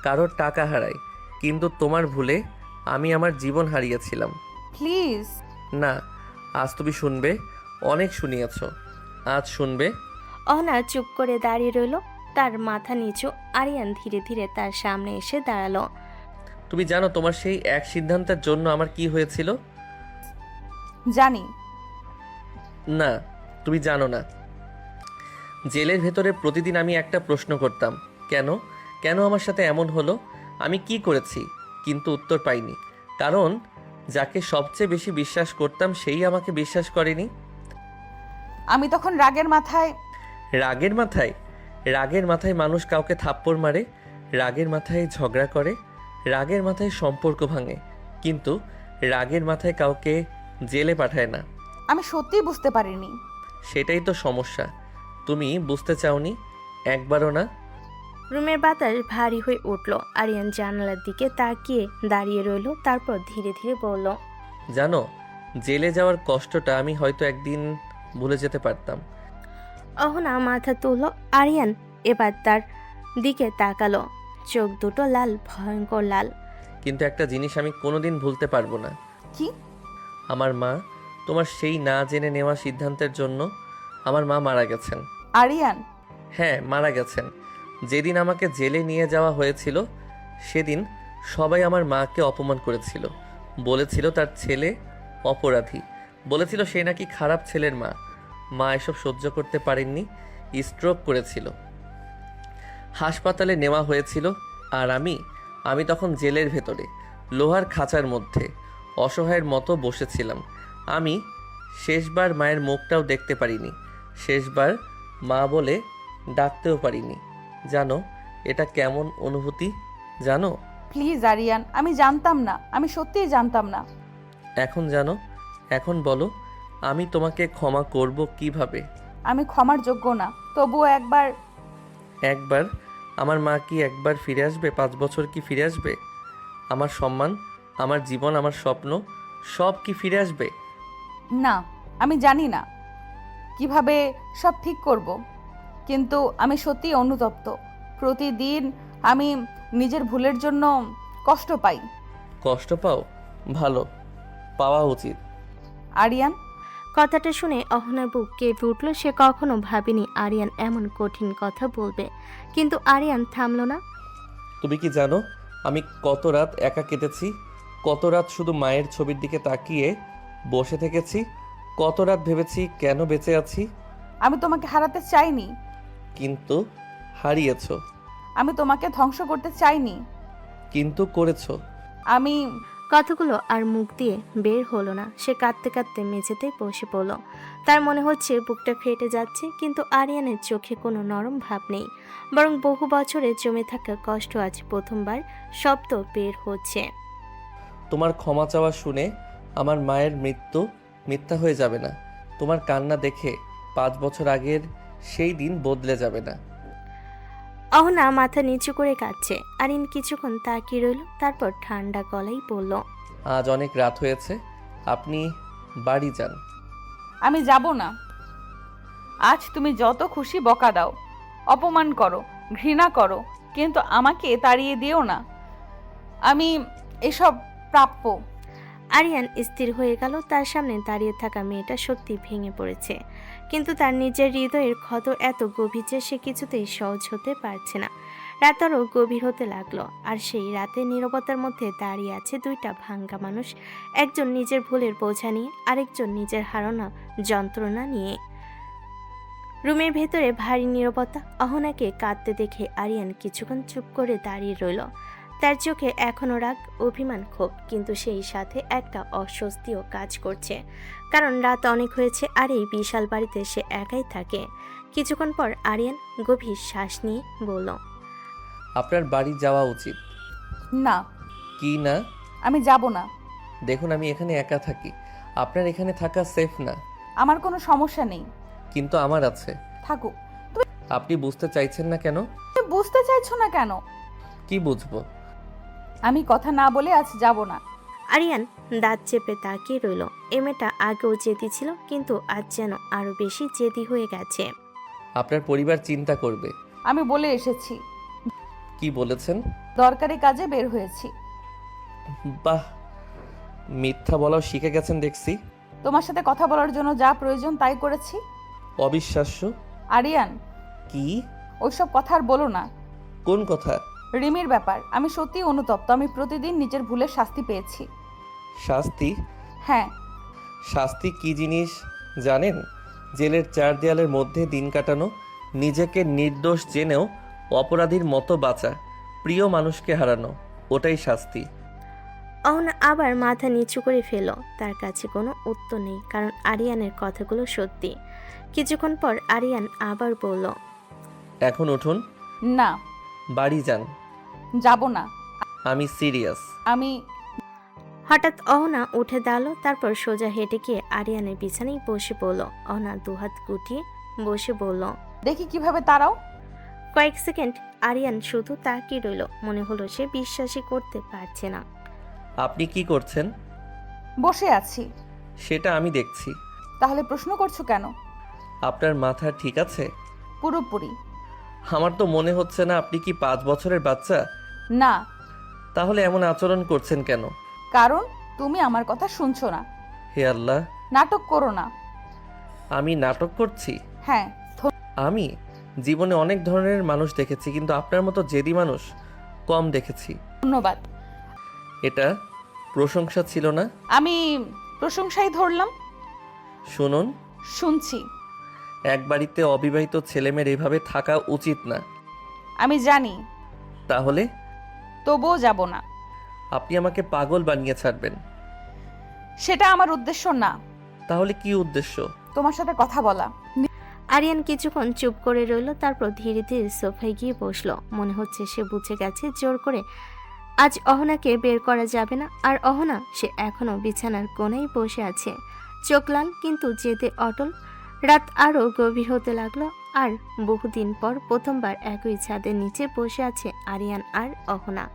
Speaker 2: কারো টাকা হারায়, কিন্তু তোমার ভুলে আমি আমার জীবন হারিয়েছিলাম।
Speaker 7: প্লিজ।
Speaker 2: না, আজ তুমি শুনবে, অনেক শুনিয়েছ, আজ শুনবে।
Speaker 3: অহনা চুপ করে দাঁড়িয়ে রইল, তার মাথা নিচু। আরিয়ান ধীরে ধীরে তার সামনে এসে দাঁড়ালো।
Speaker 2: তুমি জানো তোমার সেই এক সিদ্ধান্তের জন্য আমার কি হয়েছিল?
Speaker 7: জানি।
Speaker 2: না, তুমি জানো না। জেলের ভেতরে প্রতিদিন আমি একটা প্রশ্ন করতাম, কেন কেন আমার সাথে এমন হলো, আমি কি করেছি? কিন্তু উত্তর পাইনি, কারণ যাকে সবচেয়ে বেশি বিশ্বাস করতাম সেই আমাকে বিশ্বাস করেনি।
Speaker 7: আমি তখন রাগের মাথায়
Speaker 2: রাগের মাথায় মানুষ কাউকে থাপ্পড় মারে, রাগের মাথায় ঝগড়া করে, রাগের মাথায় সম্পর্ক ভাঙে, কিন্তু রাগের মাথায় কাউকে জেলে পাঠায় না।
Speaker 7: আমি সত্যিই বুঝতে পারিনি।
Speaker 2: সেটাই তো সমস্যা, তুমি বুঝতে চাওনি একবারও না।
Speaker 3: রুমের বাতাস ভারী হয়ে উঠল। আরিয়ান জানালার দিকে তাকিয়ে দাঁড়িয়ে রইল, তারপর ধীরে ধীরে বলল,
Speaker 2: জানো, জেলে যাওয়ার কষ্টটা আমি হয়তো একদিন ভুলে যেতে পারতাম।
Speaker 3: অহনা মাথা তুলল। আরিয়ান এবার তার দিকে তাকালো, চোখ দুটো লাল, ভয়ঙ্কর লাল।
Speaker 2: কিন্তু একটা জিনিস আমি কোনোদিন ভুলতে পারবো না।
Speaker 7: কি?
Speaker 2: আমার মা, তোমার সেই না জেনে নেওয়া সিদ্ধান্তের জন্য আমার মা মারা গেছেন।
Speaker 7: আরিয়ান?
Speaker 2: হ্যাঁ, মারা গেছেন। যেদিন আমাকে জেলে নিয়ে যাওয়া হয়েছিল সেদিন সবাই আমার মাকে অপমান করেছিল, বলেছিল তার ছেলে অপরাধী, বলেছিল সে নাকি খারাপ ছেলের মা। মা এসব সহ্য করতে পারেননি, স্ট্রোক করেছিল, হাসপাতালে নেওয়া হয়েছিল। আর আমি তখন জেলের ভেতরে লোহার খাঁচার মধ্যে অসহায়ের মতো বসেছিলাম। আমি শেষবার মায়ের মুখটাও দেখতে পারিনি, শেষবার মা বলে ডাকতেও পারিনি। জানো এটা কেমন অনুভূতি, জানো?
Speaker 7: প্লিজ আরিয়ান, আমি জানতাম না, আমি সত্যিই জানতাম না।
Speaker 2: এখন জানো? এখন বলো, আমি তোমাকে ক্ষমা করব কিভাবে?
Speaker 7: আমি ক্ষমার যোগ্য না, তবুও একবার
Speaker 2: আমার মা কি একবার ফিরে আসবে? 5 বছর কি ফিরে আসবে? আমার সম্মান, আমার জীবন, আমার স্বপ্ন সব কি ফিরে আসবে?
Speaker 7: না, আমি জানি না কিভাবে সব ঠিক করব, কিন্তু আমি সত্যিই অনুতপ্ত। প্রতিদিন আমি নিজের ভুলের জন্য কষ্ট পাই।
Speaker 2: কষ্ট পাও? ভালো, পাওয়া উচিত।
Speaker 7: আরিয়ান?
Speaker 3: কথাটা শুনে অহনার বুক কেঁপে উঠল। সে কখনো ভাবেনি আরিয়ান এমন কঠিন কথা বলবে, কিন্তু আরিয়ান থামল না।
Speaker 2: তুমি কি জানো আমি কত রাত একা কেটেছি? কত রাত শুধু মায়ের ছবির দিকে তাকিয়ে বসে থেকেছি? কত রাত ভেবেছি কেন বেঁচে আছি?
Speaker 7: আমি তোমাকে হারাতে চাইনি।
Speaker 2: কিন্তু হারিয়েছ।
Speaker 7: আমি তোমাকে ধ্বংস করতে চাইনি।
Speaker 2: কিন্তু করেছো।
Speaker 7: আমি
Speaker 3: কথাগুলো আর মুখ দিয়ে বের হলো না। সে কাঁদতে কাঁদতে মেঝেতে বসে পড়ল। তার মনে হচ্ছে বুকটা ফেটে যাচ্ছে, কিন্তু আরিয়ানের চোখে কোনো নরম ভাব নেই, বরং বহু বছরে জমে থাকা কষ্ট আজ প্রথমবার শব্দ বের হচ্ছে।
Speaker 2: তোমার ক্ষমা চাওয়া শুনে আমার মায়ের মৃত্যু মিথ্যা হয়ে যাবে না। তোমার কান্না দেখে 5 বছর আগের সেই দিন বদলে যাবে না।
Speaker 3: অহনা মাথা নিচু করে কাঁদছে। আরিন কিছুক্ষণ তাকিয়ে রইল, তারপর ঠান্ডা গলায় বলল,
Speaker 2: আজ অনেক রাত হয়েছে, আপনি বাড়ি যান।
Speaker 7: আমি যাব না। আজ তুমি যত খুশি বকা দাও, অপমান করো, ঘৃণা করো, কিন্তু আমাকে তাড়িয়ে দিও না। আমি এসব প্রাপ্য।
Speaker 3: আরিয়ান স্থির হয়ে গেল। তার সামনে দাঁড়িয়ে থাকা মেয়েটা সত্যি ভেঙে পড়েছে, কিন্তু তার নিজের হৃদয়ের ক্ষত এত গভীর যে সে কিছুতেই সহজ হতে পারছে না। রাত আরও গভীর হতে লাগলো, আর সেই রাতে নীরবতার মধ্যে দাঁড়িয়ে আছে দুইটা ভাঙ্গা মানুষ, একজন নিজের ভুলের বোঝা নিয়ে, আরেকজন নিজের হারানো যন্ত্রণা নিয়ে। রুমের ভেতরে ভারী নীরবতা। অহনাকে কাঁদতে দেখে আরিয়ান কিছুক্ষণ চুপ করে দাঁড়িয়ে রইল। তার চোখে এখনো রাগ, অভিমান, ক্ষোভ, কিন্তু সেই সাথে একটা অস্বস্তিও কাজ করছে, কারণ রাত অনেক হয়েছে আর এই বিশাল বাড়িতে সে একাই থাকে। কিছুক্ষণ পর আরিয়ান গভীর শ্বাস নিয়ে বলল,
Speaker 2: আপনার বাড়ি যাওয়া উচিত।
Speaker 7: না।
Speaker 2: কি না?
Speaker 7: আমি যাব না।
Speaker 2: দেখুন, আমি এখানে একা থাকি, আপনার এখানে থাকা সেফ না।
Speaker 7: আমার কোনো সমস্যা নেই।
Speaker 2: কিন্তু আমার আছে।
Speaker 7: থাকুক।
Speaker 2: আপনি বুঝতে চাইছেন না কেন?
Speaker 7: তুমি বুঝতে চাইছো না কেন?
Speaker 2: কি বুঝবো?
Speaker 7: আমি কথা না বলে আজ যাব না।
Speaker 3: আরিয়ান দাঁত চেপে তাকিয়ে রইল। এ মেয়েটা আগেও জেদি ছিল, কিন্তু আজ যেন আরো বেশি জেদি হয়ে গেছে।
Speaker 2: আপনার পরিবার চিন্তা করবে।
Speaker 7: আমি বলে এসেছি।
Speaker 2: কি বলেছেন?
Speaker 7: দরকারি কাজে বের হয়েছি।
Speaker 2: বাহ, মিথ্যা বলাও শিখে গেছেন দেখছি।
Speaker 7: তোমার সাথে কথা বলার জন্য যা প্রয়োজন তাই করেছি।
Speaker 2: অবিশ্বাস্য।
Speaker 7: আরিয়ান,
Speaker 2: কি?
Speaker 7: ওইসব কথা আর বলো না।
Speaker 2: কোন কথা?
Speaker 7: রিমির ব্যাপার। আমি সত্যিই অনুতপ্ত। আমি প্রতিদিন নিজের ভুলের শাস্তি পেয়েছি।
Speaker 2: শাস্তি?
Speaker 7: হ্যাঁ।
Speaker 2: শাস্তি কি জিনিস জানেন? জেলের 4 দেয়ালের মধ্যে দিন কাটানো, নিজেকে নির্দোষ জেনেও অপরাধীর মতো বাঁচা, প্রিয় মানুষকে হারানো, ওটাই শাস্তি।
Speaker 3: অহনা আবার মাথা নিচু করে ফেল। তার কাছে কোনো উত্তর নেই, কারণ আরিয়ানের কথাগুলো সত্যি। কিছুক্ষণ পর আরিয়ান আবার বলল,
Speaker 2: এখন উঠুন।
Speaker 7: না।
Speaker 2: বাড়ি যান।
Speaker 7: যাব না।
Speaker 2: আমি সিরিয়াস।
Speaker 7: আমি।
Speaker 3: হঠাৎ অহনা উঠে দাঁড়ালো, তারপর সোজা হেঁটে গিয়ে আরিয়ানের বিছানায় বসে পড়ল। অহনা দুহাত গুটিয়ে বসে বলল,
Speaker 7: দেখি কিভাবে তারাও।
Speaker 3: কয়েক সেকেন্ড আরিয়ান শুধু তাকিয়ে রইল। মনে হলো সে বিশ্বাসই করতে পারছে না।
Speaker 2: আপনি কি করছেন?
Speaker 7: বসে আছি।
Speaker 2: সেটা আমি দেখছি।
Speaker 7: তাহলে প্রশ্ন করছো কেন?
Speaker 2: আপনার মাথা ঠিক আছে?
Speaker 7: পুরোপুরি।
Speaker 2: আমার তো মনে হচ্ছে না। আপনি কি 5 বছরের বাচ্চা?
Speaker 7: না।
Speaker 2: তাহলে এমন আচরণ করছেন কেন?
Speaker 7: কারণ তুমি আমার কথা শুনছো না।
Speaker 2: হে আল্লাহ।
Speaker 7: নাটক করো না।
Speaker 2: আমি নাটক করছি?
Speaker 7: হ্যাঁ।
Speaker 2: আমি জীবনে অনেক ধরনের মানুষ দেখেছি, কিন্তু আপনার মতো জেদি মানুষ কম দেখেছি।
Speaker 7: ধন্যবাদ।
Speaker 2: এটা প্রশংসা ছিল না।
Speaker 7: আমি প্রশংসাই ধরলাম।
Speaker 2: শুনুন।
Speaker 7: শুনছি।
Speaker 2: এক বাড়িতে অবিবাহিত ছেলেমেয়ের এভাবে থাকা উচিত না।
Speaker 7: আমি জানি।
Speaker 2: তাহলে?
Speaker 7: তবুও যাব না।
Speaker 2: আপনি আমাকে পাগল বানিয়ে ছাড়বেন।
Speaker 7: সেটা আমার উদ্দেশ্য না।
Speaker 2: তাহলে কি উদ্দেশ্য?
Speaker 7: তোমার সাথে কথা বলা।
Speaker 3: আরিয়ান কিছুক্ষণ চুপ করে রইল, তারপর ধীরে ধীরে সোফায় গিয়ে বসলো। মনে হচ্ছে সে বুঝে গেছে জোর করে আজ অহনাকে বের করা যাবে না। আর অহনা, সে এখনো বিছানার কোণেই বসে আছে, চোখ লাল কিন্তু জেদে অটল। রাত আরও গভীর হতে লাগলো, আর বহুদিন পর প্রথমবার একই ছাদের নিচে বসে আছে আরিয়ান আর অহনা।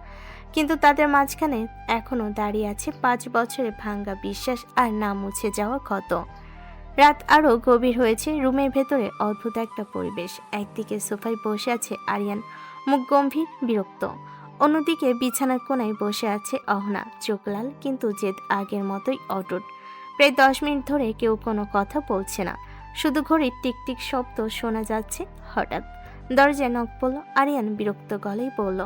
Speaker 3: কিন্তু তাদের মাঝখানে এখনো দাঁড়িয়ে আছে 5 বছরে ভাঙ্গা বিশ্বাস আর না মুছে যাওয়া ক্ষত। রাত আরও গভীর হয়েছে। রুমের ভেতরে অদ্ভুত একটা পরিবেশ। একদিকে সোফায় বসে আছে আরিয়ান, মুখ গম্ভীর, বিরক্ত। অন্যদিকে বিছানার কোণায় বসে আছে অহনা, চোখ লাল কিন্তু জেদ আগের মতোই অটুট। প্রায় 10 মিনিট ধরে কেউ কোনো কথা বলছে না, শুধু ঘড়ির টিকটিক শব্দ শোনা যাচ্ছে। হঠাৎ দরজায় নক পড়ল। আরিয়ান বিরক্ত গলায় বলল,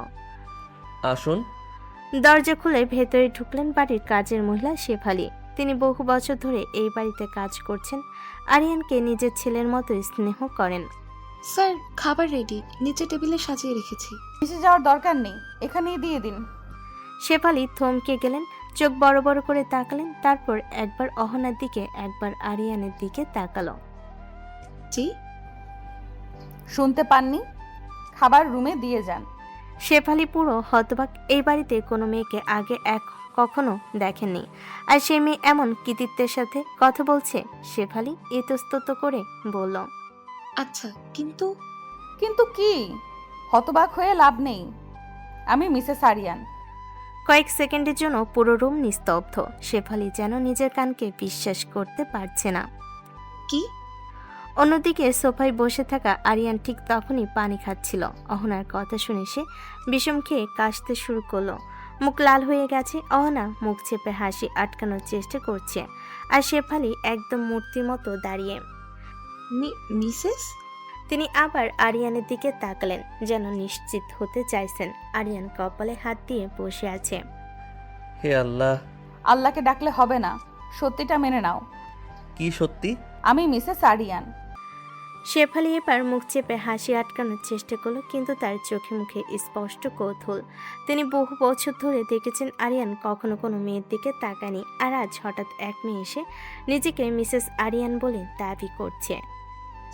Speaker 2: আসুন।
Speaker 3: দরজা খুলে ভেতরে ঢুকলেন বাড়ির কাজের মহিলা শেফালি। তিনি বহু বছর ধরে এই বাড়িতে কাজ করছেন। আরিয়ানকে নিজের ছেলের মতোই স্নেহ করেন।
Speaker 10: স্যার, খাবার রেডি, নিচে টেবিলে সাজিয়ে রেখেছি।
Speaker 7: নিচে যাওয়ার দরকার নেই, এখানেই দিয়ে দিন।
Speaker 3: শেফালি থমকে গেলেন, চোখ বড় বড় করে তাকালেন, তারপর একবার অহনার দিকে একবার আরিয়ানের দিকে তাকালো।
Speaker 10: জি?
Speaker 7: শুনতে পাননি? খাবার রুমে দিয়ে যান।
Speaker 3: শেফালি পুরো হতবাক। এই বাড়িতে কোনো মেয়েকে আগে কখনো দেখেননি, আর সে মেয়ে এমন কৃতিত্বের সাথে কথা বলছে। শেফালি ইতস্তত করে বলল,
Speaker 10: আচ্ছা, কিন্তু।
Speaker 7: কিন্তু কি? হতবাক হয়ে লাভ নেই। আমি মিসেস আরিয়ান।
Speaker 3: কয়েক সেকেন্ডের জন্য পুরো রুম নিস্তব্ধ। শেফালি যেন নিজের কানকে বিশ্বাস করতে পারছে না।
Speaker 10: কি?
Speaker 3: অন্যদিকে সোফায় বসে থাকা আরিয়ান ঠিক তখনই পানি খাচ্ছিল। অহনার কথা শুনে সে বিষম খেয়ে কাশতে শুরু করলো। মুখ লাল হয়ে গেছে। অহনা মুখ চেপে হাসি আটকানোর চেষ্টা করছে, আর শেফালি একদম মূর্তির মতো দাঁড়িয়ে।
Speaker 10: মিসেস?
Speaker 3: তিনি আবার আরিয়ানের দিকে তাকালেন, যেন নিশ্চিত হতে চাইছেন। আরিয়ান কপালে হাত দিয়ে বসে আছে।
Speaker 2: হে আল্লাহ।
Speaker 7: আল্লাহকে ডাকলে হবে না, সত্যিটা মেনে নাও।
Speaker 2: কি সত্যি?
Speaker 7: আমি মিসেস আরিয়ান।
Speaker 3: শেফালি এবার মুখ চেপে হাসি আটকানোর চেষ্টা করলো, কিন্তু তার চোখে মুখে স্পষ্ট কৌতূহল। তিনি বহু বছর ধরে দেখেছেন আরিয়ান কখনো কোনো মেয়ের দিকে তাকায়নি, আর আজ হঠাৎ এক মেয়ে এসে নিজেকে মিসেস আরিয়ান বলে দাবি করছে।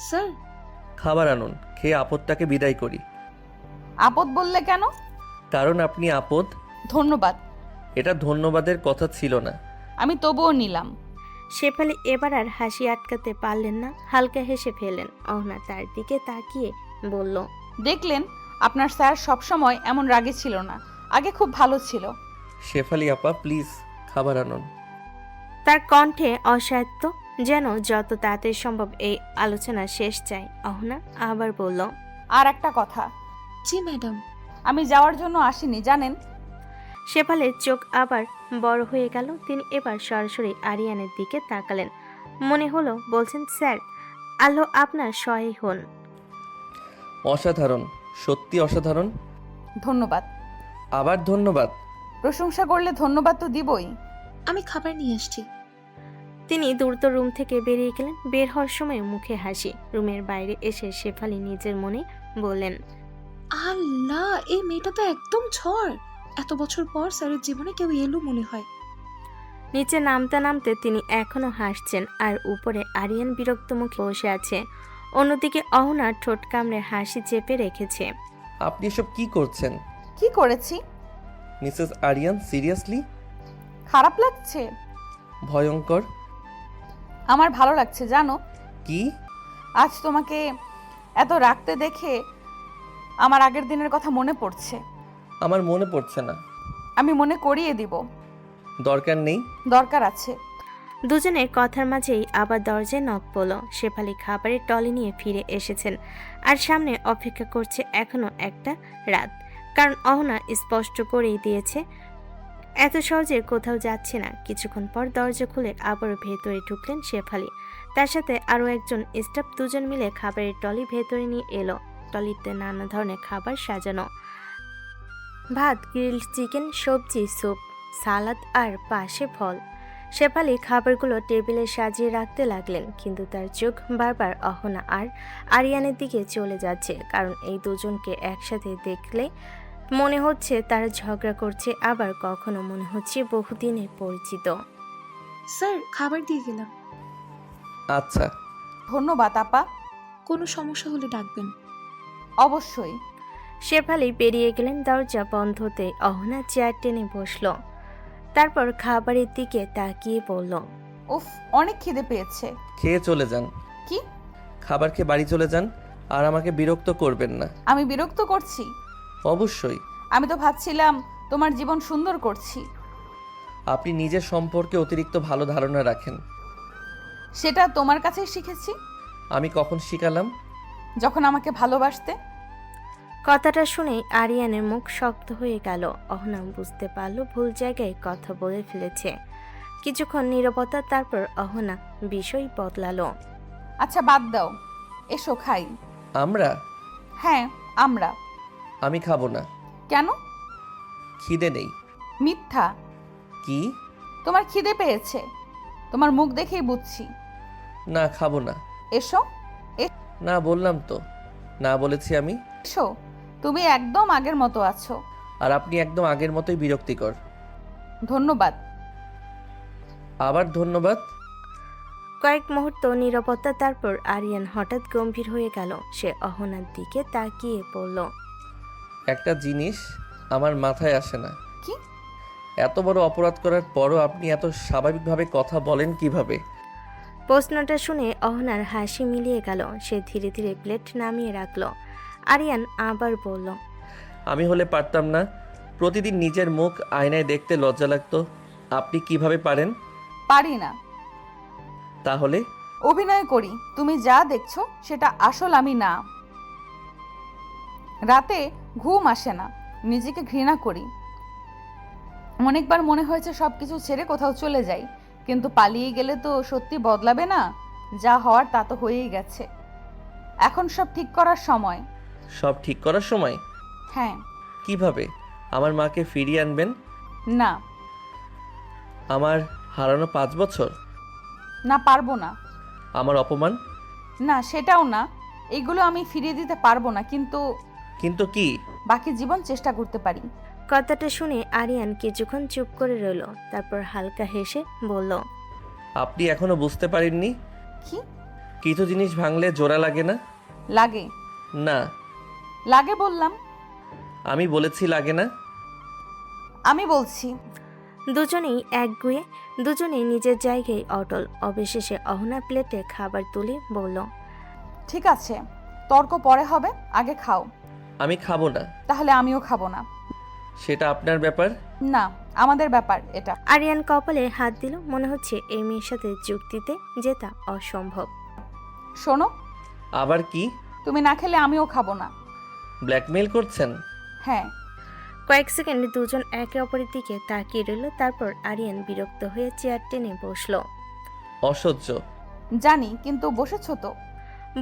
Speaker 10: স্যার,
Speaker 2: খাবার আনুন, খেয়ে আপদটাকে বিদায় করি।
Speaker 7: আপদ বললে কেন?
Speaker 2: কারণ আপনি আপদ।
Speaker 7: ধন্যবাদ।
Speaker 2: এটা ধন্যবাদের কথা ছিল না।
Speaker 7: আমি তবুও নিলাম।
Speaker 3: শেফালি এবার আর হাসি আটকাতে পারলেন না, হালকা হেসে ফেলেন। অহনা তার দিকে তাকিয়ে বলল,
Speaker 7: দেখলেন, আপনার স্যার সবসময় এমন রাগে ছিল না, আগে খুব ভালো ছিল।
Speaker 2: শেফালি আপা, প্লিজ খাবার আনুন।
Speaker 3: তার কণ্ঠে অসাধ্য, যেন যত তাড়াতাড়ি সম্ভব এই আলোচনা শেষ চাই। অহনা আবার বলল,
Speaker 7: আর একটা কথা।
Speaker 10: জি ম্যাডাম।
Speaker 7: আমি যাওয়ার জন্য আসিনি, জানেন।
Speaker 3: শেফালির চোখ আবার বড় হয়ে গেল। তিনি এবার সরাসরি আরিয়ানের দিকে তাকালেন। মনে হলো বলছেন, স্যার আল্লাহ আপনার সহায় হন।
Speaker 2: অসাধারণ, সত্যি অসাধারণ।
Speaker 7: ধন্যবাদ।
Speaker 2: আবার ধন্যবাদ?
Speaker 7: প্রশংসা করলে ধন্যবাদ তো দিবই।
Speaker 10: আমি খাবার নিয়ে আসছি।
Speaker 3: তিনি দ্রুত রুম থেকে বেরিয়ে গেলেন। বের হওয়ার সময় মুখে হাসি। রুমের বাইরে এসে শেফালি নিজের মনে বললেন,
Speaker 10: আল্লাহ, এই মেয়েটা তো একদম ঝড়। এত বছর পর স্যারের জীবনে কেউ এলো মনে হয়।
Speaker 3: নিচে নামতে নামতে তিনি এখনো হাসছেন, আর উপরে আরিয়ান বিরক্ত মুখে বসে আছে। অন্যদিকে অহনা ঠোঁট কামড়ে হাসি চেপে রেখেছে।
Speaker 2: আপনি এসব কি করছেন?
Speaker 7: কি করেছি?
Speaker 2: Mrs Aryan, seriously?
Speaker 7: খারাপ লাগছে?
Speaker 2: ভয়ঙ্কর।
Speaker 7: আমার ভালো লাগছে জানো।
Speaker 2: কি?
Speaker 7: আজ তোমাকে এত রাখতে দেখে আমার আগের দিনের কথা মনে পড়ছে।
Speaker 2: আমার মনে পড়ছে না।
Speaker 7: আমি মনে করিয়ে দিব।
Speaker 2: দরকার নেই।
Speaker 7: দরকার আছে।
Speaker 3: দুজনের কথার মাঝেই আবার দরজায় নক পড়ল। শেফালি খাবারের টলি নিয়ে ফিরে এসেছেন, আর সামনে অপেক্ষা করছে এখনো একটা রাত। কারণ অহনা স্পষ্ট করেই দিয়েছে এত সহজে কোথাও যাচ্ছে না। কিছুক্ষণ পর দরজা খুলে আবার ভেতরে ঢুকলেন শেফালি। তার সাথে আরও একজন স্টাফ। দুজন মিলে খাবারের টলি ভেতরে নিয়ে এলো। টলিতে নানা ধরনের খাবার সাজানো, ভাত, গ্রিলড চিকেন, সবজি, স্যুপ, সালাদ আর পাশে ফল। শেফালি খাবারগুলো টেবিলে সাজিয়ে রাখতে লাগলেন, কিন্তু তার চোখ বারবার অহনা আর আরিয়ানের দিকে চলে যাচ্ছে। কারণ এই দুজনকে একসাথে দেখলে মনে হচ্ছে তারা ঝগড়া করছে, আবার কখনো মনে হচ্ছে বহুদিনের পরিচিত।
Speaker 10: স্যার, খাবার দিয়ে গেলাম।
Speaker 2: আচ্ছা।
Speaker 7: ধন্যবাদ আপা।
Speaker 10: কোনো সমস্যা হলে ডাকবেন।
Speaker 7: অবশ্যই।
Speaker 3: শেফালি বেরিয়ে গেলেন। দরজা বন্ধ হতে অহনা চেয়ার টেনে বসল। তারপর খাবারের দিকে তাকিয়ে বলল,
Speaker 7: উফ, অনেক খিদে পেয়েছে।
Speaker 2: খেয়ে চলে যান।
Speaker 7: কি?
Speaker 2: খাবার খেয়ে বাড়ি চলে যান, আর আমাকে বিরক্ত করবেন না।
Speaker 7: আমি বিরক্ত করছি?
Speaker 2: অবশ্যই।
Speaker 7: আমি তো ভাবছিলাম তোমার জীবন সুন্দর করছি।
Speaker 2: আপনি নিজের সম্পর্কে অতিরিক্ত ভালো ধারণা রাখেন।
Speaker 7: সেটা তোমার কাছেই শিখেছি।
Speaker 2: আমি কখন শিখালাম?
Speaker 7: যখন আমাকে ভালোবাসতে।
Speaker 3: কথাটা শুনেই আরিয়ানের মুখ শক্ত হয়ে গেল। অহনা বুঝতে পারল ভুল জায়গায় কথা বলে ফেলেছে। কিছুক্ষণ নীরবতা, তারপর অহনা বিষয় বদলালো।
Speaker 7: আচ্ছা বাদ দাও, এসো খাই।
Speaker 2: আমরা?
Speaker 7: হ্যাঁ আমরা।
Speaker 2: আমি খাবো না।
Speaker 7: কেন?
Speaker 2: খিদে নেই।
Speaker 7: মিথ্যা।
Speaker 2: কি?
Speaker 7: তোমার খিদে পেয়েছে, তোমার মুখ দেখেই বুঝছি।
Speaker 2: না, খাবো না।
Speaker 7: এসো।
Speaker 2: না বললাম তো, না বলেছি আমি।
Speaker 7: এসো, তুমি একদম আগের মতো আছো।
Speaker 2: আর আপনি একদম আগের মতোই বিরক্তিকর।
Speaker 7: ধন্যবাদ।
Speaker 2: আবার ধন্যবাদ।
Speaker 3: কয়েক মুহূর্ত নীরবতা, তারপর আরিয়ান হঠাৎ গম্ভীর হয়ে গেল। সে অহনার দিকে তাকিয়ে বলল,
Speaker 2: একটা জিনিস আমার মাথায় আসে না।
Speaker 7: কি?
Speaker 2: এত বড় অপরাধ করার পরও আপনি এত স্বাভাবিকভাবে কথা বলেন কিভাবে?
Speaker 3: প্রশ্নটা শুনে অহনার হাসি মিলিয়ে গেল। সে ধীরে ধীরে প্লেট নামিয়ে রাখল। আরিয়ান আবার বলল,
Speaker 2: আমি হলে পারতাম না। প্রতিদিন নিজের মুখ আয়নায় দেখতে লজ্জা লাগতো। আপনি কিভাবে পারেন?
Speaker 7: পারি না।
Speaker 2: তাহলে?
Speaker 7: অভিনয় করি। তুমি যা দেখছো সেটা আসল আমি না। রাতে ঘুম আসে না, নিজেকে ঘৃণা করি। অনেকবার মনে হয়েছে সবকিছু ছেড়ে কোথাও চলে যাই, কিন্তু পালিয়ে গেলে তো সত্যি বদলাবে না। যা হওয়ার তা তো হয়েই গেছে। এখন সব ঠিক করার সময়।
Speaker 2: সব ঠিক করার সময়?
Speaker 7: হ্যাঁ।
Speaker 2: কিভাবে? আমার মাকে ফিরিয়ে আনবেন?
Speaker 7: না।
Speaker 2: আমার হারানো 5 বছর?
Speaker 7: না, পারবো না।
Speaker 2: আমার অপমান?
Speaker 7: না, সেটাও না। এগুলো আমি ফিরিয়ে দিতে পারবো না, কিন্তু
Speaker 2: কিন্তু কি?
Speaker 7: বাকি জীবন চেষ্টা করতে পারি।
Speaker 3: কথাটা শুনে আরিয়ান কিছুক্ষণ চুপ করে রইল। তারপর হালকা হেসে বলল,
Speaker 2: আপনি এখনো বুঝতে পারেননি?
Speaker 7: কি?
Speaker 2: কিছু জিনিস ভাঙলে জোড়া লাগে না?
Speaker 7: লাগে।
Speaker 2: না।
Speaker 7: লাগে বললাম।
Speaker 2: আমি বলেছি লাগে না।
Speaker 7: আমি বলছি।
Speaker 3: দুজনেই একগুঁয়ে, দুজনেই নিজের জায়গায় অটল। অবশেষে অহনা প্লেটে খাবার তুলে বলল,
Speaker 7: ঠিক আছে, তর্ক পরে হবে, আগে খাও।
Speaker 2: আমি খাবো না।
Speaker 7: তাহলে আমিও খাবো না।
Speaker 2: সেটা আপনার ব্যাপার।
Speaker 7: না, আমাদের ব্যাপার এটা।
Speaker 3: আরিয়ান কপালে হাত দিল। মনে হচ্ছে এই মেয়ের সাথে যুক্তিতে জেতা অসম্ভব।
Speaker 7: শোনো।
Speaker 2: আবার কি?
Speaker 7: তুমি না খেলে আমিও খাবো না।
Speaker 2: ব্ল্যাকমেইল করছেন?
Speaker 7: হ্যাঁ।
Speaker 3: কয়েক সেকেন্ড দুজন একে অপরের দিকে তাকিয়ে রইল, তারপর আরিয়ান বিরক্ত হয়ে চেয়ার টেনে বসলো।
Speaker 2: অসহ্য।
Speaker 7: জানি, কিন্তু বসেছো তো।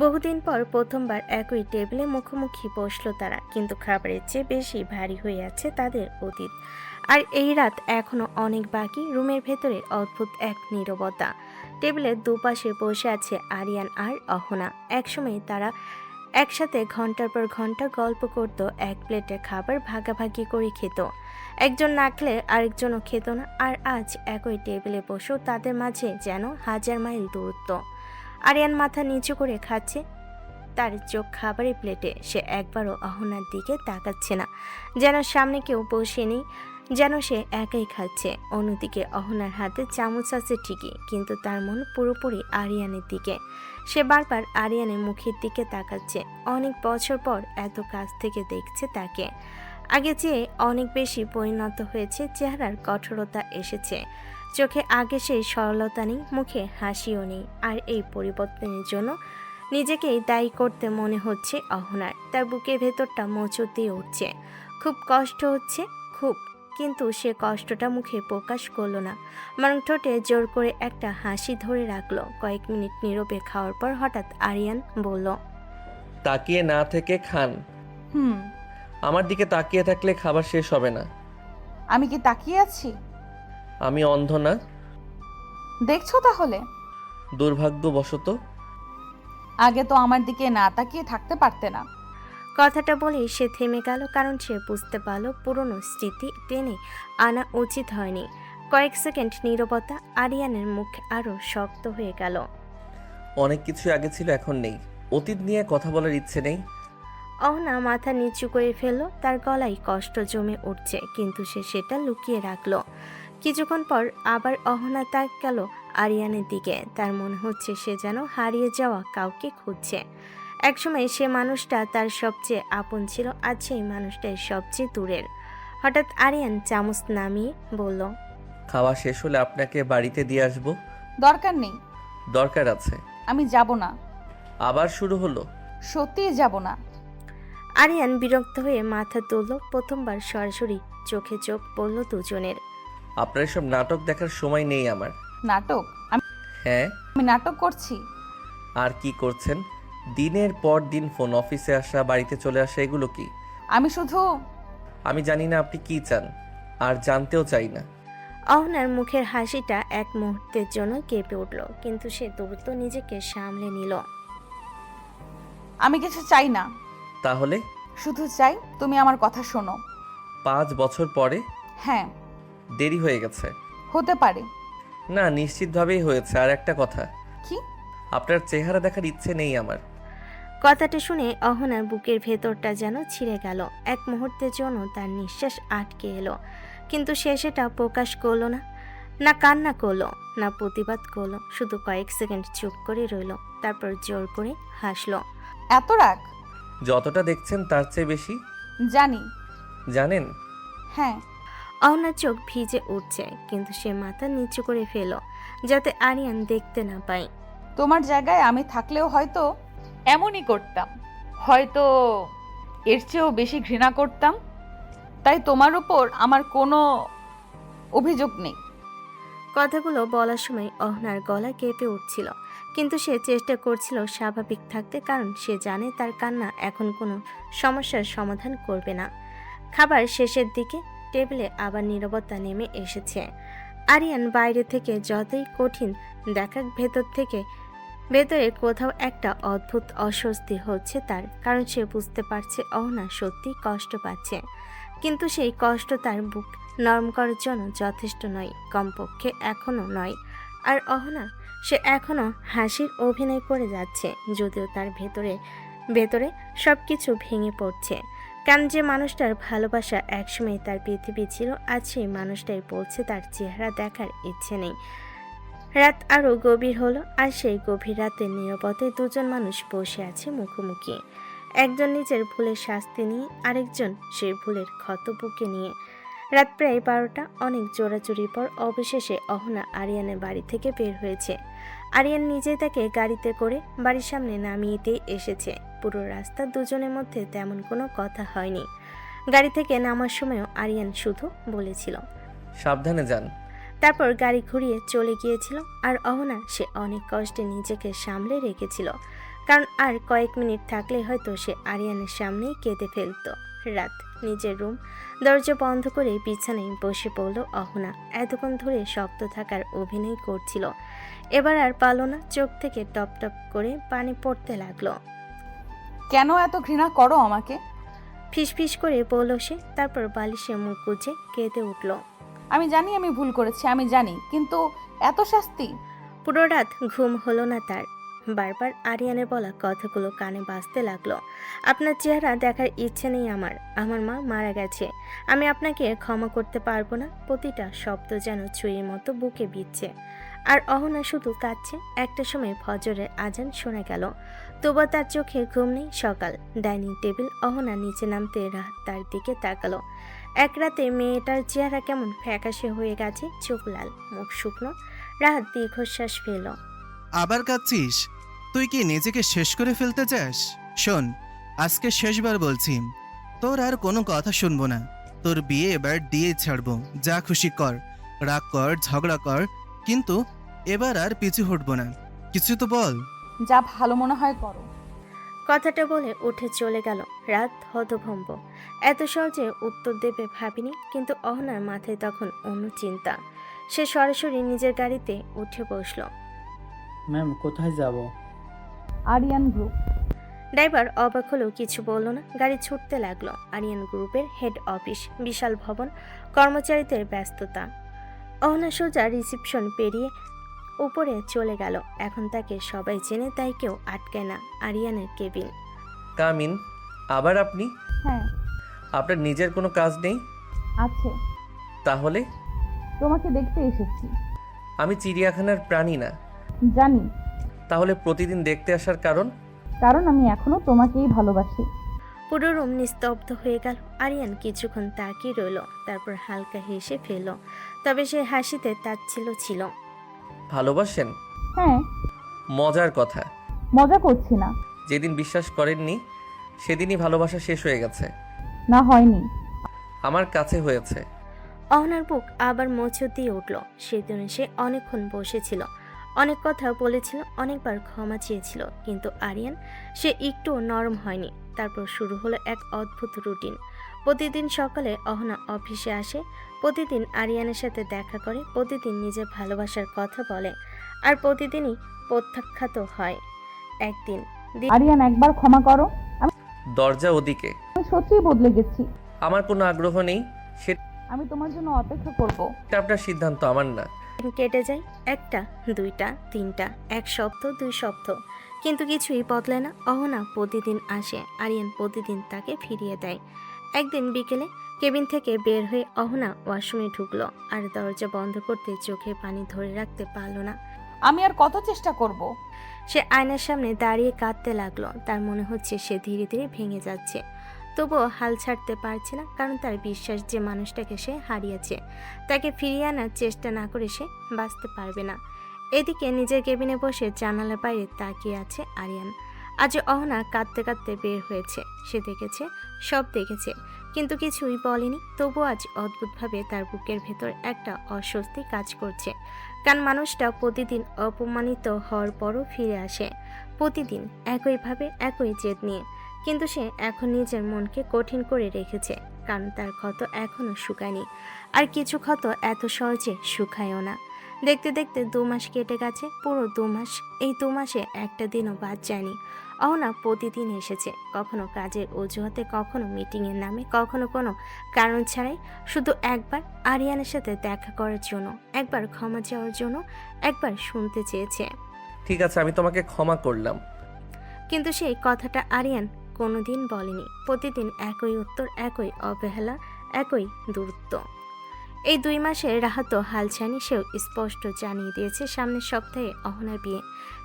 Speaker 3: বহুদিন পর প্রথমবার একই টেবিলে মুখোমুখি বসলো তারা, কিন্তু খাবারের চেয়ে বেশি ভারী হয়ে আছে তাদের অতীত। আর এই রাত এখনো অনেক বাকি। রুমের ভেতরে অদ্ভুত এক নীরবতা। টেবিলের দুপাশে বসে আছে আরিয়ান আর অহনা। একসময় তারা একসাথে ঘন্টার পর ঘন্টা গল্প করত, এক প্লেটে খাবার ভাগাভাগি করে খেত। একজন না খেলে আরেকজনও খেত না। আর আজ একই টেবিলে বসেও তাদের মাঝে যেন হাজার মাইল দূরত্ব। আরিয়ান মাথা নিচু করে খাচ্ছে, তার চোখ খাবারের প্লেটে। সে একবারও অহনার দিকে তাকাচ্ছে না, যেন সামনে কেউ বসে নেই, যেন সে একাই খাচ্ছে। অন্যদিকে অহনার হাতে চামচ আছে ঠিকই, কিন্তু তার মন পুরোপুরি আরিয়ানের দিকে। সে বারবার আরিয়ানের মুখের দিকে তাকাচ্ছে। অনেক বছর পর এত কাছ থেকে দেখছে তাকে। আগে চেয়ে অনেক বেশি পরিণত হয়েছে, চেহারার কঠোরতা এসেছে, চোখে আগে সেই সরলতা নেই, মুখে হাসিও নেই। আর এই পরিবর্তনের জন্য নিজেকেই দায়ী করতে মনে হচ্ছে অহনার। তার বুকের ভেতরটা মোচড় দিয়ে উঠছে, খুব কষ্ট হচ্ছে, খুব। কিন্তু সে কষ্টটা মুখে প্রকাশ করলো না, বরং ঠোঁটে জোর করে একটা হাসি ধরে রাখলো। কয়েক মিনিট নীরবে খাওয়ার পর হঠাৎ আরিয়ান বলল,
Speaker 2: তাকিয়ে না থেকে খান। আমার দিকে তাকিয়ে থাকলে খাবার শেষ হবে না।
Speaker 7: আমি কি তাকিয়ে আছি?
Speaker 2: আমি অন্ধ না।
Speaker 7: দেখছো তাহলে?
Speaker 2: দুর্ভাগ্যবশত।
Speaker 7: আগে তো আমার দিকে না তাকিয়ে থাকতে পারতে না।
Speaker 3: কথাটা বলেই সে থেমে গেল, কারণ সে বুঝতে পারল পুরনো স্মৃতি টেনে আনা উচিত হয়নি। কয়েক সেকেন্ড নীরবতা। আরিয়ানের মুখ আরো শক্ত হয়ে গেল।
Speaker 2: অনেক কিছু আগে ছিল, এখন নেই। অতীত নিয়ে কথা বলার ইচ্ছে নেই।
Speaker 3: অহনা মাথা নিচু করে ফেলল, তার গলায় কষ্ট জমে উঠছে, কিন্তু সে সেটা লুকিয়ে রাখলো। কিছুক্ষণ পর আবার অহনা তাকালো আরিয়ানের দিকে। তার মনে হচ্ছে সে যেন হারিয়ে যাওয়া কাউকে খুঁজছে। একসময় সে মানুষটা তার সবচেয়ে আপন ছিল, আজ সেই মানুষটাই সবচেয়ে দূরের। হঠাৎ আরিয়ান চামচ নামিয়ে বলল,
Speaker 2: খাওয়া শেষ হলে আপনাকে বাড়িতে দিয়ে আসবো।
Speaker 7: দরকার নেই।
Speaker 2: দরকার আছে।
Speaker 7: আমি যাব না।
Speaker 2: আবার শুরু হলো।
Speaker 7: সত্যিই যাব না।
Speaker 3: আরিয়ান বিরক্ত হয়ে মাথা তুলল। প্রথমবার সরাসরি চোখে চোখ পড়ল দুজনের।
Speaker 2: আপনার এসব নাটক দেখার সময় নেই আমার।
Speaker 7: নাটক?
Speaker 2: হ্যাঁ,
Speaker 7: আমি নাটক করছি?
Speaker 2: আর কি করছেন? দিনের পর দিন ফোন, অফিসে আসা, বাড়িতে চলে আসা, এগুলো কি?
Speaker 7: আমি শুধু...
Speaker 2: আমি জানি না আপনি কি চান, আর জানতেও চাই না।
Speaker 3: অহনার মুখের হাসিটা এক মুহূর্তের জন্য কেঁপে উঠল, কিন্তু সে দ্রুত নিজেকে সামলে নিল।
Speaker 7: আমি কিছু চাই না।
Speaker 2: তাহলে?
Speaker 7: শুধু চাই তুমি আমার কথা শোনো।
Speaker 2: 5 বছর পরে?
Speaker 7: হ্যাঁ।
Speaker 2: দেরি হয়ে গেছে।
Speaker 7: হতে পারে।
Speaker 2: না, নিশ্চিতভাবেই হয়েছে। আর একটা কথা।
Speaker 7: কি?
Speaker 2: আপনার চেহারা দেখার ইচ্ছে নেই আমার।
Speaker 3: কথাটা শুনে অহনার বুকের ভেতরটা যেন ছিঁড়ে গেল। এক মুহূর্তের জন্য তার নিঃশ্বাস আটকে এলো, কিন্তু সে সেটা প্রকাশ করলো না। না কান্না করলো, না প্রতিবাদ করলো, শুধু কয়েক সেকেন্ড চুপ করে রইল, তারপর জোর করে হাসলো।
Speaker 7: এত রাগ?
Speaker 2: যতটা দেখছেন তার চেয়ে বেশি।
Speaker 7: জানি।
Speaker 2: জানেন?
Speaker 7: হ্যাঁ।
Speaker 3: অহনার চোখ ভিজে উঠছে, কিন্তু সে মাথা নিচু করে ফেল, যাতে আরিয়ান দেখতে না পায়।
Speaker 7: তোমার জায়গায় আমি থাকলেও হয়তো এমনই করতাম, হয়তো এর চেয়েও বেশি ঘৃণা করতাম। তাই তোমার উপর আমার কোনো অভিযোগ নেই।
Speaker 3: কথাগুলো বলার সময় অহনার গলা কেঁপে উঠছিল, কিন্তু সে চেষ্টা করছিল স্বাভাবিক থাকতে, কারণ সে জানে তার কান্না এখন কোনো সমস্যার সমাধান করবে না। খাবার শেষের দিকে টেবিলে আবার নীরবতা নেমে এসেছে। আরিয়ান বাইরে থেকে যতই কঠিন দেখাক, ভেতরে কোথাও একটা অদ্ভুত অস্বস্তি হচ্ছে তার, কারণ সে বুঝতে পারছে অহনা সত্যি কষ্ট পাচ্ছে, কিন্তু সেই কষ্ট তার বুক নরম করার জন্য যথেষ্ট নয়, কমপক্ষে এখনো নয়। আর অহনা, সে এখনো হাসির অভিনয় করে যাচ্ছে, যদিও তার ভেতরে সবকিছু ভেঙে পড়ছে। কারণ যে মানুষটার ভালোবাসা একসময় তার পৃথিবী ছিল, আজ সেই মানুষটাই বলছে তার চেহারা দেখার ইচ্ছে নেই। রাত আরো গভীর হলো, আর সেই গভীর রাতের নীরবতায় দুজন মানুষ বসে আছে মুখোমুখি। একজন নিজের ভুলের শাস্তি নিয়ে, আরেকজন সেই ভুলের ক্ষত বুকে নিয়ে। রাত প্রায় 12টা। অনেক জোরাজুরির পর অবশেষে অহনা আরিয়ানের বাড়ি থেকে বের হয়েছে। আরিয়ান নিজেই তাকে গাড়িতে করে বাড়ির সামনে নামিয়ে দিয়ে এসেছে। পুরো রাস্তা দুজনের মধ্যে তেমন কোনো কথা হয়নি। গাড়ি থেকে নামার সময়ও আরিয়ান শুধু বলেছিল।
Speaker 2: সাবধানে যান।
Speaker 3: তারপর গাড়ি ঘুরিয়ে চলে গিয়েছিল। আর অহনা সে অনেক কষ্টে নিজেকে সামলে রেখেছিল, কারণ আর কয়েক মিনিট থাকলে হয়তো সে আরিয়ানের সামনেই কেঁদে ফেলত। রাত, নিজের রুম, দরজা বন্ধ করে বিছানায় বসে পড়ল অহনা। এতক্ষণ ধরে শক্ত থাকার অভিনয় করছিল, এবার আর পারল না। চোখ থেকে টপ টপ করে পানি পড়তে লাগলো।
Speaker 7: কেন এত ঘৃণা করো আমাকে?
Speaker 3: ফিসফিস করে বলল সে। তারপর বালিশে মুখ গুজে কেঁদে উঠল।
Speaker 7: আমি জানি আমি ভুল করেছি, আমি জানি, কিন্তু এত শাস্তি?
Speaker 3: পুরো রাত ঘুম হলো না তার। বারবার আরিয়ানের বলা কথাগুলো কানে বাজতে লাগলো। আপনার চেহারা দেখার ইচ্ছে নেই আমার। আমার মা মারা গেছে, আমি আপনাকে ক্ষমা করতে পারবো না। প্রতিটা শব্দ যেন ছুরির মতো বুকে বিচ্ছে। আর অহনা শুধু কাঁদছে। একটা সময় ফজরের আজান শোনা গেল, তবুও তার চোখে ঘুম নেই। সকাল, ডাইনিং টেবিল। অহনা নিচে নামতে রাত তার দিকে তাকালো। এক রাতে মেয়েটার চেহারা কেমন ফ্যাকাশে হয়ে গেছে, চোখ লাল, মুখ শুকনো। রাত দীর্ঘশ্বাস ফেল।
Speaker 12: আবার কাঁদছিস? তুই কি নিজেকে শেষ করে ফেলতে চাস? শোন, আজকে শেষবার বলছি, তোর আর কোনো কথা শুনবো না। তোর বিয়ে এবার দিয়ে ছাড়বো, যা খুশি কর, রাগ কর, ঝগড়া কর, কিন্তু এবার আর পিছু হটবো না। কিছু তো বল।
Speaker 7: যা ভালো মনে হয় করো।
Speaker 3: কথাটা বলে উঠে চলে গেল। রাত হতভম্ব, এত সহজে উত্তর দেবে ভাবিনি। কিন্তু অহনার মাথায় তখন অন্য চিন্তা। সে সরাসরি নিজের গাড়িতে উঠে বসল।
Speaker 13: ম্যাম, কোথায় যাব?
Speaker 7: আরিয়ান গ্রুপ।
Speaker 3: ড্রাইভার অবাক হলেও কিছু বলল না। গাড়ি ছুটতে লাগলো। আরিয়ান গ্রুপের হেড অফিস, বিশাল ভবন, কর্মচারীদের ব্যস্ততা। অহনা সোজা রিসিপশন পেরিয়ে উপরে চলে গেল। এখন তাকে সবাই চেনে, তাই কেউ আটকায় না। আরিয়ানের কেবিন।
Speaker 2: কামিন। আবার আপনি?
Speaker 7: হ্যাঁ।
Speaker 2: আপনার নিজের কোনো কাজ নেই?
Speaker 7: আছে।
Speaker 2: তাহলে?
Speaker 7: তোমাকে দেখতে এসেছি।
Speaker 2: আমি চিড়িয়াখানার প্রাণী না।
Speaker 7: জানি।
Speaker 2: তাহলে প্রতিদিন দেখতে আসার কারণ?
Speaker 7: কারণ আমি এখনো তোমাকেই ভালোবাসি।
Speaker 3: পুরো রুম নিস্তব্ধ হয়ে গেল। আরিয়ান কিছুক্ষণ তাকিয়ে রইল, তারপর হালকা হেসে ফেলল। তবে সে হাসিতে তাচ্ছিল্য ছিল।
Speaker 2: ভালোবাসেন?
Speaker 7: হ্যাঁ।
Speaker 2: মজার কথা।
Speaker 7: মজা করছি না।
Speaker 2: যেদিন বিশ্বাস করেননি সেদিনই ভালোবাসা শেষ হয়ে গেছে।
Speaker 7: না, হয়নি।
Speaker 2: আমার কাছে হয়েছে।
Speaker 3: অহনার বুক আবার মোচড় দিয়ে উঠল। সেদিন সে অনেকক্ষণ বসেছিল, অনেক কথা বলেছিল, অনেকবার ক্ষমা চেয়েছিল, কিন্তু আরিয়ান সে একটুও নরম হয়নি। তারপর শুরু হলো এক অদ্ভুত রুটিন। প্রতিদিন সকালে অহনা অফিসে আসে, প্রতিদিন আরিয়ানের সাথে দেখা করে, প্রতিদিন নিজের ভালোবাসার কথা বলে, আর প্রতিদিনই প্রত্যাখ্যাত হয়। একদিন
Speaker 7: আরিয়ান, একবার ক্ষমা করো।
Speaker 2: দরজা ওদিকে।
Speaker 7: আমি সত্যিই বদলে গেছি।
Speaker 2: আমার কোনো আগ্রহ নেই,
Speaker 7: আমি তোমার জন্য অপেক্ষা করব।
Speaker 2: সেটা আপনার সিদ্ধান্ত, আমার না।
Speaker 3: কেটে যায় 1টা, 2টা, 3টা, 1 সপ্তাহ, 2 সপ্তাহ, কিন্তু কিছুই বদলায় না। অহনা প্রতিদিন আসে, আরিয়ান প্রতিদিন তাকে ফিরিয়ে দেয়। একদিন বিকেলে কেবিন থেকে বের হয়ে অহনা ওয়াশরুমে ঢুকলো, আর দরজা বন্ধ করতে চোখে পানি ধরে রাখতে পারল না।
Speaker 7: আমি আর কত চেষ্টা করব?
Speaker 3: সে আয়নার সামনে দাঁড়িয়ে কাঁদতে লাগলো। তার মনে হচ্ছে সে ধীরে ধীরে ভেঙে যাচ্ছে, তবুও হাল ছাড়তে পারছে না, কারণ তার বিশ্বাস যে মানুষটাকে সে হারিয়েছে, তাকে ফিরিয়ে আনার চেষ্টা না করে সে বাঁচতে পারবে না। এদিকে নিজের কেবিনে বসে জানালার বাইরে তাকিয়ে আছে আরিয়ান। আজ অহনা কাঁদতে কাঁদতে বের হয়েছে। সে দেখেছে, সব দেখেছে, কিন্তু কিছুই বলেনি। তবু আজ অদ্ভুতভাবে তার বুকের ভেতর একটা অস্বস্তি কাজ করছে, কারণ মানুষটা প্রতিদিন অপমানিত হওয়ার পরও ফিরে আসে, প্রতিদিন একইভাবে, একই জেদ নিয়ে। কিন্তু সে এখন নিজের মনকে কঠিন করে রেখেছে, কারণ তার ক্ষত এখনো শুকায়নি, আর কিছু ক্ষত এত সহজে শুকায়ও না। দেখতে দেখতে 2 মাস কেটে গেছে, পুরো 2 মাস। এই 2 মাসে একটা দিনও বাদ যায়নি। অহনা প্রতিদিন এসেছে, কখনো কাজের অজুহাতে, কখনো মিটিংয়ের নামে, কখনো কোনো কারণ ছাড়াই, শুধু একবার আরিয়ানের সাথে দেখা করার জন্য, একবার ক্ষমা চাওয়ার জন্য, একবার শুনতে চেয়েছে।
Speaker 2: ঠিক আছে, আমি তোমাকে ক্ষমা করলাম।
Speaker 3: কিন্তু সেই কথাটা আরিয়ান কোনোদিন বলেনি। প্রতিদিন একই উত্তর, একই অবহেলা, একই দূরত্ব। এই 2 মাসে রাহাত হাল ছানি। সেও স্পষ্ট জানিয়ে দিয়েছে সামনের সপ্তাহে অহনার বিয়ে।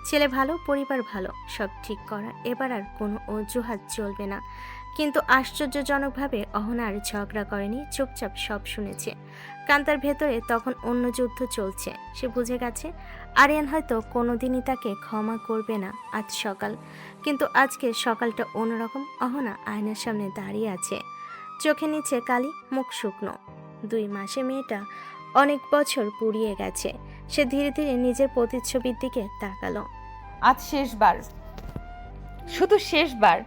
Speaker 3: ছেলে ভালো, পরিবার ভালো, সব ঠিক করা, এবার আর কোনো অজুহাত চলবে না। কিন্তু আশ্চর্যজনকভাবে অহনা আর ঝগড়া করেনি, চুপচাপ সব শুনেছে। কান্তার ভেতরে তখন অন্য যুদ্ধ চলছে। সে বুঝে গেছে আরিয়ান হয়তো কোনোদিনই তাকে ক্ষমা করবে না আজ সকাল, কিন্তু আজকে সকালটা অন্যরকম। অহনা আয়নার সামনে দাঁড়িয়ে আছে, চোখে নিচে কালি, মুখ শুকনো। 2 মাসে মেয়েটা অনেক বছর পুড়িয়ে গেছে। সে ধীরে ধীরে নিজের প্রতিচ্ছবির দিকে তাকালো।
Speaker 7: আজ শেষবার, শুধু শেষবার,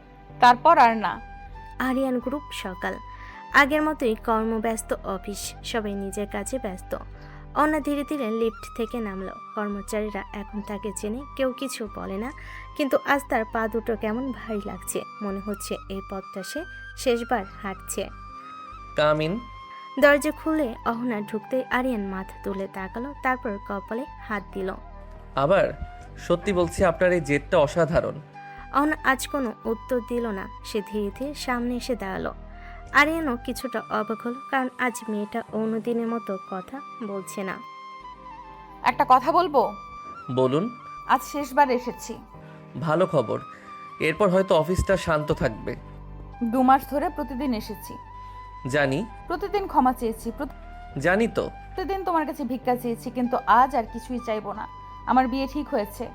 Speaker 7: তারপর আর না।
Speaker 3: আরিয়ান গ্রুপ সকাল। আগের মতোই কর্মব্যস্ত অফিস, সবাই নিজের কাজে ব্যস্ত। অনা ধীরে ধীরে লিফট থেকে নামলো। কর্মচারীরা এখন তাকে চেনে, কেউ কিছু বলে না, কিন্তু আজ তার পা দুটো কেমন ভারী লাগছে। মনে হচ্ছে এই পথটা সে শেষবার হাঁটছে।
Speaker 2: Come in.
Speaker 3: দরজা খুলে অহনা ঢুকতেই আরিয়ান মাথা তুলে তাকালো, তারপর কপালে হাত দিল।
Speaker 2: আবার সত্যি বলছি, আপনার এই জেদটা অসাধারণ।
Speaker 3: অহনা আজ কোনো উত্তর দিল না। সে ধীরে ধীরে সামনে এসে দাঁড়ালো। আরিয়ানও কিছুটা অবাক হলো, কারণ আজ মেয়েটা অন্যদিনের মতো কথা বলছে না।
Speaker 7: একটা কথা বলবো?
Speaker 2: বলুন।
Speaker 7: আজ শেষবার এসেছি।
Speaker 2: ভালো খবর, এরপর হয়তো অফিসটা শান্ত থাকবে।
Speaker 7: 2 মাস ধরে প্রতিদিন এসেছি।
Speaker 2: জানি।
Speaker 7: প্রতিদিন ক্ষমা চেয়েছি,
Speaker 2: জানি তো।
Speaker 7: প্রতিদিন তোমার কাছে ভিক্ষা চেয়েছি, কিন্তু আজ আর কিছুই চাইবো না। আমার বিয়ে ঠিক হয়েছে।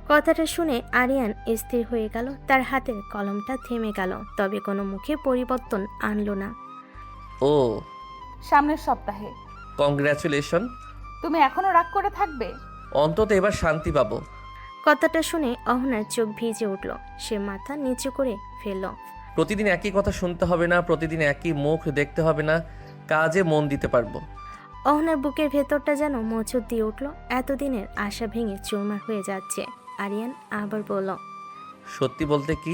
Speaker 3: কথাটা শুনে আরিয়ান স্থির হয়ে গেল। তার হাতের কলমটা থেমে গেল, তবে কোনো মুখে পরিবর্তন আনলো না।
Speaker 2: ও,
Speaker 7: সামনের সপ্তাহে।
Speaker 2: কংগ্রাচুলেশন।
Speaker 7: তুমি এখনো রাগ করে থাকবে?
Speaker 2: অন্তত এবার শান্তি পাবো।
Speaker 3: কথাটা শুনে অহনার চোখ ভিজে উঠল। সে মাথা নিচু করে ফেলল।
Speaker 2: প্রতিদিন একই কথা শুনতে হবে না, প্রতিদিন একই মুখ দেখতে হবে না, কাজে মন দিতে পারবো।
Speaker 3: অহনার বুকের ভেতরটা যেন মোচড় দিয়ে উঠল। এতদিনের আশা ভেঙে চুরমার হয়ে যাচ্ছে। আরিয়ান আবার বলল,
Speaker 2: সত্যি বলতে কি,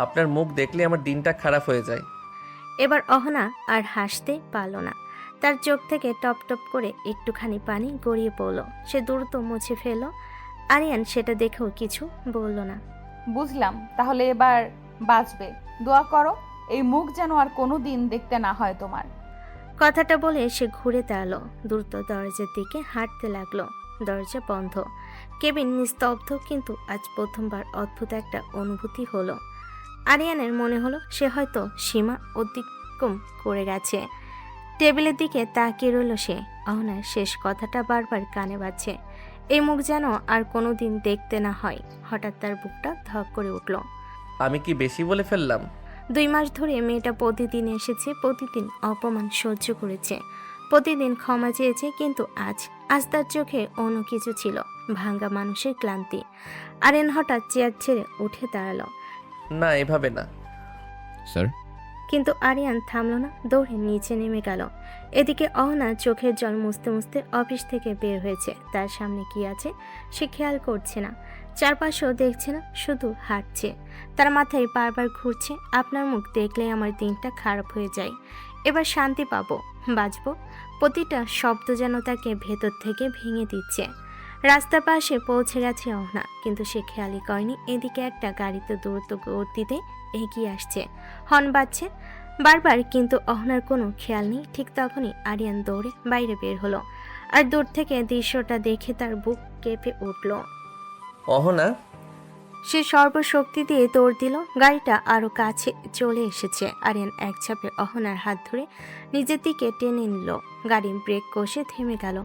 Speaker 2: আপনার মুখ দেখলে আমার দিনটা খারাপ হয়ে যায়।
Speaker 3: এবার অহনা আর হাসতে পারল না। তার চোখ থেকে টপ টপ করে একটুখানি পানি গড়িয়ে পড়ল। সে দ্রুত মুছে ফেলল। আরিয়ান সেটা দেখেও কিছু বলল না।
Speaker 7: বুঝলাম, তাহলে এবার বাঁচবে। দোয়া করো এই মুখ যেন আর কোনো দিন দেখতে না হয় তোমার।
Speaker 3: কথাটা বলে সে ঘুরে দাঁড়ালো, দ্রুত দরজার দিকে হাঁটতে লাগলো। দরজা বন্ধ। কেবিন নিস্তব্ধ, কিন্তু আজ প্রথমবার অদ্ভুত একটা অনুভূতি হলো। আরিয়ানের মনে হলো সে হয়তো সীমা অতিক্রম করে গেছে। টেবিলের দিকে তাকিয়ে রইল সে। অহনার শেষ কথাটা বারবার কানে বাজছে। এই মুখ যেন আর কোনোদিন দেখতে না হয়। হঠাৎ তার বুকটা ধক করে উঠল।
Speaker 2: আমি কি বেশি বলে ফেললাম?
Speaker 3: 2 মাস ধরে মেয়েটা প্রতিদিন এসেছে, প্রতিদিন অপমান সহ্য করেছে, প্রতিদিন ক্ষমা চেয়েছে, কিন্তু আজ তার চোখে অন্য কিছু ছিল, ভাঙ্গা মানুষের ক্লান্তি। আরিয়ান হঠাৎ চেয়ার ছেড়ে উঠে দাঁড়ালো।
Speaker 2: না, এভাবে না।
Speaker 1: স্যার।
Speaker 3: কিন্তু আরিয়ান থামলো না, দৌড়ে নিচে নেমে গেল। এদিকে অহনা চোখের জল মুছতে মুছতে অফিস থেকে বের হয়েছে। তার সামনে কি আছে সে খেয়াল করছে না, চারপাশেও দেখছে না, শুধু হাঁটছে। তার মাথায় বারবার ঘুরছে, আপনার মুখ দেখলে আমার দিনটা খারাপ হয়ে যায়। এবার শান্তি পাবো, বাঁচবো। প্রতিটা শব্দ যেন তাকে ভেতর থেকে ভেঙে দিচ্ছে। রাস্তার পাশে পৌঁছে গেছে অহনা, কিন্তু সে খেয়ালই করেনি এদিকে একটা গাড়িতে দ্রুত গতিতে এগিয়ে আসছে। হর্ন বাজছে বারবার, কিন্তু অহনার কোনো খেয়াল নেই। ঠিক তখনই আরিয়ান দৌড়ে বাইরে বের হলো, আর দূর থেকে দৃশ্যটা দেখে তার বুক কেঁপে উঠল।
Speaker 2: অহনা।
Speaker 3: সে সর্বশক্তি দিয়ে দৌড় দিল। গাড়িটা আরো কাছে চলে এসেছে। আরিয়ান এক চাপে অহনার হাত ধরে নিজের দিকে টেনে নিল। গাড়ি ব্রেক কষে থেমে গেল।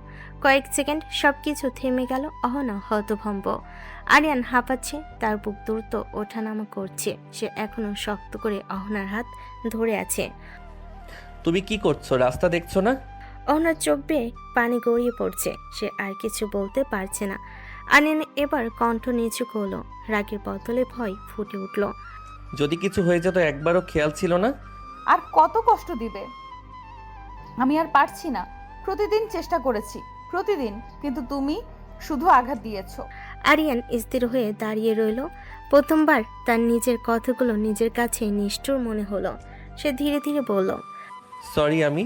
Speaker 3: কয়েক সেকেন্ড সবকিছু থেমে গেল। অহনা হতভম্ব। আরিয়ান হাঁপাচ্ছে, তার বুক দ্রুত ওঠানামা করছে। সে এখনো শক্ত করে অহনার হাত ধরে আছে।
Speaker 2: তুমি কি করছো? রাস্তা দেখছো না?
Speaker 3: অহনার চোখ বেয়ে পানি গড়িয়ে পড়ছে। সে আর কিছু বলতে পারছে না। আরিয়ান এবার কণ্ঠ নিচু করলো, রাগের বদলে ভয় ফুটে উঠল।
Speaker 2: যদি কিছু হয়ে যেত একবারও খেয়াল ছিল না?
Speaker 7: আর কত কষ্ট দিবে? আমি আর পারছি না। প্রতিদিন চেষ্টা করেছি, প্রতিদিন, কিন্তু তুমি শুধু আঘাত দিয়েছো।
Speaker 3: আরিয়ান স্থির হয়ে দাঁড়িয়ে রইল। প্রথমবার তার নিজের কথাগুলো নিজের কাছে নিষ্ঠুর মনে হলো। সে ধীরে ধীরে বলল,
Speaker 2: সরি, আমি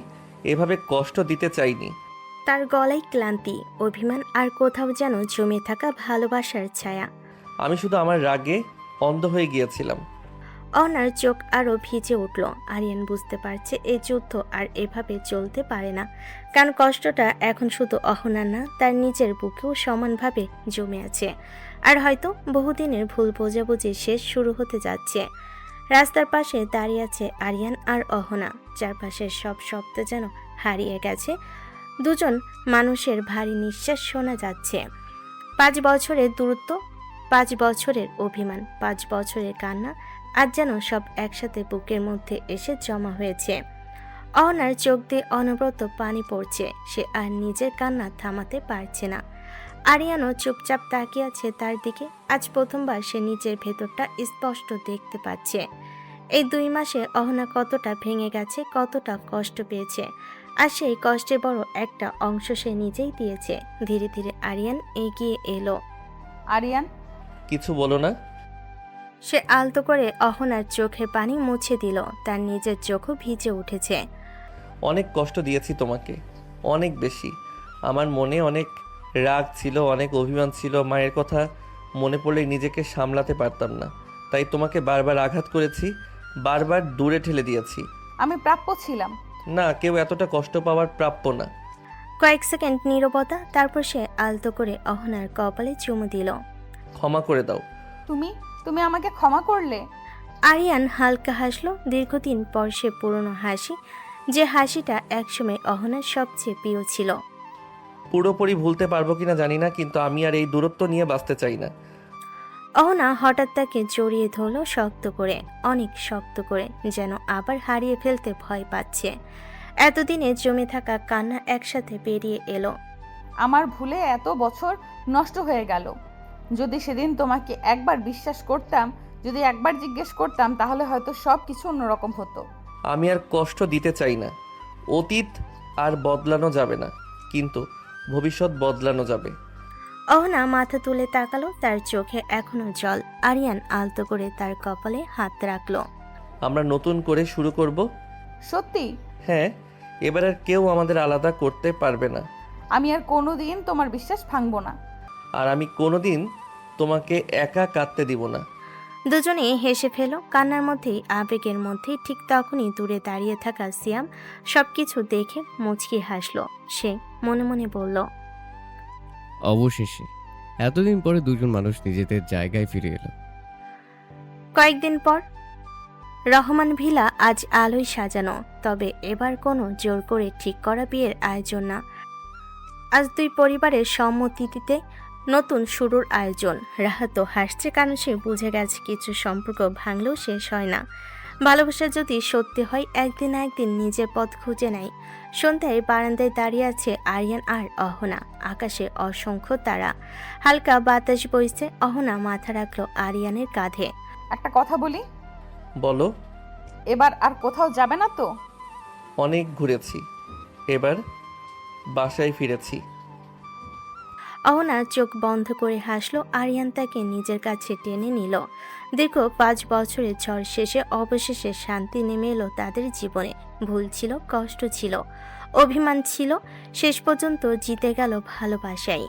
Speaker 2: এভাবে কষ্ট দিতে চাইনি।
Speaker 3: তার গলায় ক্লান্তি, অভিমান আর কোথাও যেন জমে থাকা ভালোবাসার ছায়া।
Speaker 2: আমি শুধু আমার রাগে অন্ধ হয়ে গিয়েছিলাম।
Speaker 3: অনার চোখ আরো ভিজে উঠল। আরিয়ান বুঝতে পারছে এই যুদ্ধ আর এভাবে চলতে পারে না, কারণ কষ্টটা এখন শুধু অহনার না, তার নিজের বুকেও সমানভাবে জমে আছে। আর হয়তো বহুদিনের ভুল বোঝাবুঝি শেষ শুরু হতে যাচ্ছে। রাস্তার পাশে দাঁড়িয়ে আছে আরিয়ান আর অহনা। চারপাশের সব শব্দ যেন হারিয়ে গেছে। দুজন মানুষের ভারী নিঃশ্বাস শোনা যাচ্ছে। 5 বছরের দূরত্ব, 5 বছরের অভিমান, 5 বছরের কান্না, আজ যেন সব একসাথে বুকের মধ্যে এসে জমা হয়েছে। অহনার চোখ দিয়ে অনবরত পানি পড়ছে, সে আর নিজের কান্না থামাতে পারছে না। আরিয়ানও চুপচাপ তাকিয়ে আছে তার দিকে। আজ প্রথমবার সে নিজের ভেতরটা স্পষ্ট দেখতে পাচ্ছে। এই 2 মাসে অহনা কতটা ভেঙে গেছে, কতটা কষ্ট পেয়েছে, আর সেই কষ্টের বড় একটা অংশ সে নিজেই দিয়েছে। ধীরে ধীরে আরিয়ান এগিয়ে এলো।
Speaker 7: আরিয়ান,
Speaker 2: কিছু বলো না।
Speaker 3: সে আলতো করে অহনার চোখের পানি মুছে দিল। তার নিজের চোখও ভিজে উঠেছে।
Speaker 2: অনেক কষ্ট দিয়েছি তোমাকে, অনেক বেশি। আমার মনে অনেক রাগ ছিল, অনেক অভিমান ছিল। মায়ের কথা মনে পড়লে নিজেকে সামলাতে পারতাম না, তাই তোমাকে বারবার আঘাত করেছি, বারবার দূরে ঠেলে দিয়েছি।
Speaker 7: আমি প্রাপ্য ছিলাম।
Speaker 2: না, কেউ এতটা কষ্ট পাওয়ার প্রাপ্য না।
Speaker 3: কয়েক সেকেন্ড নীরবতা, তারপর সে আলতো করে অহনার কপালে চুমু দিল।
Speaker 2: ক্ষমা করে দাও।
Speaker 7: তুমি আমাকে ক্ষমা করলে?
Speaker 3: আরিয়ান হালকা হাসলো। দীর্ঘদিন পর সে পুরনো হাসি, যে হাসিটা একসময় অহনার সবচেয়ে প্রিয় ছিল।
Speaker 2: পুরোপুরি ভুলতে পারবো কিনা জানি না, কিন্তু আমি আর এই দূরত্ব নিয়ে বাঁচতে চাই না।
Speaker 3: অহনা হঠাৎ তাকে জড়িয়ে ধরলো শক্ত করে, অনেক শক্ত করে, যেন আবার হারিয়ে ফেলতে ভয় পাচ্ছে। এতদিনে জমে থাকা কান্না একসাথে বেরিয়ে এলো।
Speaker 7: আমার ভুলে এত বছর নষ্ট হয়ে গেল। যদি সেদিন তোমাকে একবার বিশ্বাস করতাম, যদি একবার জিজ্ঞেস করতাম, তাহলে হয়তো সব কিছু অন্যরকম হতো।
Speaker 2: আমি আর কষ্ট দিতে চাই না। অতীত আর বদলানো যাবে না, কিন্তু ভবিষ্যৎ বদলানো যাবে।
Speaker 3: অহনা মাথা তুলে তাকালো, তার চোখে এখনো জল। আরিয়ান আলতো করে তার কপালে হাত রাখলো।
Speaker 2: আমরা নতুন করে শুরু করব।
Speaker 7: সত্যি?
Speaker 2: হ্যাঁ, এবার আর কেউ আমাদের আলাদা করতে পারবে না।
Speaker 7: আমি আর কোনোদিন তোমার বিশ্বাস ভাঙবো না।
Speaker 2: আর আমি কোনোদিন তোমাকে একা কাঁদতে দিব না।
Speaker 3: দুজনেই হেসে ফেল, কান্নার মধ্যেই আবেগের মধ্যেই। ঠিক তখনই দূরে দাঁড়িয়ে থাকা সিয়াম সবকিছু দেখে মুচকি হাসলো। সে মনে মনে বলল,
Speaker 1: অবশেষে এতদিন পরে দুজন মানুষ নিজেদের জায়গায় ফিরে এলো।
Speaker 3: কয়েকদিন পর রহমান ভিলা আজ আলোয় সাজানো, তবে এবার কোনো জোর করে ঠিক করা বিয়ের আয়োজন না। আজ 2 পরিবারের সম্মতিতে নতুন শুরুর আয়োজন। রাহাত হাসছে, কারণ সে বুঝে গেছে কিছু সম্পর্ক ভাঙলেও শেষ হয় না। ভালোবাসা যদি সত্যি হয়, একদিন না একদিন নিজের পথ খুঁজে নেয়। সন্ধ্যায় বারান্দায় দাঁড়িয়ে আছে আরিয়ান আর অহনা। আকাশে অসংখ্য তারা, হালকা বাতাস বইছে। অহনা মাথা রাখলো আরিয়ানের কাঁধে।
Speaker 7: একটা কথা বলি?
Speaker 2: বলো।
Speaker 7: এবার আর কোথাও যাবে না তো?
Speaker 2: অনেক ঘুরেছি, এবার বাসায় ফিরেছি।
Speaker 3: অহনা চোখ বন্ধ করে হাসলো। আরিয়ান তাকে নিজের কাছে টেনে নিল। দীর্ঘ 5 বছরের ঝড় শেষে অবশেষে শান্তি নেমে এলো তাদের জীবনে। ভুল ছিল, কষ্ট ছিল, অভিমান ছিল, শেষ পর্যন্ত জিতে গেল ভালোবাসাই।